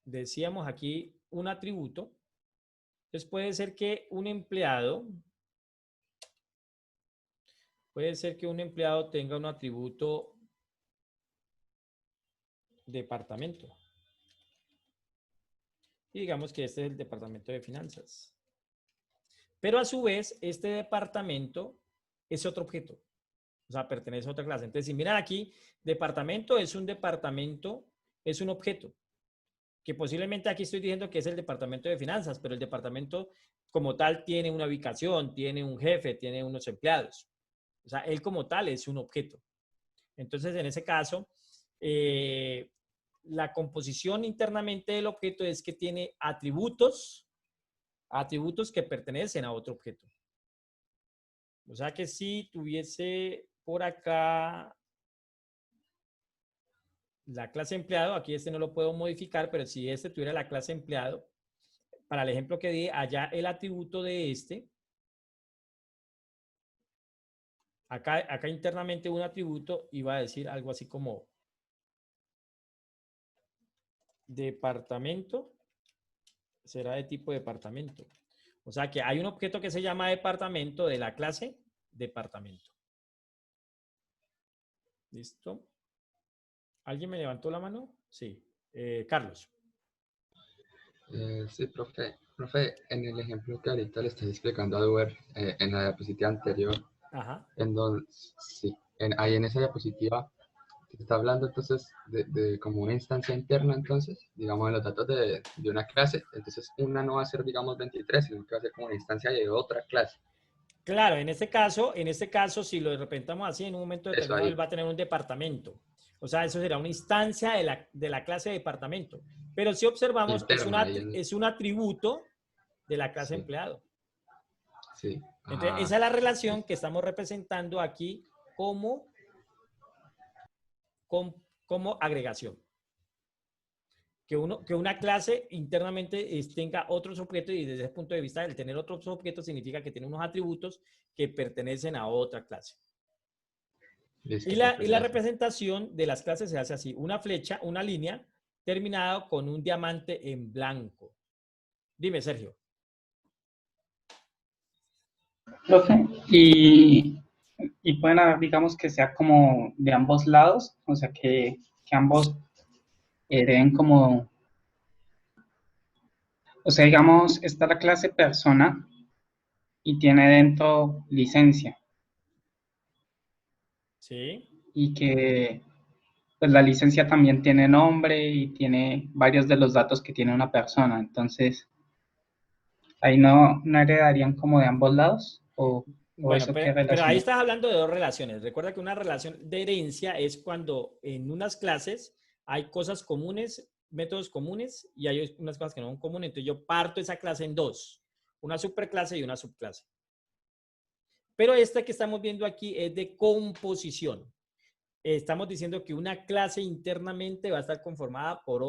B: decíamos aquí un atributo, entonces puede ser que un empleado tenga un atributo departamento. Y digamos que este es el departamento de finanzas. Pero a su vez, este departamento es otro objeto. O sea, pertenece a otra clase. Entonces, si miran aquí, departamento es un objeto. Que posiblemente aquí estoy diciendo que es el departamento de finanzas, pero el departamento como tal tiene una ubicación, tiene un jefe, tiene unos empleados. O sea, él como tal es un objeto. Entonces, en ese caso, la composición internamente del objeto es que tiene atributos que pertenecen a otro objeto. O sea que si tuviese por acá la clase empleado, aquí este no lo puedo modificar, pero si este tuviera la clase empleado, para el ejemplo que di, allá el atributo de este, acá internamente un atributo iba a decir algo así como departamento, será de tipo departamento. O sea que hay un objeto que se llama departamento de la clase departamento. ¿Listo? ¿Alguien me levantó la mano? Sí. Carlos.
C: Sí, profe. Profe, en el ejemplo que ahorita le estoy explicando a Duer, en la diapositiva anterior,
B: Ajá.
C: en donde, sí, ahí en esa diapositiva, se está hablando entonces de como una instancia interna, entonces, digamos, en los datos de una clase, entonces una no va a ser, digamos, 23, sino que va a ser como una instancia de otra clase.
B: Claro, en este caso, si lo repentamos así, en un momento
C: Eso
B: determinado,
C: ahí.
B: él va a tener un departamento. O sea, eso será una instancia de la clase de departamento. Pero si observamos,
C: Interna, ahí
B: es un atributo de la clase
C: Sí.
B: empleado.
C: Sí.
B: Entonces, esa es la relación que estamos representando aquí como agregación. Que una clase internamente tenga otros objetos y desde ese punto de vista, el tener otros objetos significa que tiene unos atributos que pertenecen a otra clase.
C: Listo,
B: Y la
C: gracias.
B: representación de las clases se hace así, una flecha, una línea terminada con un diamante en blanco. Dime, Sergio.
I: Profe, y pueden haber, digamos, que sea como de ambos lados, o sea, que ambos den como, o sea, digamos, está la clase persona y tiene dentro licencia,
B: Sí.
I: y que pues la licencia también tiene nombre y tiene varios de los datos que tiene una persona. Entonces, Ahí no heredarían como de ambos lados, o
B: Bueno,
I: eso qué
B: pero ahí
I: relación.
B: estás hablando de dos relaciones. Recuerda que una relación de herencia es cuando en unas clases hay cosas comunes, métodos comunes, y hay unas cosas que no son comunes. Entonces yo parto esa clase en dos, una superclase y una subclase. Pero esta que estamos viendo aquí es de composición. Estamos diciendo que una clase internamente va a estar conformada por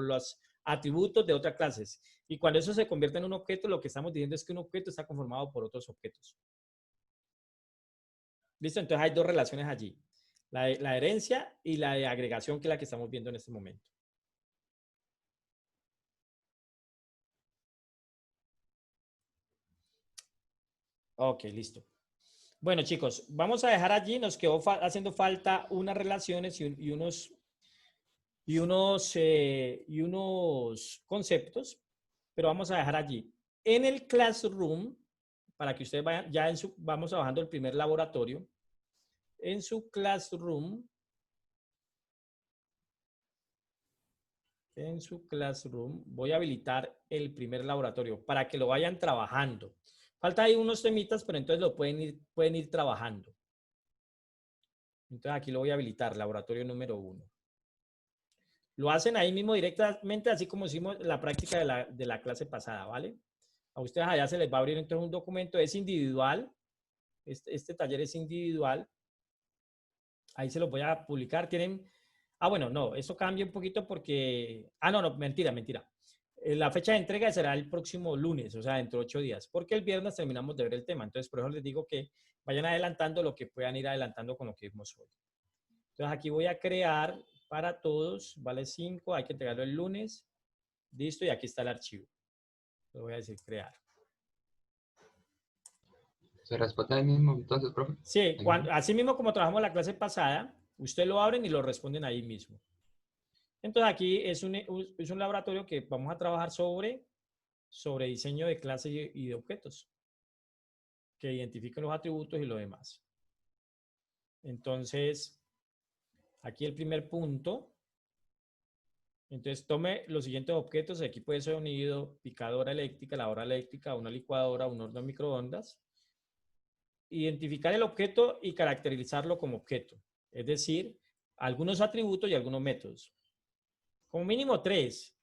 B: los atributos de otras clases. Y cuando eso se convierte en un objeto, lo que estamos diciendo es que un objeto está conformado por otros objetos. ¿Listo? Entonces hay dos relaciones allí. La herencia y la de agregación, que es la que estamos viendo en este momento. Ok, listo. Bueno, chicos, vamos a dejar allí. Nos quedó haciendo falta unas relaciones y unos conceptos, pero vamos a dejar allí. En el Classroom, para que ustedes vayan, ya vamos bajando el primer laboratorio. En su Classroom, voy a habilitar el primer laboratorio para que lo vayan trabajando. Falta ahí unos temitas, pero entonces lo pueden ir trabajando. Entonces aquí lo voy a habilitar, laboratorio número 1. Lo hacen ahí mismo directamente, así como hicimos la práctica de la clase pasada, ¿vale? A ustedes allá se les va a abrir entonces un documento, es individual. Este taller es individual. Ahí se los voy a publicar. Tienen... bueno, no, eso cambia un poquito porque... no, mentira. La fecha de entrega será el próximo lunes, o sea, dentro de 8 días, porque el viernes terminamos de ver el tema. Entonces, por eso les digo que vayan adelantando lo que puedan ir adelantando con lo que vimos hoy. Entonces, aquí voy a crear para todos, vale 5, hay que entregarlo el lunes. Listo, y aquí está el archivo. Le voy a decir crear.
C: ¿Se responde ahí mismo entonces, profe?
B: Sí, así mismo como trabajamos la clase pasada, ustedes lo abren y lo responden ahí mismo. Entonces aquí es un laboratorio que vamos a trabajar sobre diseño de clases y de objetos, que identifiquen los atributos y lo demás. Entonces, aquí el primer punto. Entonces, tome los siguientes objetos, equipo de sonido, picadora eléctrica, lavadora eléctrica, una licuadora, un horno de microondas. Identificar el objeto y caracterizarlo como objeto. Es decir, algunos atributos y algunos métodos. Como mínimo 3.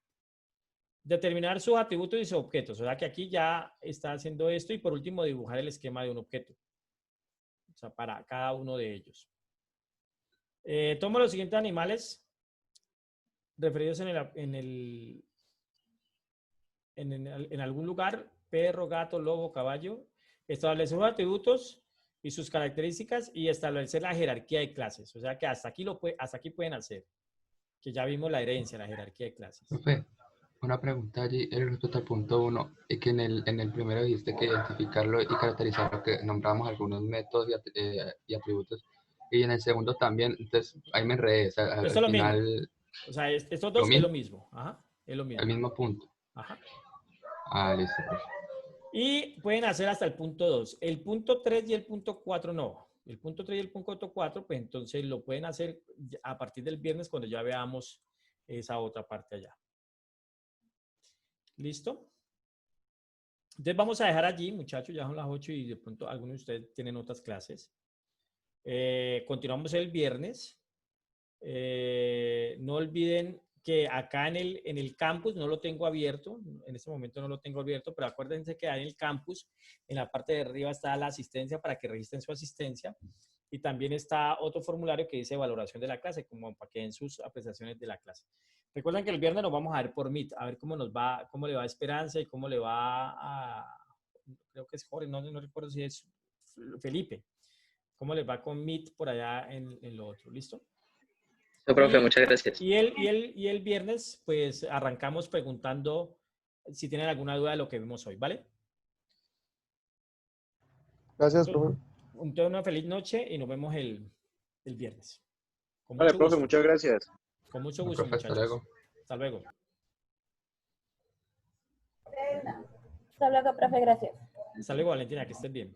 B: Determinar sus atributos y sus objetos. O sea que aquí ya está haciendo esto. Y por último, dibujar el esquema de un objeto. O sea, para cada uno de ellos. Tomo los siguientes animales referidos en algún lugar: perro, gato, lobo, caballo. Establecer los atributos y sus características y establecer la jerarquía de clases. O sea que hasta aquí pueden hacer. Que ya vimos la herencia, la jerarquía de clases.
C: Profe, una pregunta allí respecto al punto 1, que en el primero dijiste que identificarlo y caracterizarlo, que nombramos algunos métodos y atributos, y en el segundo también, entonces ahí me enredé, o sea,
B: Esto es
C: al
B: lo mismo.
C: final...
B: O sea, estos dos es lo mismo. Ajá, es lo mismo.
C: El mismo punto.
B: Ajá.
C: Listo, profe.
B: Y pueden hacer hasta el punto 2. El punto 3 y el punto 4 no. El punto 3 y el punto 4, pues entonces lo pueden hacer a partir del viernes cuando ya veamos esa otra parte allá. ¿Listo? Entonces vamos a dejar allí, muchachos, ya son las 8 y de pronto algunos de ustedes tienen otras clases. Continuamos el viernes. No olviden que acá en el campus no lo tengo abierto, en este momento no lo tengo abierto, pero acuérdense que en el campus, en la parte de arriba está la asistencia para que registren su asistencia y también está otro formulario que dice valoración de la clase, como para que den sus apreciaciones de la clase. Recuerden que el viernes nos vamos a ver por Meet, a ver cómo nos va, cómo le va a Esperanza y cómo le va a, creo que es Jorge, no recuerdo si es Felipe, cómo les va con Meet por allá en lo otro, ¿listo?
D: No, profe, muchas gracias.
B: Y el viernes, pues, arrancamos preguntando si tienen alguna duda de lo que vimos hoy, ¿vale?
F: Gracias, profe.
B: Una feliz noche y nos vemos el viernes. Con
H: Vale,
B: mucho
H: profe,
B: gusto.
H: muchas gracias.
B: Con mucho gusto,
C: Profe,
B: muchachos.
C: hasta luego.
B: Hasta luego.
A: Hasta luego, profe, gracias.
B: Hasta luego, Valentina, que estés bien.